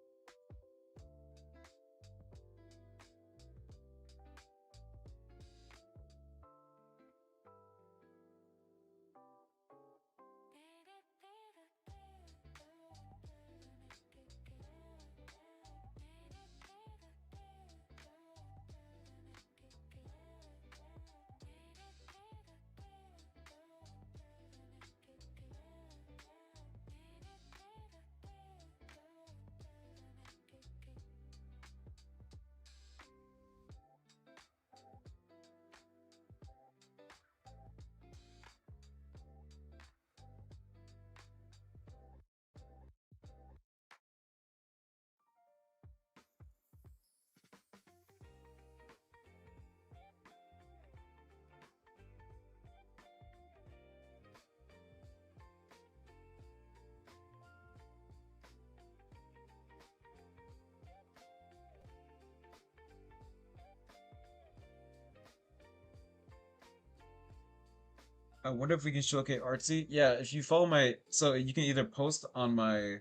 I wonder if we can showcase artsy. Yeah, if you follow my, so you can either post on my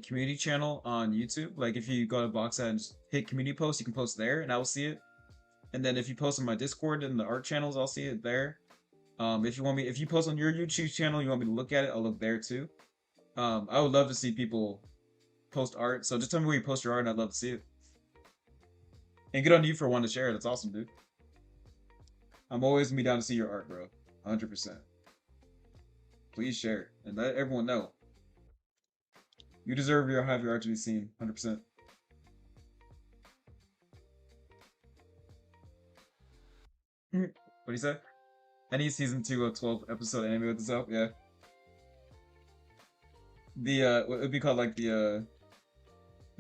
community channel on YouTube. Like if you go to Box and hit community post, you can post there, and I will see it. And then if you post on my Discord and the art channels, I'll see it there. If you post on your YouTube channel, you want me to look at it, I'll look there too. I would love to see people post art. So just tell me where you post your art, and I'd love to see it. And good on you for wanting to share it. That's awesome, dude. I'm always gonna be down to see your art, bro. 100%. Please share and let everyone know. You deserve your have your art to be seen. 100%. What do you say? Any season 2 of 12 episode anime with this up? Yeah. What would be called like the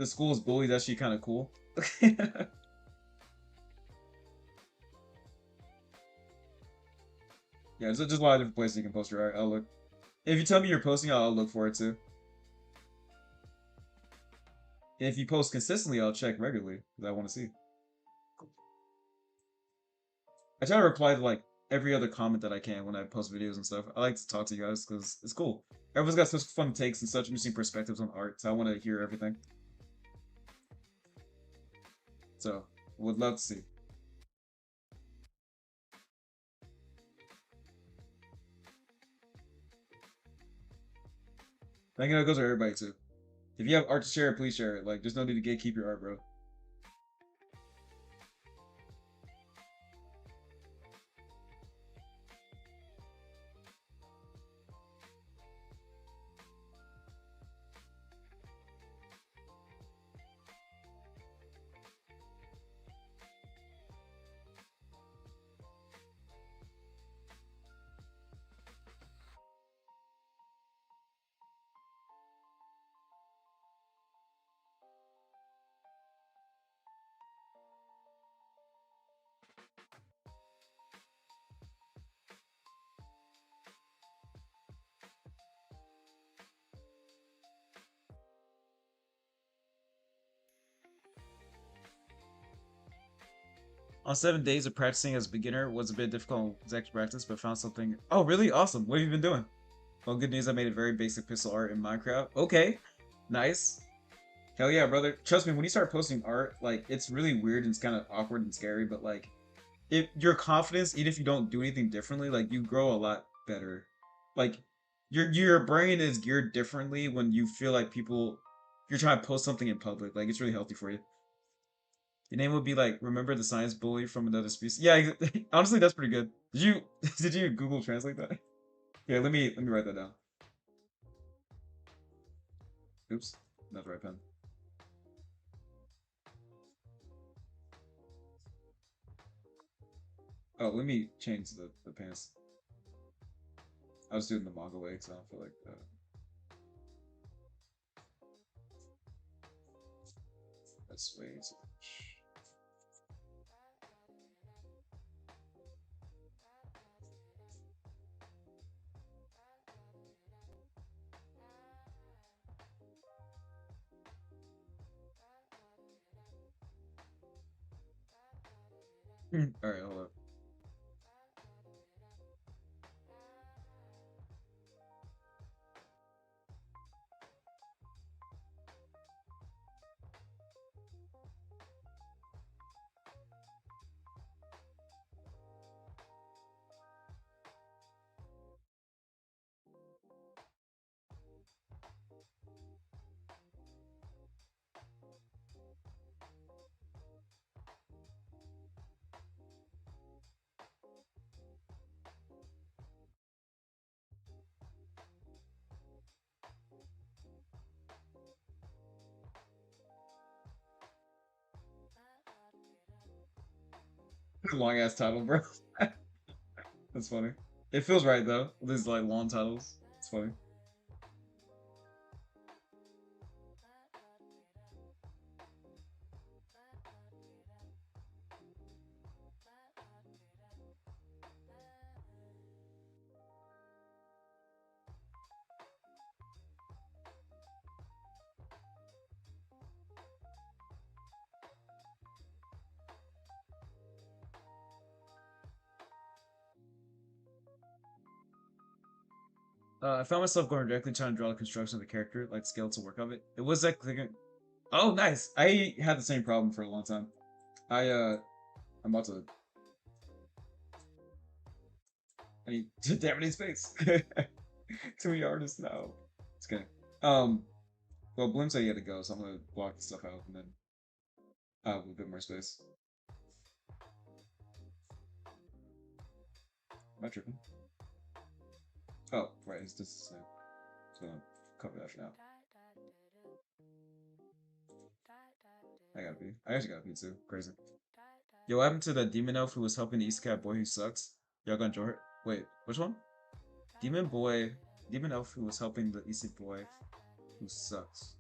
school's bully is actually kind of cool. Yeah, there's just a lot of different places you can post your art. I'll look. If you tell me you're posting, I'll look for it too. And if you post consistently, I'll check regularly because I want to see. I try to reply to like every other comment that I can when I post videos and stuff. I like to talk to you guys because it's cool. Everyone's got such fun takes and such interesting perspectives on art, so I want to hear everything. So, would love to see. I think that goes for everybody too. If you have art to share, please share it. Like, there's no need to gatekeep your art, bro. On 7 days of practicing as a beginner was a bit difficult exact practice, but found something. Oh, really? Awesome. What have you been doing? Well, good news. I made a very basic pixel art in Minecraft. Okay, nice. Hell yeah, brother. Trust me, when you start posting art, like it's really weird and it's kind of awkward and scary, but like if your confidence, even if you don't do anything differently, like you grow a lot better. Like your brain is geared differently when you feel like people you're trying to post something in public. Like it's really healthy for you. Your name would be like, remember the science bully from another species? Yeah, honestly, that's pretty good. Did you did you Google Translate that? Yeah, let me write that down. Oops, not the right pen. Oh, let me change the pants. I was doing the manga way because I don't feel like that's way too much. All right, hold up. Long ass title, bro. That's funny. It feels right though. These like long titles. It's funny. I found myself going directly trying to draw the construction of the character, like skeletal work of it. It was like clicking. Oh, nice. I had the same problem for a long time. I'm about to. I need to damn any space. Too many artists now. It's kidding. Um, well, Bloom said he had to go, so I'm gonna block the stuff out and then have a bit more space. Am I tripping? Oh, right. It's just the same. So I'm gonna cover that for now. I gotta pee. I actually gotta pee too. Crazy. Yo, what happened to the demon elf who was helping the East Cat boy who sucks? Y'all gonna enjoy it? Wait, which one? Demon boy, demon elf who was helping the East boy who sucks.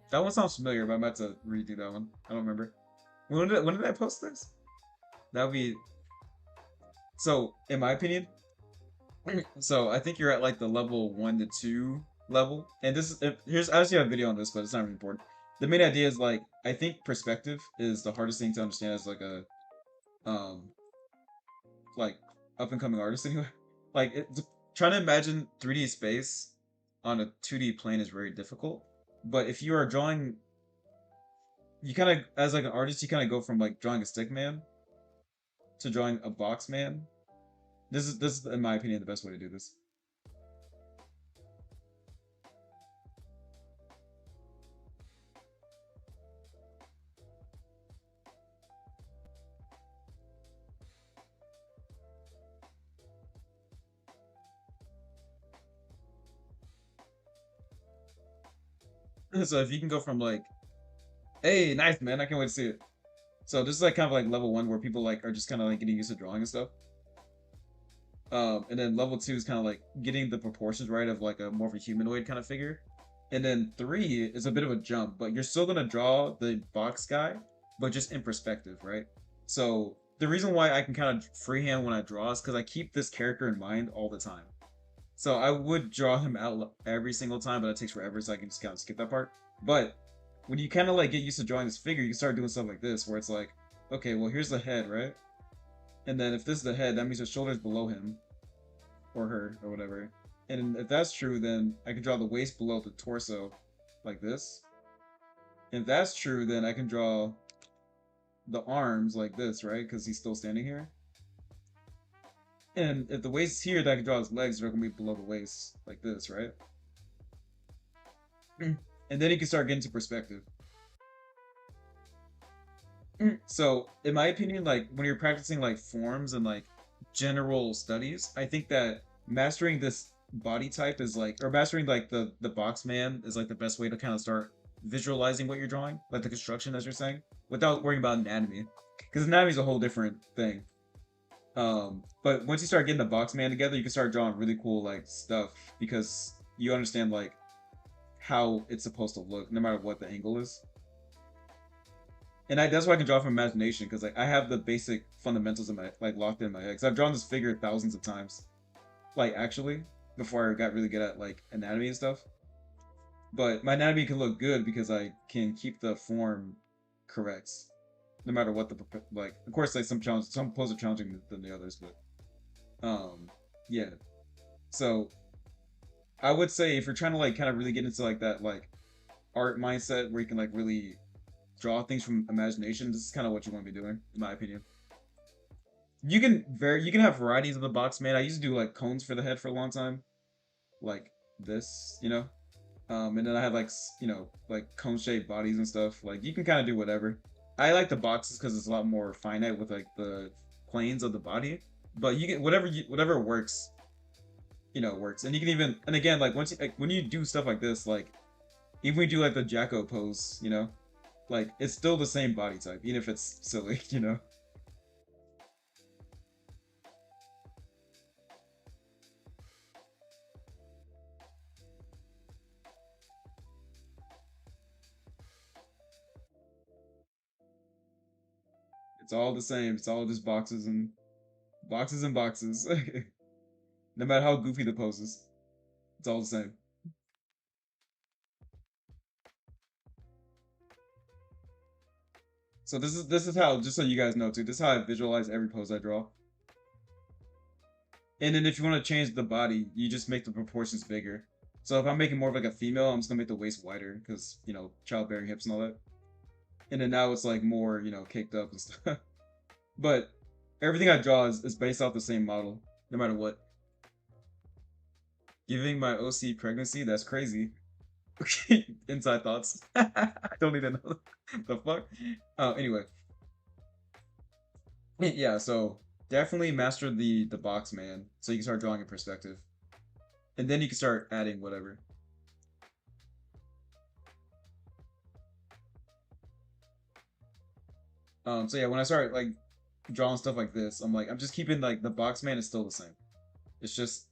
That one sounds familiar, but I'm about to redo that one. I don't remember. When did I post this? That would be. So, in my opinion, so I think you're at like the level 1 to 2 level, and this is here's I actually have a video on this, but it's not really important. The main idea is like I think perspective is the hardest thing to understand as like a um like up and coming artist anyway. Like trying to imagine 3D space on a 2D plane is very difficult. But if you are drawing, you kind of as like an artist, you kind of go from like drawing a stick man to drawing a box man. This is in my opinion the best way to do this. So if you can go from like, hey, nice man, I can't wait to see it. So this is like kind of like level 1 where people like are just kind of like getting used to drawing and stuff. And then level 2 is kind of like getting the proportions right of like a more of a humanoid kind of figure. And then 3 is a bit of a jump, but you're still gonna draw the box guy, but just in perspective, right? So the reason why I can kind of freehand when I draw is because I keep this character in mind all the time. So I would draw him out every single time, but it takes forever, so I can just kind of skip that part. But when you kind of like get used to drawing this figure, you can start doing stuff like this, where it's like, okay, well here's the head, right? And then if this is the head, that means the shoulder's below him or her or whatever. And if that's true, then I can draw the waist below the torso like this. And if that's true, then I can draw the arms like this, right? Because he's still standing here. And if the waist is here, then I can draw his legs. They're gonna be below the waist like this, right? And then you can start getting to perspective. So, in my opinion, like when you're practicing like forms and like general studies, I think that mastering this body type is like, or mastering like the box man is like the best way to kind of start visualizing what you're drawing, like the construction, as you're saying, without worrying about anatomy, because anatomy is a whole different thing. But once you start getting the box man together, you can start drawing really cool like stuff because you understand like how it's supposed to look, no matter what the angle is. And that's why I can draw from imagination because like I have the basic fundamentals in my like locked in my head. Because I've drawn this figure thousands of times, like actually before I got really good at like anatomy and stuff. But my anatomy can look good because I can keep the form correct, no matter what the like. Of course, like some poses are challenging than the others, but yeah. So I would say if you're trying to like kind of really get into like that like art mindset where you can like really draw things from imagination, this is kind of what you want to be doing, in my opinion. You can have varieties of the box man. I used to do like cones for the head for a long time, like this, you know. And then I had like like cone shaped bodies and stuff. Like you can kind of do whatever. I like the boxes because it's a lot more finite with like the planes of the body. But you get whatever works, works. And you can even and again like once you, like, when you do stuff like this, like even when you do like the Jacko pose, like it's still the same body type, even if it's silly, It's all the same. It's all just boxes and boxes and boxes. No matter how goofy the pose is, it's all the same. So this is how, just so you guys know too, this is how I visualize every pose I draw. And then if you want to change the body, you just make the proportions bigger. So if I'm making more of like a female, I'm just gonna make the waist wider because childbearing hips and all that. And then now it's like more caked up and stuff. But everything I draw is based off the same model, no matter what. Giving my OC pregnancy, that's crazy. Inside thoughts. I don't even know the fuck. Anyway, yeah. So definitely master the box man, so you can start drawing in perspective, and then you can start adding whatever. So yeah, when I start like drawing stuff like this, I'm like, I'm just keeping like the box man is still the same. It's just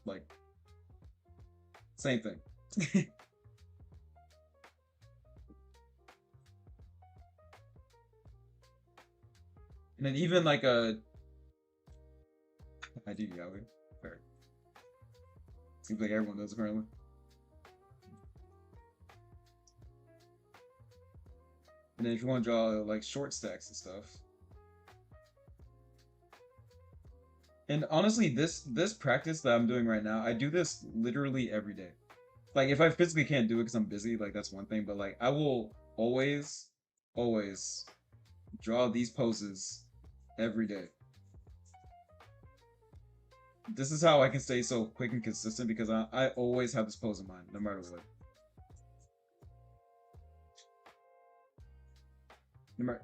like same thing. And then even like a I do Yahweh. Fair. Seems like everyone does apparently. And then if you want to draw like short stacks and stuff. And honestly, this practice that I'm doing right now, I do this literally every day. Like if I physically can't do it because I'm busy, like that's one thing, but like I will always draw these poses every day. This is how I can stay so quick and consistent because I always have this pose in mind, no matter what. No matter,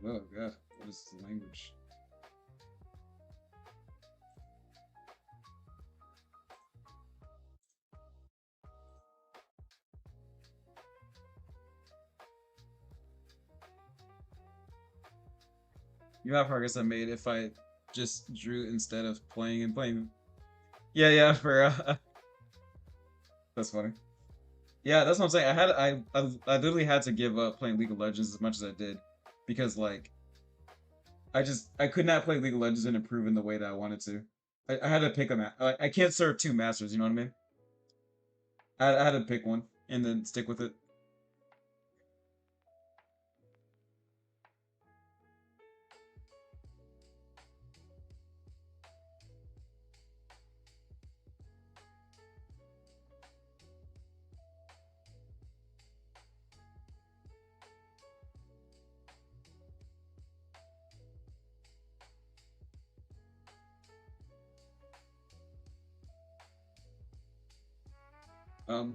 oh god, what is the language? You know how progress I made if I just drew instead of playing and playing. Yeah, yeah, for that's funny. Yeah, that's what I'm saying. I literally had to give up playing League of Legends as much as I did because like I could not play League of Legends and improve in the way that I wanted to. I had to pick a I can't serve two masters. You know what I mean? I had to pick one and then stick with it.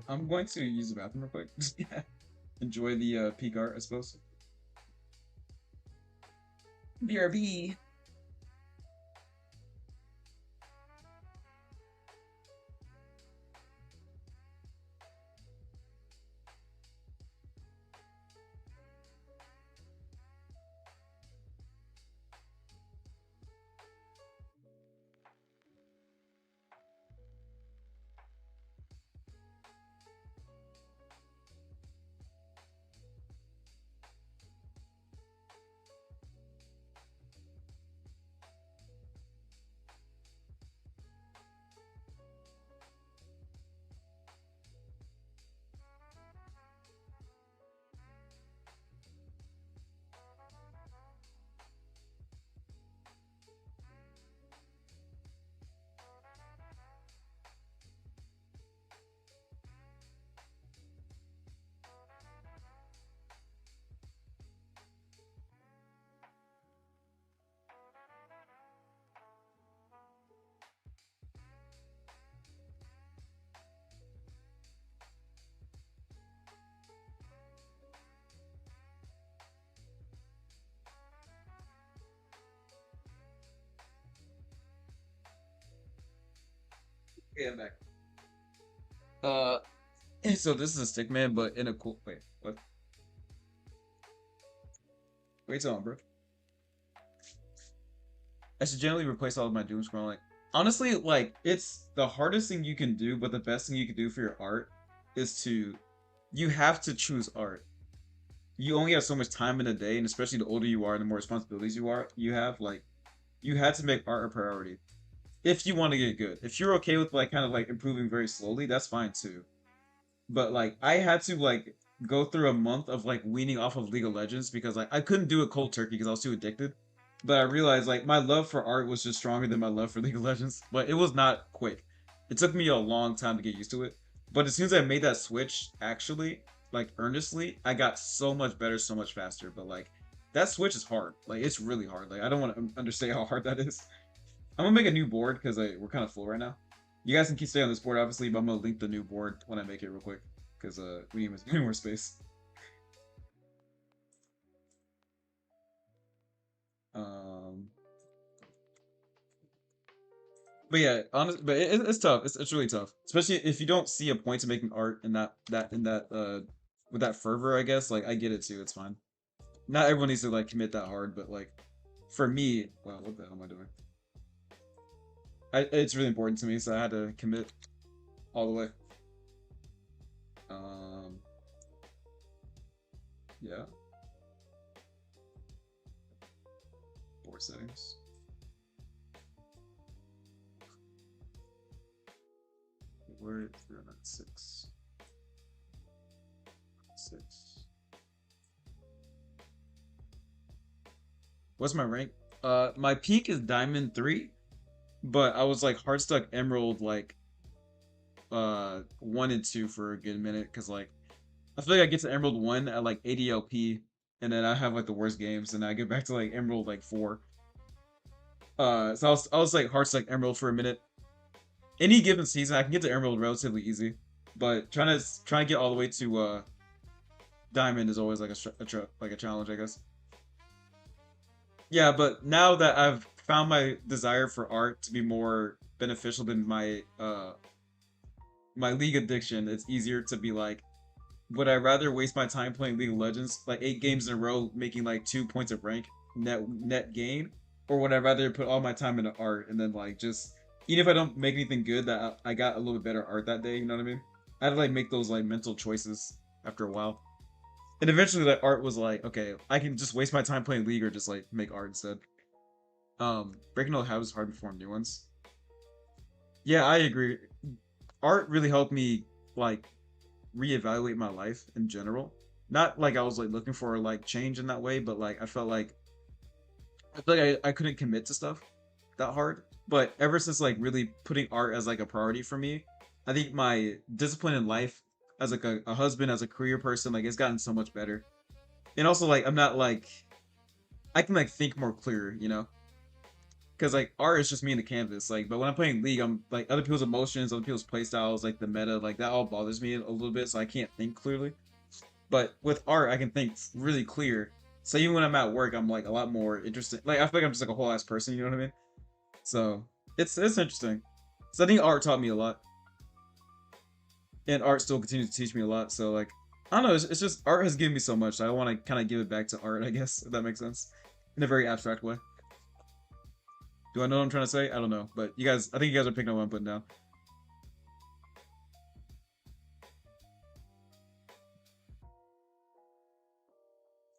I'm going to use the bathroom real quick. Enjoy the peak art, I suppose. BRB. Yeah, I'm back. So this is a stick man, but in a cool wait. What? Wait till on, bro. I should generally replace all of my doom scrolling. Honestly, like it's the hardest thing you can do, but the best thing you can do for your art is to you have to choose art. You only have so much time in a day, and especially the older you are, the more responsibilities you have. Like you had to make art a priority if you want to get good. If you're okay with like kind of like improving very slowly, that's fine too. But like I had to like go through a month of like weaning off of League of Legends because like I couldn't do it cold turkey because I was too addicted. But I realized like my love for art was just stronger than my love for League of Legends. But it was not quick. It took me a long time to get used to it. But as soon as I made that switch, actually, like earnestly, I got so much better, so much faster. But like that switch is hard. Like it's really hard. Like I don't want to understand how hard that is. I'm gonna make a new board because we're kind of full right now. You guys can keep staying on this board, obviously, but I'm gonna link the new board when I make it real quick because we need more space. Um, but yeah, honest, but it's tough. It's really tough, especially if you don't see a point to making art in that with that fervor. I guess like I get it too. It's fine. Not everyone needs to like commit that hard, but like for me, wow, what the hell am I doing? It's really important to me, so I had to commit all the way. Um, yeah, board settings. We're 306. 6. What's my rank? My peak is Diamond 3, but I was like hard stuck Emerald like 1 and 2 for a good minute because like I feel like I get to Emerald 1 at like 80 LP and then I have like the worst games and I get back to like Emerald like 4. So I was like hard stuck Emerald for a minute. Any given season I can get to Emerald relatively easy, but trying to get all the way to Diamond is always like like a challenge, I guess. Yeah, but now that I've found my desire for art to be more beneficial than my league addiction, it's easier to be like, would I rather waste my time playing League of Legends, like 8 games in a row, making like 2 points of rank net gain, or would I rather put all my time into art and then like just even if I don't make anything good, that I got a little bit better art that day, you know what I mean? I had to like make those like mental choices after a while. And eventually that art was like, okay, I can just waste my time playing League or just like make art instead. Breaking old habits is hard to form new ones. Yeah, I agree. Art really helped me like reevaluate my life in general. Not like I was like looking for like change in that way, but like I feel like I couldn't commit to stuff that hard. But ever since like really putting art as like a priority for me, I think my discipline in life as like a husband, as a career person, like it's gotten so much better. And also like I'm not like I can like think more clear, you know? Because like art is just me in the canvas. Like, but when I'm playing League, I'm like other people's emotions, other people's play styles, like the meta, like that all bothers me a little bit, so I can't think clearly. But with art, I can think really clear. So even when I'm at work, I'm like a lot more interested. Like I feel like I'm just like a whole ass person. You know what I mean? So it's interesting. So I think art taught me a lot, and art still continues to teach me a lot. So like I don't know, it's just art has given me so much. So I want to kind of give it back to art, I guess, if that makes sense, in a very abstract way. Do I know what I'm trying to say? I don't know, but you guys, I think you guys are picking up what I'm putting down.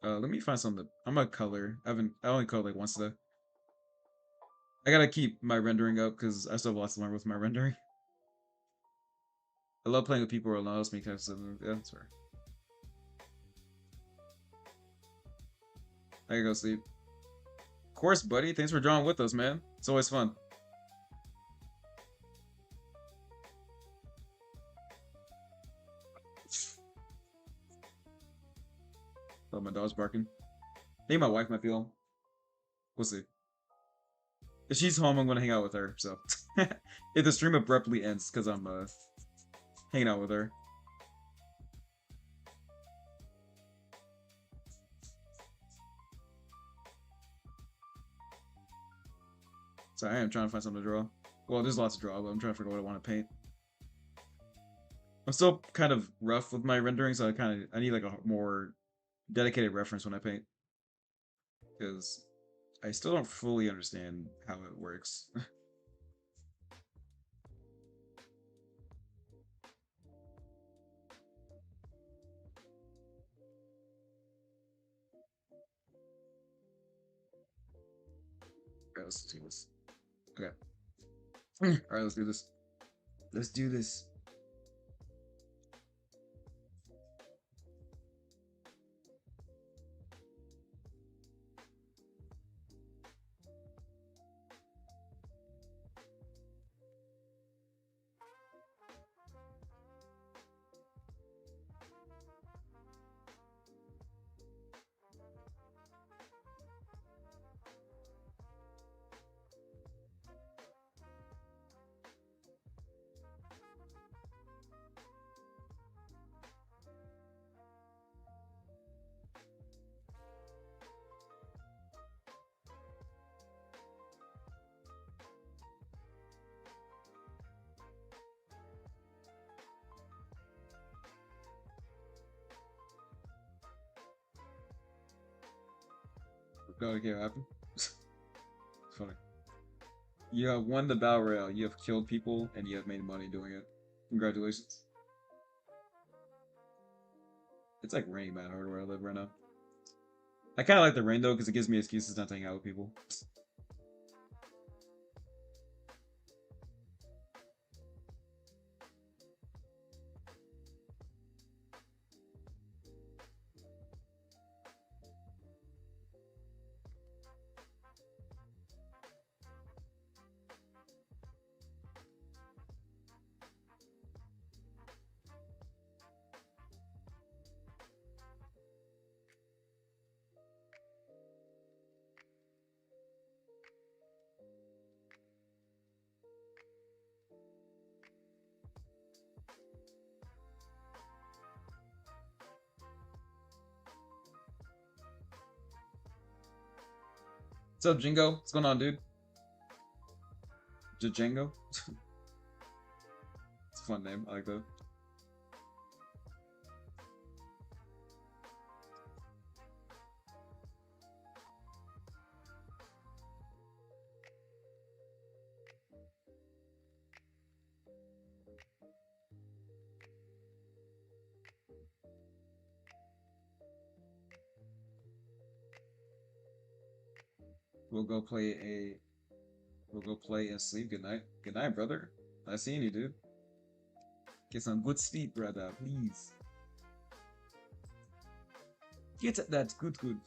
Let me find something. I'm gonna color. I only colored like once today. I gotta keep my rendering up because I still have lots to learn with my rendering. I love playing with people who allows me kind of stuff. Yeah, that's fair. I gotta go sleep. Of course, buddy. Thanks for drawing with us, man. It's always fun. Oh, my dog's barking. I think my wife might be home. We'll see. If she's home, I'm gonna hang out with her. So, if the stream abruptly ends because I'm hanging out with her. So I am trying to find something to draw. Well, there's lots of draw, but I'm trying to figure out what I want to paint. I'm still kind of rough with my rendering, so I need like a more dedicated reference when I paint because I still don't fully understand how it works. Alright, let's do this. Okay. Alright, let's do this. Let's do this. No, okay, what happened? It's funny. You have won the battle royale. You have killed people, and you have made money doing it. Congratulations. It's like raining bad hard where I live right now. I kind of like the rain though, because it gives me excuses not to hang out with people. What's up, Jingo? What's going on, dude? Django? It's a fun name. I like that. We'll go play a. We'll go play and sleep. Good night. Good night, brother. Nice seeing you, dude. Get some good sleep, brother, please. Get that good, good.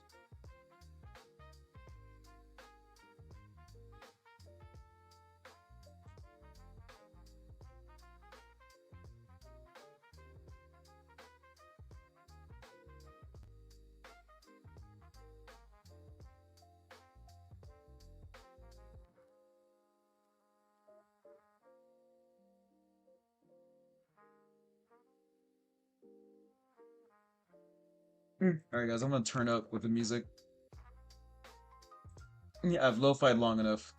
Alright, guys, I'm gonna turn up with the music. Yeah, I've lo-fied long enough.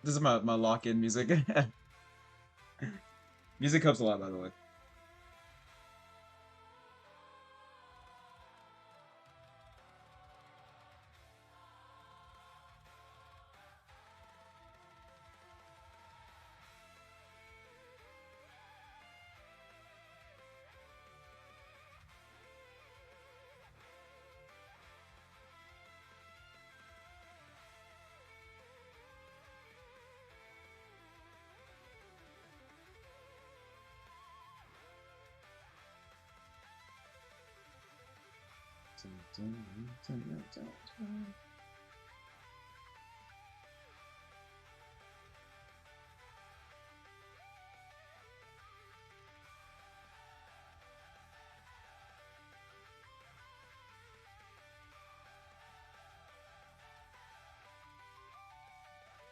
This is my lock-in music. Music helps a lot, by the way.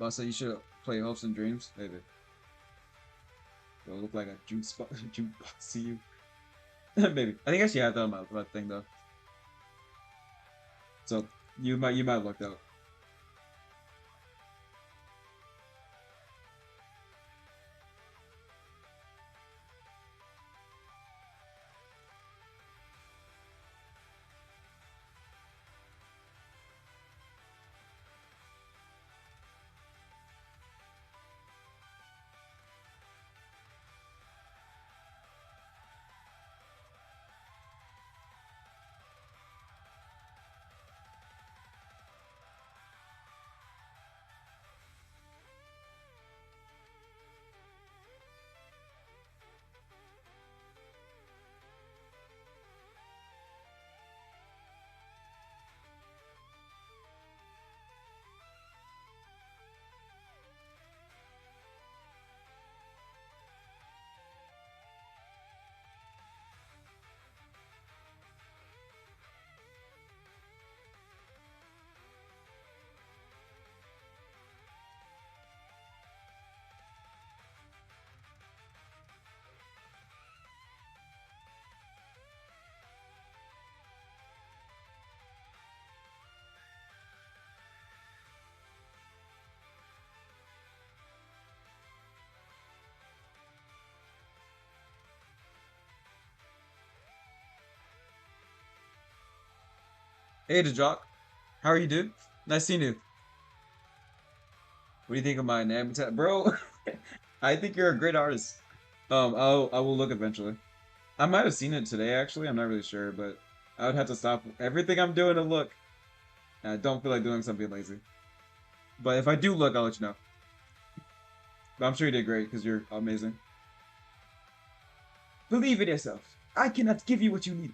Basa, you should Play hopes and dreams. Maybe. It'll look like a jukebox to you. Maybe. I think I actually have that on my thing though. So you might have looked out. Hey, Jock. How are you, dude? Nice seeing you. What do you think of my habitat, bro? I think you're a great artist. I will look eventually. I might have seen it today, actually. I'm not really sure, but I would have to stop everything I'm doing to look. And I don't feel like doing something lazy. But if I do look, I'll let you know. But I'm sure you did great because you're amazing. Believe in yourself. I cannot give you what you need.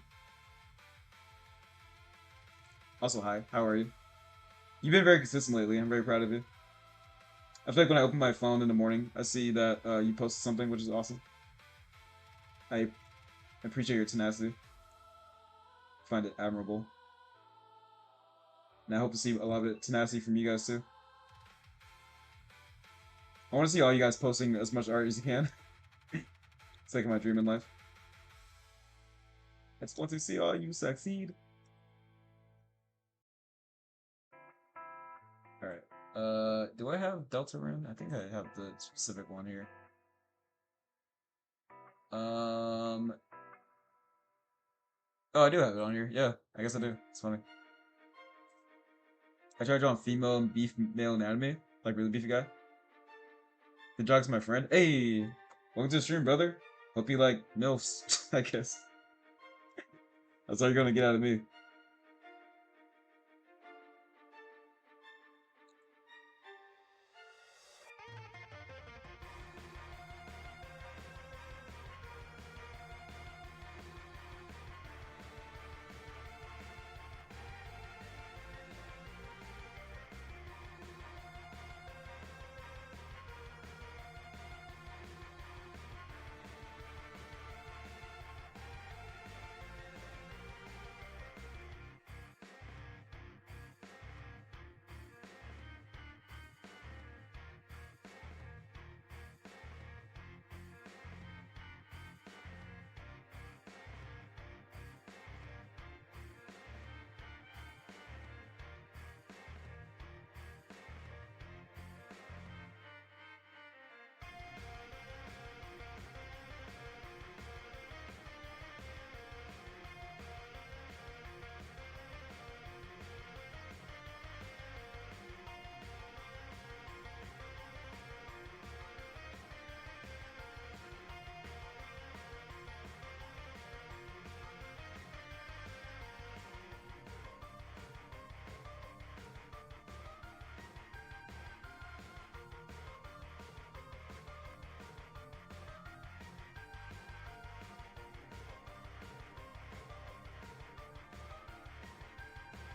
Also, hi. How are you? You've been very consistent lately. I'm very proud of you. I feel like when I open my phone in the morning, I see that you posted something, which is awesome. I appreciate your tenacity. Find it admirable. And I hope to see a lot of tenacity from you guys too. I want to see all you guys posting as much art as you can. It's like my dream in life. I just want to see all you succeed. Alright. Do I have Deltarune? I think I have the specific one here. Oh, I do have it on here. Yeah, I guess I do. It's funny. I tried drawing female and beef male anatomy, like really beefy guy. The jog's my friend. Hey, welcome to the stream, brother. Hope you like MILFs, I guess. That's all you're gonna get out of me.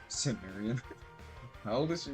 Cimmerian. How old is she?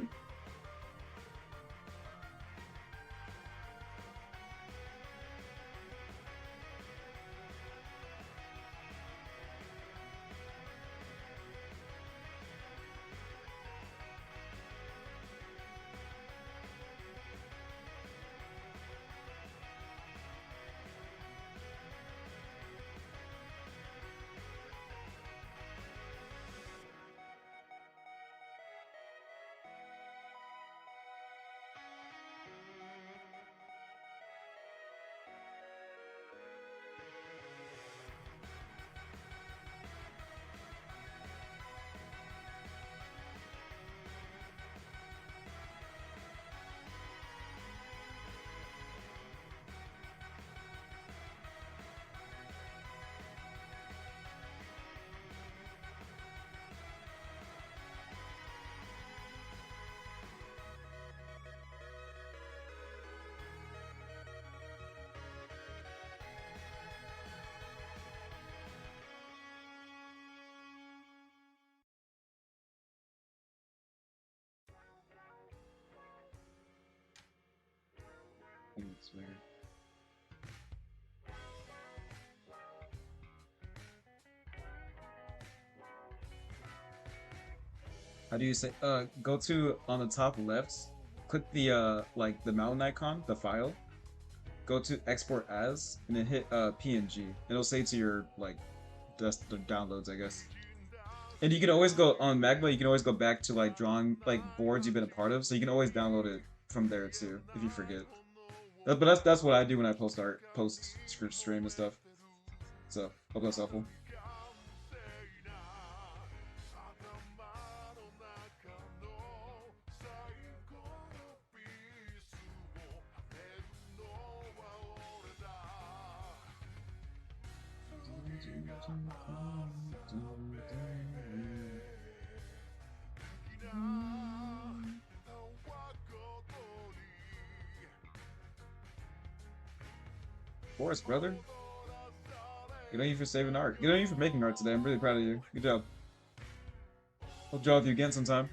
Weird. How do you say? Go to on the top left, click the like the mountain icon, the file. Go to export as, and then hit PNG. It'll say to your like, just the downloads, I guess. And you can always go on Magma. You can always go back to like drawing like boards you've been a part of, so you can always download it from there too if you forget. But that's what I do when I post art, post stream and stuff. So hope that's helpful. Forrest, brother. Good on you for saving art. Good on you for making art today. I'm really proud of you. Good job. I'll draw with you again sometime.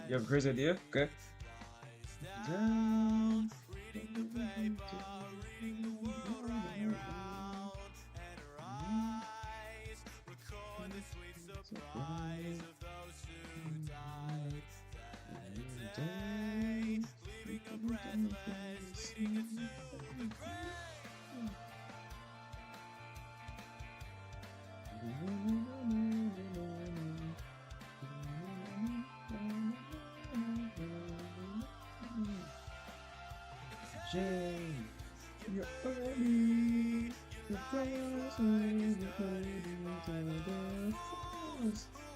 You have a crazy idea? Okay. You're early. The prayers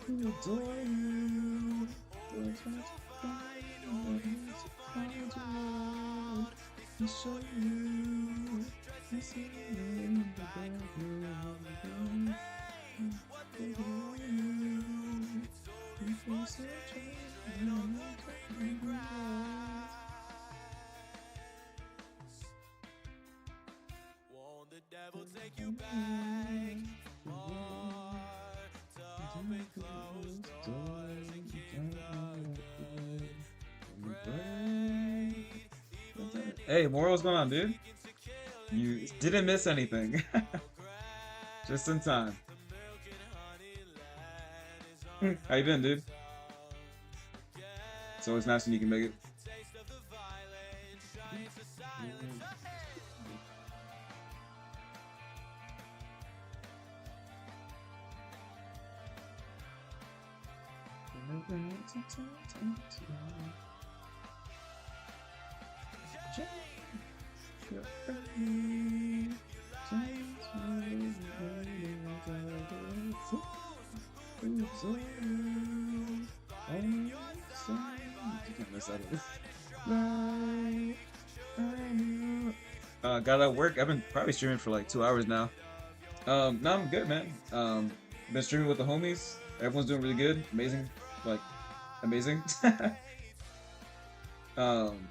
who adore you. Those hearts to show you. I see in the background. You feel so changed. Hey, Moro, what's going on, dude? You didn't miss anything. Just in time. How you been, dude? It's always nice when you can make it. Got out of work. I've been probably streaming for like 2 hours now. No, I'm good, man. Been streaming with the homies. Everyone's doing really good. Amazing, like amazing. um,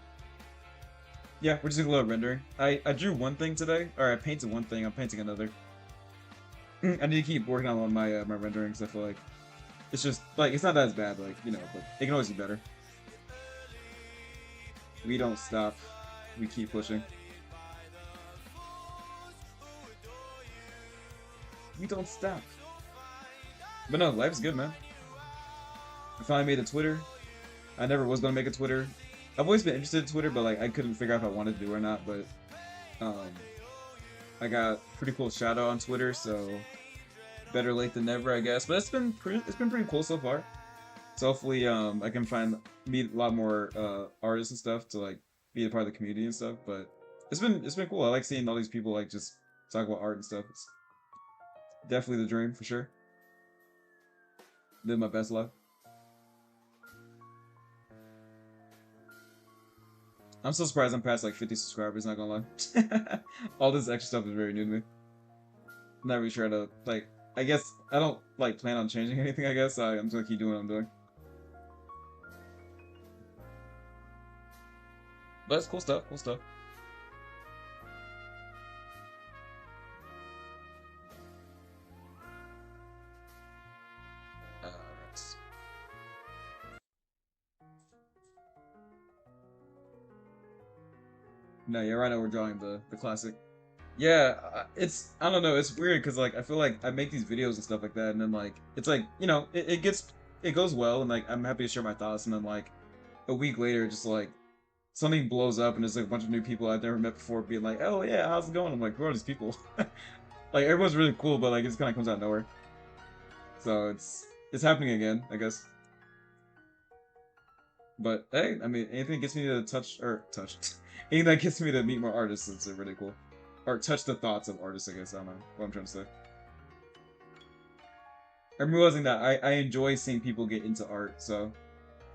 yeah, we're just doing a little rendering. I drew one thing today, or I painted one thing. I'm painting another. I need to keep working on my my renderings. I feel like it's just like it's not that as bad, like but it can always be better. We don't stop. We keep pushing. We don't stop. But no, life's good, man. I finally made a Twitter. I never was gonna make a Twitter. I've always been interested in Twitter, but like I couldn't figure out if I wanted to do it or not. But um, I got pretty cool shout out on Twitter, so better late than never, I guess. But it's been pretty cool so far. So hopefully I can meet a lot more artists and stuff to like be a part of the community and stuff. But it's been cool. I like seeing all these people like just talk about art and stuff. It's definitely the dream for sure. Live my best life. I'm so surprised I'm past like 50 subscribers, not gonna lie. All this extra stuff is very new to me. I'm not really sure how to, like, I guess I don't like plan on changing anything, I guess. I'm just gonna keep doing what I'm doing. But it's cool stuff, cool stuff. Alright. No, yeah, right now we're drawing the classic. Yeah, I don't know, it's weird because like I feel like I make these videos and stuff like that, and then like it's like it goes well, and like I'm happy to share my thoughts, and then like a week later, just like something blows up, and there's like a bunch of new people I've never met before being like, oh yeah, how's it going? I'm like, who are these people? Like everyone's really cool, but like it just kind of comes out of nowhere. So it's happening again, I guess. But hey, I mean, anything that gets me to touch, anything that gets me to meet more artists is really cool, or touch the thoughts of artists. I guess I don't know what I'm trying to say. I'm realizing that I enjoy seeing people get into art, so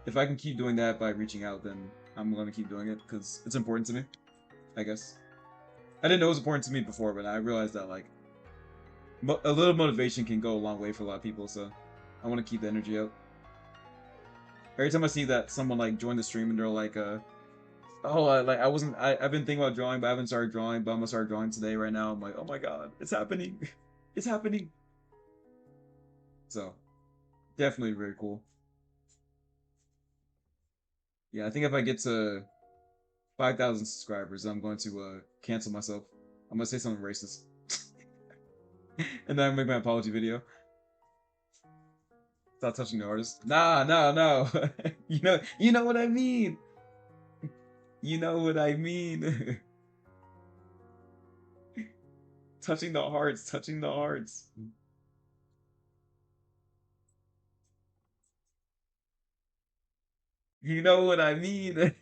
if I can keep doing that by reaching out, then I'm gonna keep doing it because it's important to me. I guess I didn't know it was important to me before, but I realized that like a little motivation can go a long way for a lot of people. So I want to keep the energy out. Every time I see that someone like join the stream and they're like, oh, like I've been thinking about drawing, but I haven't started drawing, but I'm gonna start drawing today right now. I'm like, oh my god, it's happening, it's happening. So definitely very cool. Yeah, I think if I get to 5,000 subscribers, I'm going to cancel myself. I'm gonna say something racist, and then I make my apology video. Stop touching the artist. Nah, no, no. You know what I mean. You know what I mean. Touching the hearts, touching the hearts. You know what I mean.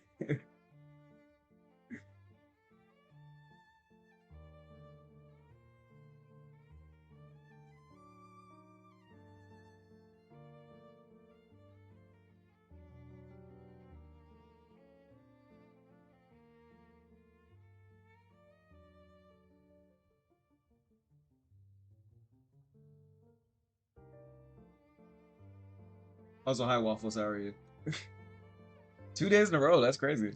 Also, hi waffles. How are you? 2 days in a row. That's crazy.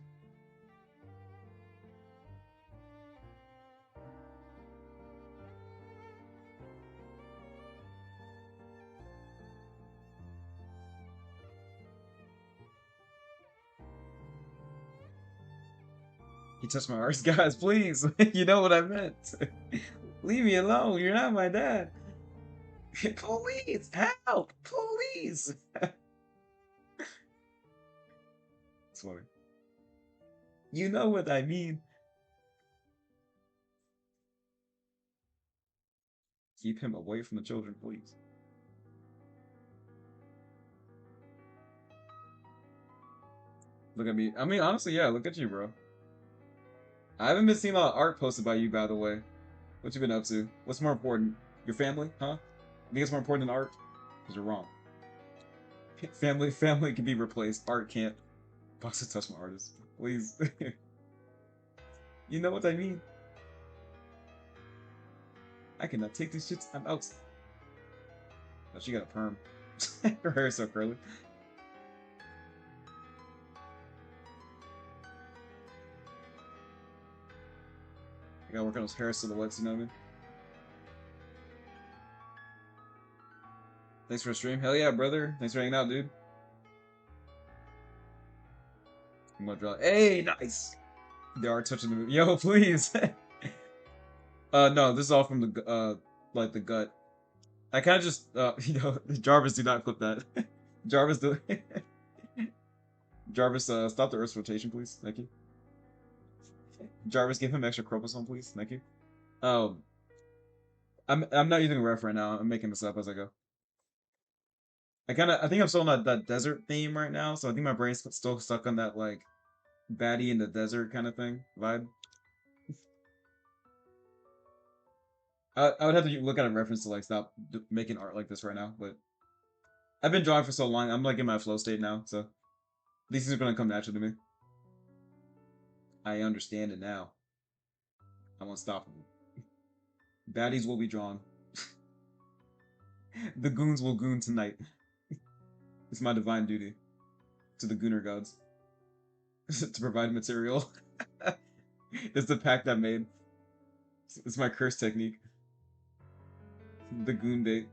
He touched my arse, guys. Please, you know what I meant. Leave me alone. You're not my dad. Police! Help! Police! It's funny. You know what I mean. Keep him away from the children, please. Look at me. I mean, honestly, yeah, look at you, bro. I haven't been seeing a lot of art posted by you, by the way. What you been up to? What's more important? Your family, huh? I think it's more important than art? Because you're wrong. Family can be replaced. Art can't. Box to touch my artist. Please. You know what I mean? I cannot take these shits. I'm out. Oh, she got a perm. Her hair is so curly. I gotta work on those hair silhouettes, you know what I mean? Thanks for the stream. Hell yeah, brother. Thanks for hanging out, dude. I'm gonna draw. Hey, nice! They are touching the movie. Yo, please! No, this is all from the, like, the gut. I kinda just, you know, Jarvis, do not clip that. Jarvis, do. Jarvis, stop the Earth's rotation, please. Thank you. Jarvis, give him extra Cropazone, please. Thank you. Um, I'm not using a ref right now. I'm making this up as I go. I think I'm still on that desert theme right now, so I think my brain's still stuck on that, like, baddie in the desert kind of thing vibe. I would have to look at a reference to, like, stop making art like this right now, but I've been drawing for so long, I'm, like, in my flow state now, so these things are gonna come naturally to me. I understand it now. I'm unstoppable. Baddies will be drawn. The goons will goon tonight. It's my divine duty to the gooner gods to provide material. It's the pact I made. It's my curse technique. The goon bait.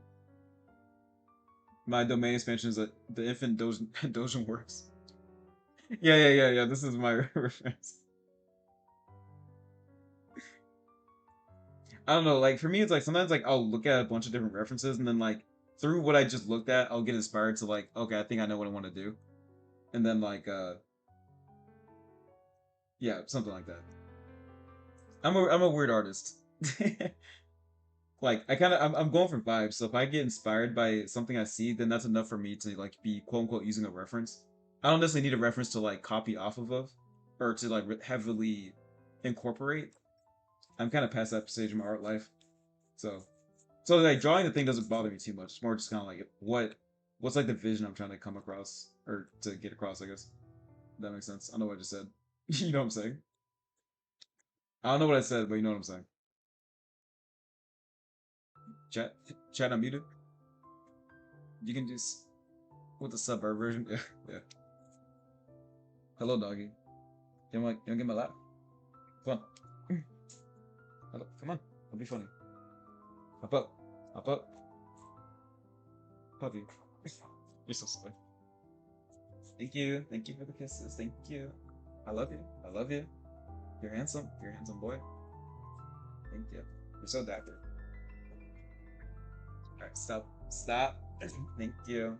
My domain expansion is the infant Dojin works. Yeah. This is my reference. I don't know, like, for me, it's like, sometimes, like, I'll look at a bunch of different references, and then, like, through what I just looked at, I'll get inspired to, like, okay, I think I know what I want to do. And then, like, yeah, something like that. I'm a weird artist. Like, I'm going for vibes, so if I get inspired by something I see, then that's enough for me to, like, be quote-unquote using a reference. I don't necessarily need a reference to, like, copy off of, or to, like, heavily incorporate. I'm kind of past that stage of my art life. So, like, drawing the thing doesn't bother me too much. It's more just kind of like what's like the vision I'm trying to come across or to get across. I guess that makes sense. I don't know what I just said. You know what I'm saying? I don't know what I said, but you know what I'm saying. Chat unmuted. You can just with the suburb version. Yeah, yeah. Hello, doggy. You want get my lap? Come on. Hello, come on. Don't be funny. Hop up. Hop up. Puppy. You're so silly. Thank you. Thank you for the kisses. Thank you. I love you. I love you. You're handsome. You're a handsome boy. Thank you. You're so dapper. Alright, stop. Stop. Thank you.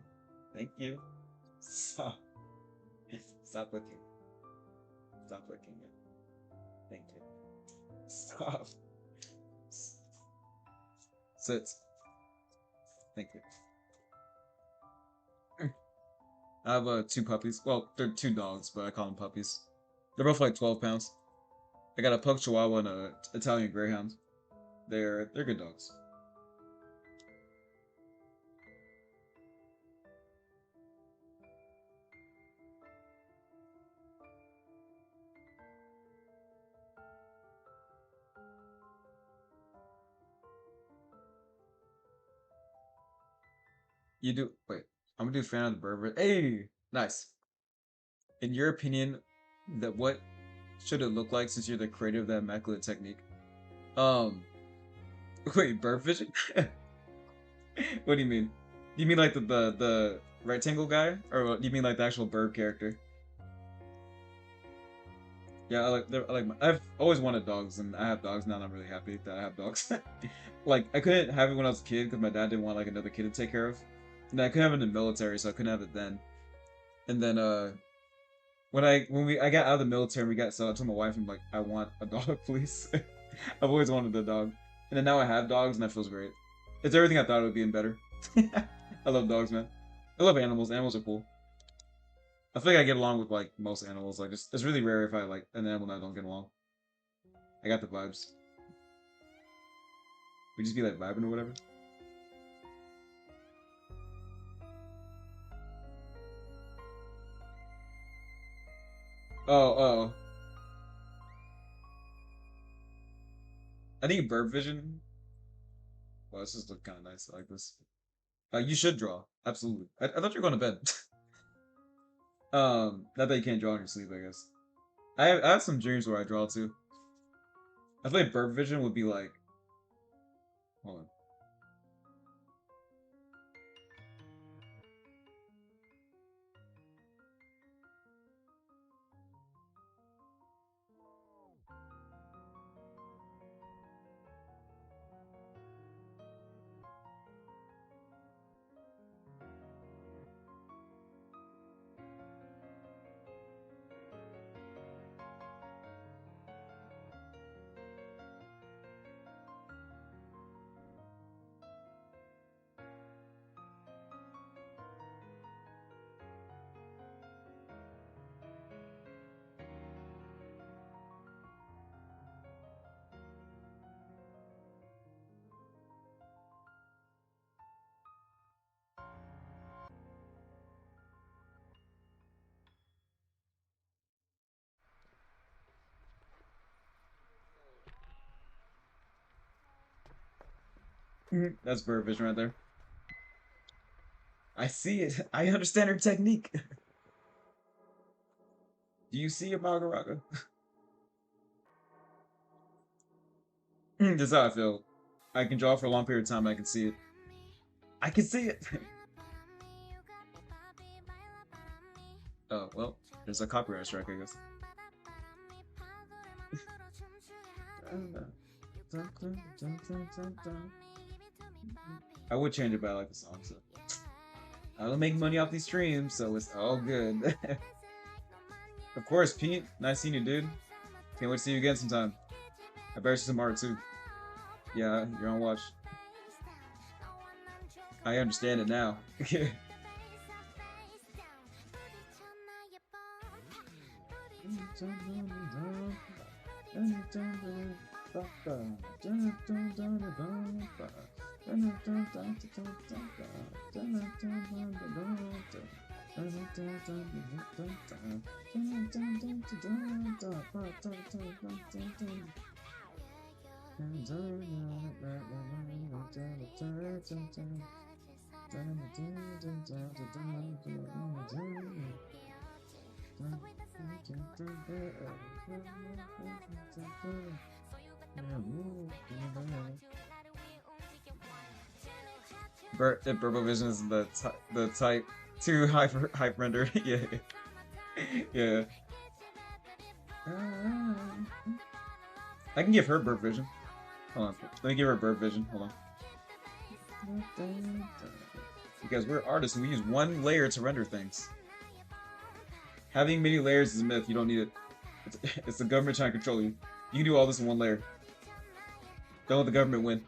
Thank you. Stop. Stop looking. Stop looking. Thank you. Stop. Sit. Thank you. I have two puppies. Well, they're two dogs, but I call them puppies. They're both like 12 pounds. I got a pug chihuahua and a Italian greyhound. They're good dogs. You do wait. I'm gonna do fan of the Berber. Hey, nice. In your opinion, that what should it look like since you're the creator of that immaculate technique? Um, wait, bird fishing? What do you mean? Do you mean like the rectangle guy, or what, do you mean like the actual bird character? Yeah, I've always wanted dogs, and I have dogs now, and I'm really happy that I have dogs. Like, I couldn't have it when I was a kid because my dad didn't want like another kid to take care of. And I couldn't have it in the military, so I couldn't have it then. And then when I got out of the military and we got so I told my wife, I'm like, I want a dog, please. I've always wanted a dog. And then now I have dogs and that feels great. It's everything I thought it would be and better. I love dogs, man. I love animals. Animals are cool. I feel like I get along with like most animals. Like it's really rare if I like an animal and I don't get along. I got the vibes. We just be like vibing or whatever. Oh, oh. I think bird vision. Well, this just look kind of nice. I like this. You should draw. Absolutely. I thought you were going to bed. Not that you can't draw in your sleep, I guess. I have some dreams where I draw too. I feel like bird vision would be like. Hold on. That's bird vision right there. I see it. I understand her technique. Do you see it, Magaraga? This is how I feel. I can draw for a long period of time. I can see it. I can see it. Oh well, there's a copyright strike, I guess. I would change it, but I like the song, so I don't make money off these streams, so it's all good. Of course, Pete. Nice seeing you, dude. Can't wait to see you again sometime. I better see some art too. Yeah, you're on watch. I understand it now. Burbo Vision is the type 2 hyper render. Yeah. Yeah. I can give her bird vision. Hold on. Let me give her bird vision. Hold on. Because we're artists and we use one layer to render things. Having many layers is a myth. You don't need it. It's the government trying to control you. You can do all this in one layer. Don't let the government win.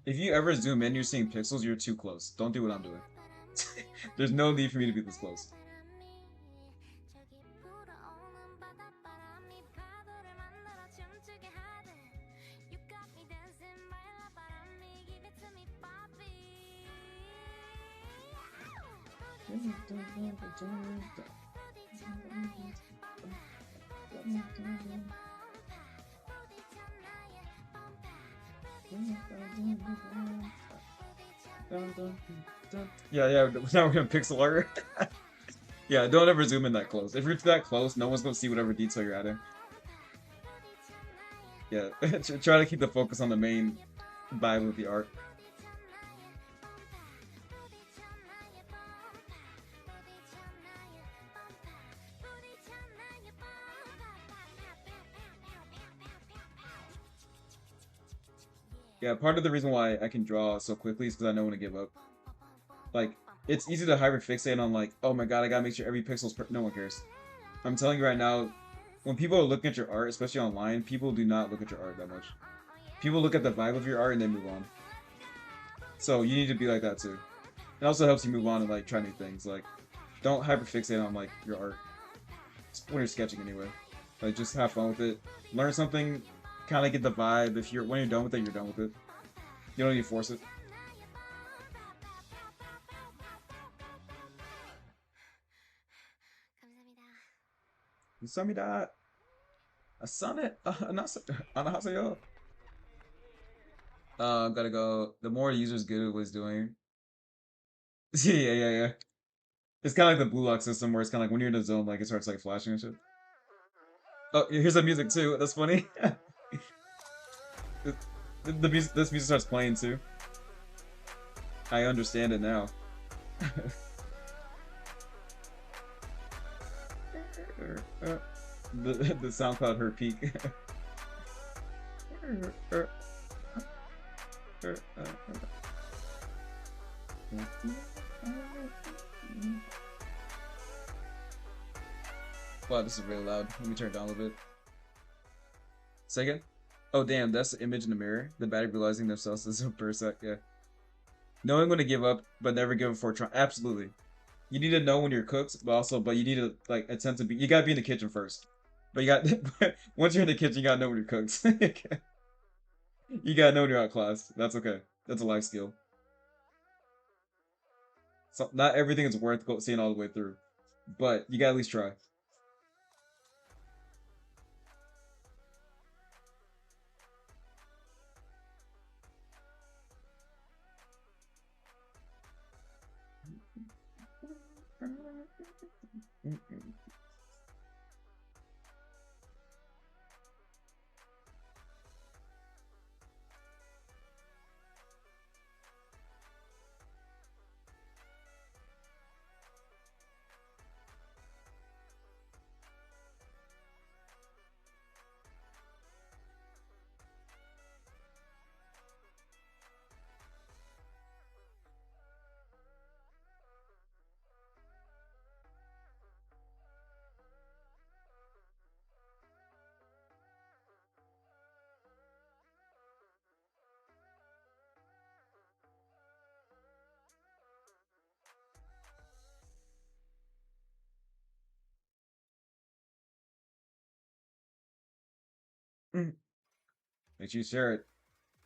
If you ever zoom in, you're seeing pixels, you're too close. Don't do what I'm doing. There's no need for me to be this close. Yeah, now we're gonna pixel art. Yeah, don't ever zoom in that close. If you're that close, no one's gonna see whatever detail you're adding. Yeah, try to keep the focus on the main vibe with the art. Yeah, part of the reason why I can draw so quickly is because I know when to give up. Like, it's easy to hyperfixate on like, oh my god, I gotta make sure every pixel's no one cares. I'm telling you right now, when people are looking at your art, especially online, people do not look at your art that much. People look at the vibe of your art and then move on. So you need to be like that too. It also helps you move on and like try new things. Like, don't hyperfixate on like your art when you're sketching anyway. Like, just have fun with it. Learn something, kind of get the vibe. If you're when you're done with it, you're done with it. You don't need to force it. 감사합니다. Asane, 안녕하세요. Gotta go. The more users good at what it's doing. Yeah. It's kind of like the blue lock system where it's kind of like when you're in a zone, like it starts like flashing and shit. Oh, here's the music too. That's funny. The music, this music starts playing too. I understand it now. The SoundCloud her peak. Wow, this is really loud. Let me turn it down a little bit. Second. Oh damn, that's the image in the mirror. The battery realizing themselves as a per sec. Yeah. Knowing when to give up, but never give up before trying. Absolutely. You need to know when you're cooked, but you need to like attempt to be. You gotta be in the kitchen first. But you got once you're in the kitchen, you gotta know when you're cooked. You gotta know when you're out of class. That's okay. That's a life skill. So not everything is worth seeing all the way through, but you gotta at least try. Make sure you share it.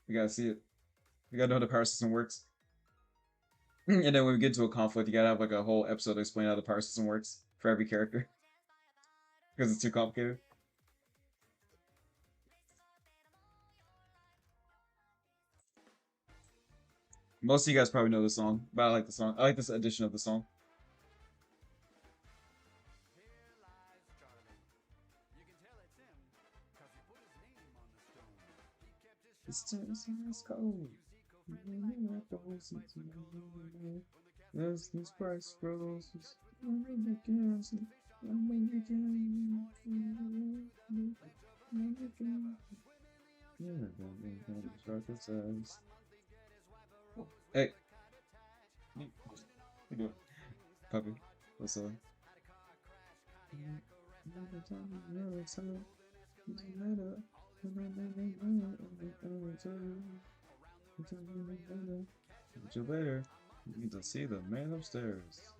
We gotta see it. We gotta know how the power system works. And then when we get to a conflict, you gotta have like a whole episode to explain how the power system works for every character. Because it's too complicated. Most of you guys probably know the song, but I like the song. I like this edition of the song. It's cold. There's these price roses. Hey, you doing? Puppy, what's up? You later. You need to see the man upstairs.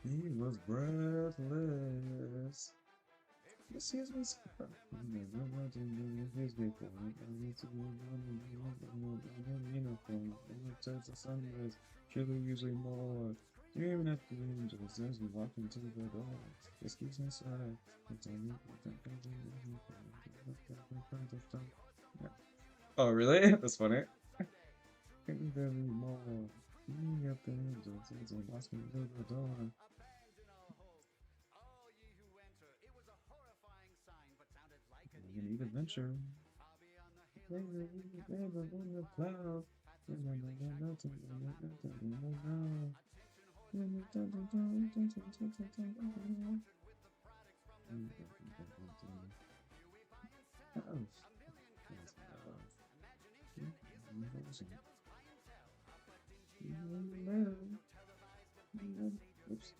He was breathless. Excuse me, sir. Truly, usually more. Even at the angels, as we walk into the door. Excuse me, sir. Oh, really? That's funny. More. You need adventure. Oops.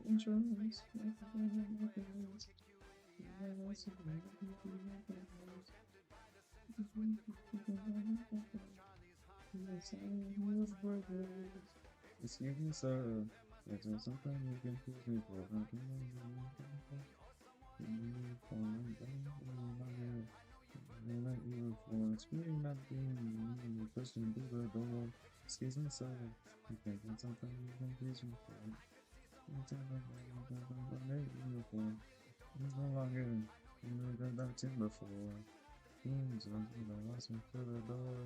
Insurance. Excuse me, sir. Is there something you can please me for? Excuse me, sir. You think that's something you can please me for? Uniform. It's no longer than that tin before. Lost me through the door.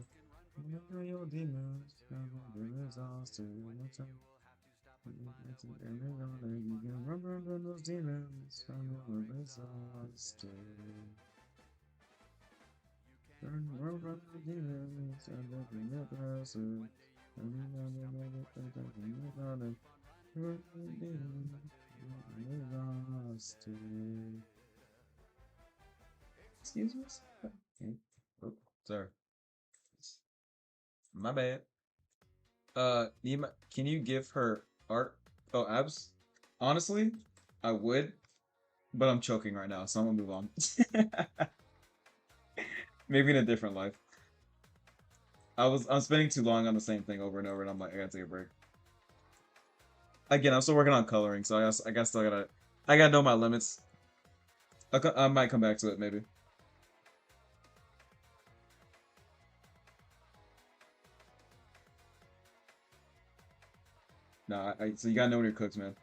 Remember your demons. You're exhausted. You can remember those demons. You're exhausted. Remember the demons. And nothing else. Excuse me? Okay. Oh, sorry. My bad. Nima, can you give her art? Oh, abs? Honestly, I would, but I'm choking right now, so I'm gonna move on. Maybe in a different life. I'm spending too long on the same thing over and over, and I'm like, I gotta take a break. Again, I'm still working on coloring, so I gotta know my limits. I might come back to it maybe. No, so you gotta know when you're cooked, man.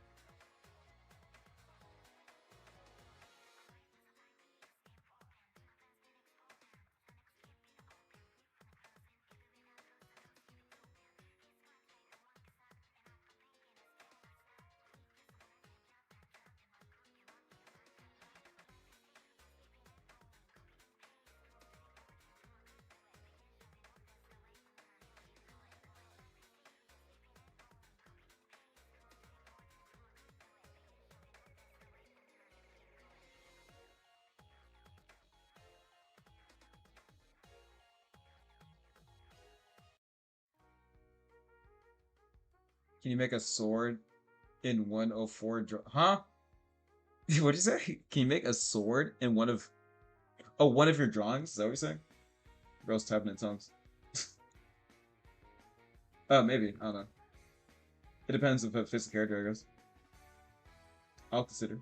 Can you make a sword in 104 Huh? What'd you say? Can you make a sword in one of your drawings? Is that what you're saying? Bro's typing in tongues. Oh, maybe. I don't know. It depends if it fits the character, I guess. I'll consider.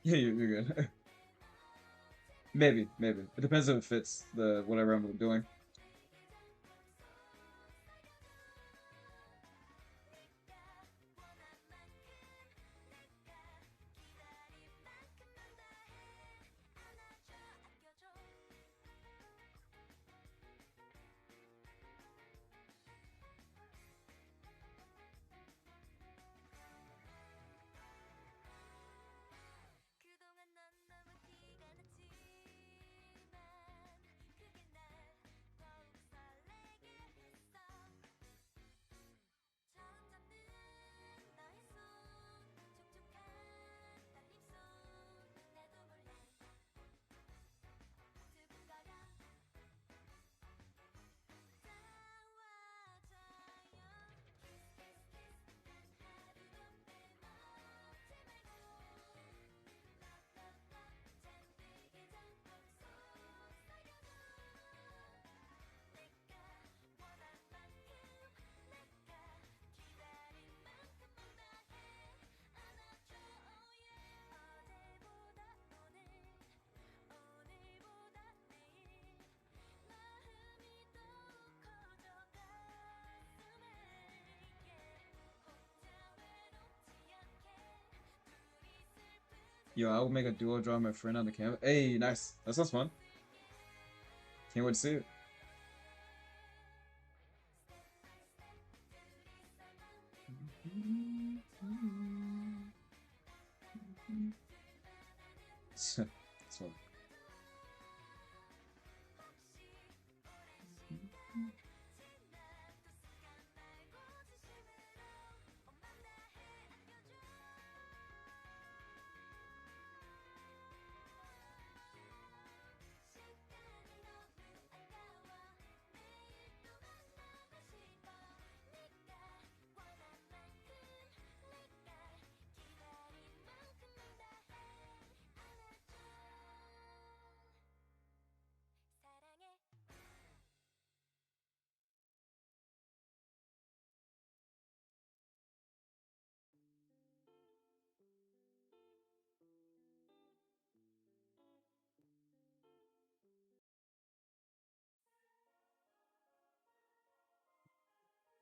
Yeah, you're good. Maybe. It depends if it fits the whatever I'm doing. Yo, I will make a duo draw my friend on the camera. Hey, nice. That sounds fun. Can't wait to see it. That's fun.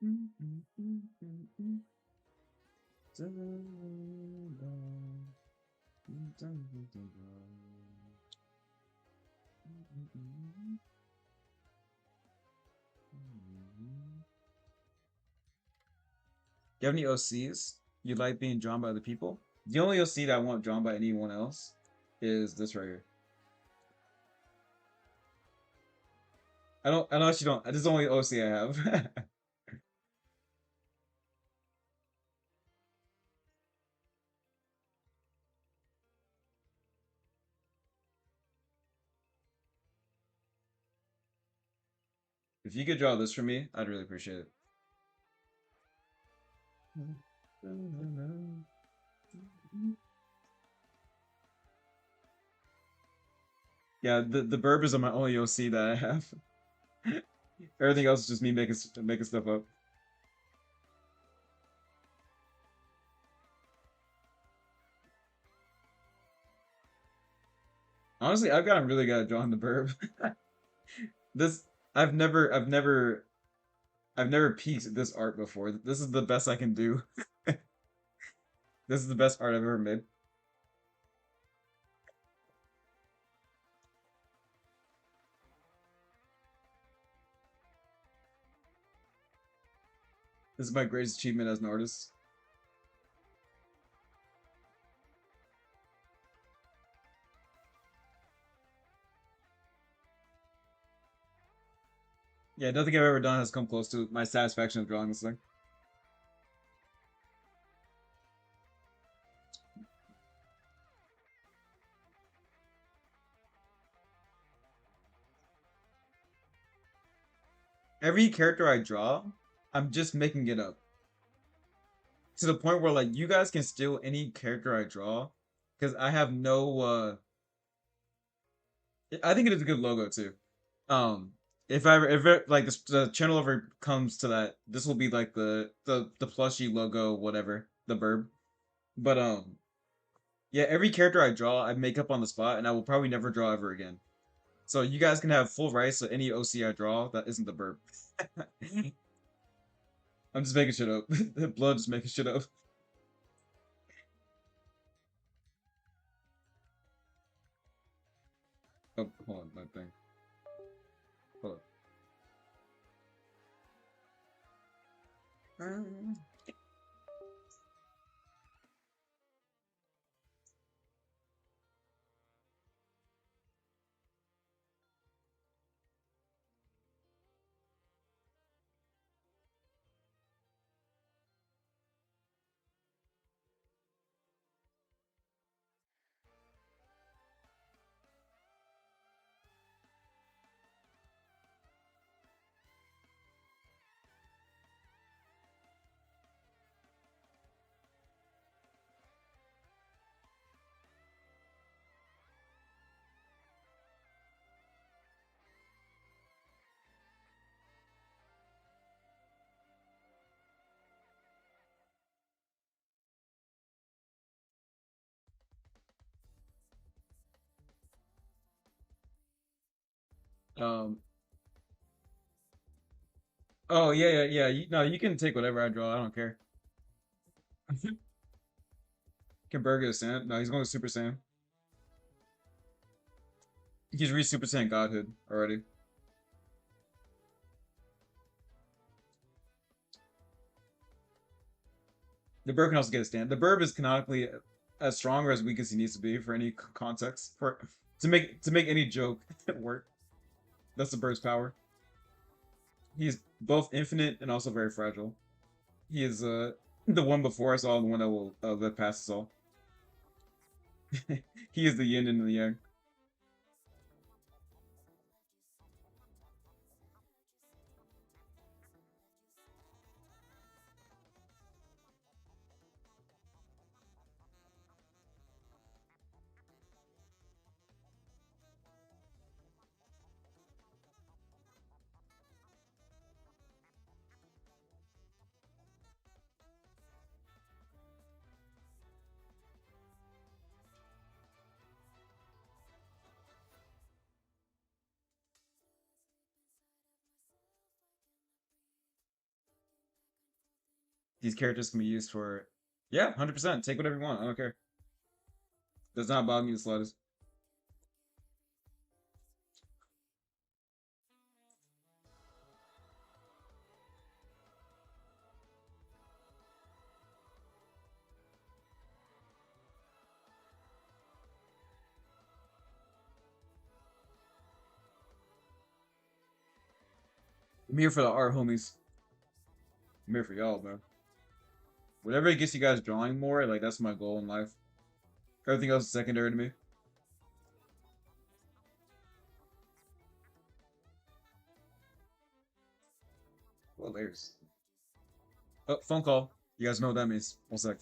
You have any OCs you like being drawn by other people? The only OC that I want drawn by anyone else is this right here. I actually don't. This is the only OC I have. If you could draw this for me, I'd really appreciate it. Yeah, the Burbers are my only OC that I have. Everything else is just me making stuff up. Honestly, I've gotten really good at drawing the Burb. This I've never peaked at this art before. This is the best I can do. This is the best art I've ever made. This is my greatest achievement as an artist. Yeah, nothing I've ever done has come close to my satisfaction of drawing this thing. Every character I draw, I'm just making it up. To the point where like you guys can steal any character I draw because I have no I think it is a good logo too. If I ever, if it, like the channel ever comes to that, this will be like the plushy logo, whatever, the burb. But yeah, every character I draw, I make up on the spot, and I will probably never draw ever again. So you guys can have full rights to any OC I draw that isn't the burb. I'm just making shit up. Blood just making shit up. Oh, hold on, my thing. Hold on. Um. Oh yeah, yeah, yeah. No, you can take whatever I draw. I don't care. Can Burger get a stand? No, he's going to Super Saiyan. He's reached Super Saiyan Godhood already. The Burb can also get a stand. The Burb is canonically as strong or as weak as he needs to be for any context for to make any joke work. That's the Burb's power. He's both infinite and also very fragile. He is the one before us all and the one that will live past us all. He is the yin and the yang. These characters can be used for, yeah, 100%. Take whatever you want. I don't care. Does not bother me the slightest. I'm here for the art, homies. I'm here for y'all, bro. Whatever gets you guys drawing more, like that's my goal in life. Everything else is secondary to me. What layers? Oh, phone call. You guys know what that means. One sec.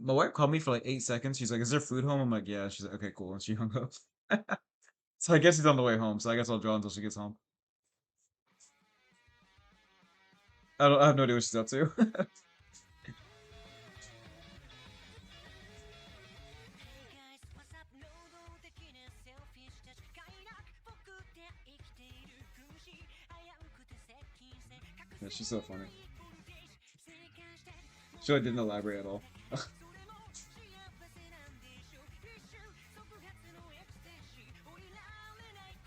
My wife called me for like 8 seconds. She's like, "Is there food home?" I'm like, "Yeah." She's like, "Okay, cool." And she hung up. So I guess he's on the way home. So I guess I'll draw until she gets home. I have no idea what she's up to. Yeah, she's so funny. She really didn't elaborate at all.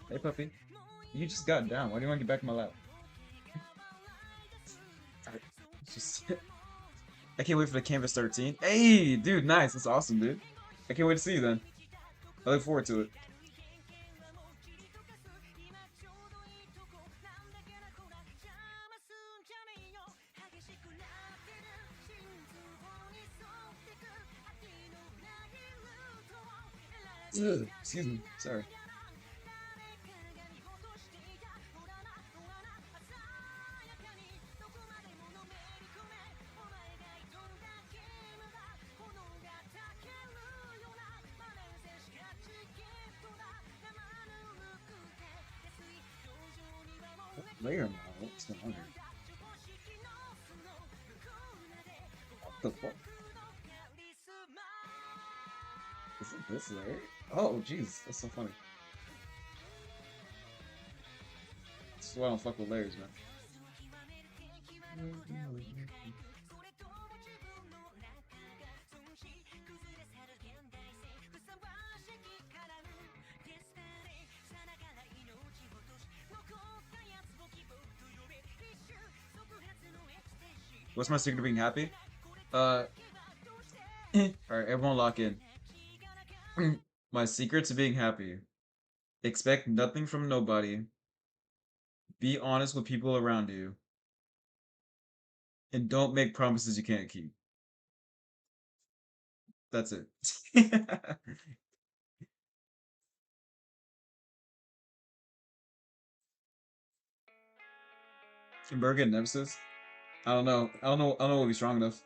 Hey, puppy. You just got down. Why do you want to get back in my lap? Just... I can't wait for the Canvas 13. Hey, dude, nice. That's awesome, dude. I can't wait to see you then. I look forward to it. Ugh, excuse me. Sorry. Layer now. What's going on here? What the fuck? Is it this layer? Oh, jeez. That's so funny. This is why I don't fuck with layers, man. What's my secret to being happy? Uh, Alright, everyone lock in. My secret to being happy. Expect nothing from nobody. Be honest with people around you. And don't make promises you can't keep. That's it. Can Burger get Nemesis? I don't know. I don't know. I don't know what will be strong enough.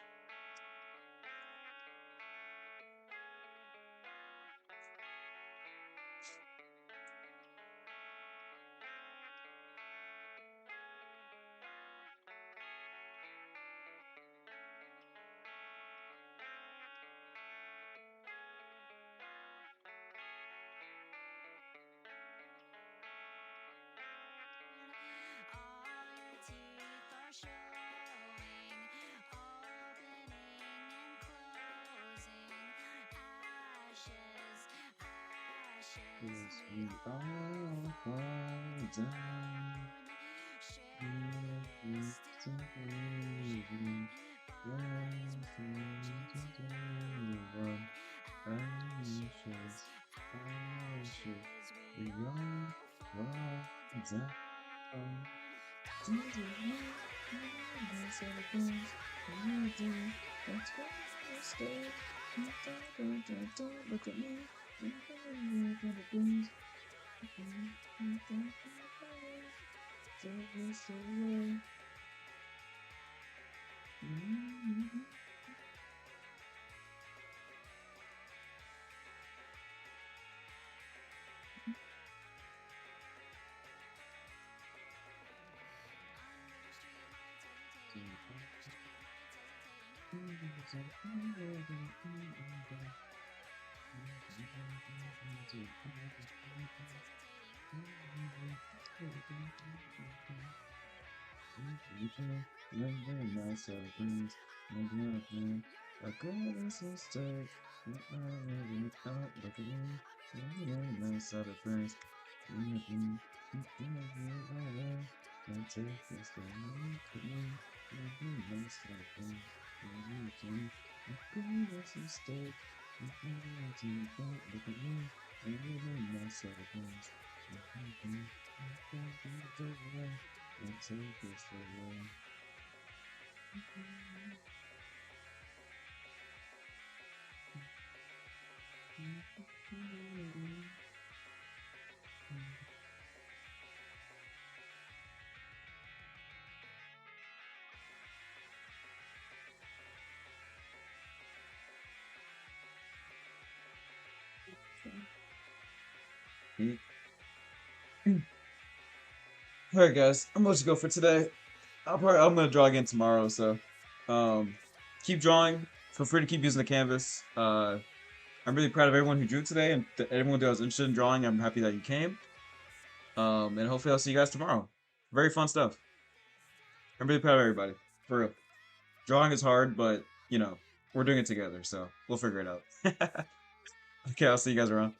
'Cause we all fall down. We all fall down. Look at me. Alright guys, I'm about to go for today. I'm gonna draw again tomorrow, so keep drawing. Feel free to keep using the canvas. I'm really proud of everyone who drew today and everyone that was interested in drawing. I'm happy that you came. And hopefully I'll see you guys tomorrow. Very fun stuff. I'm really proud of everybody. For real. Drawing is hard, but you know, we're doing it together, so we'll figure it out. Okay, I'll see you guys around.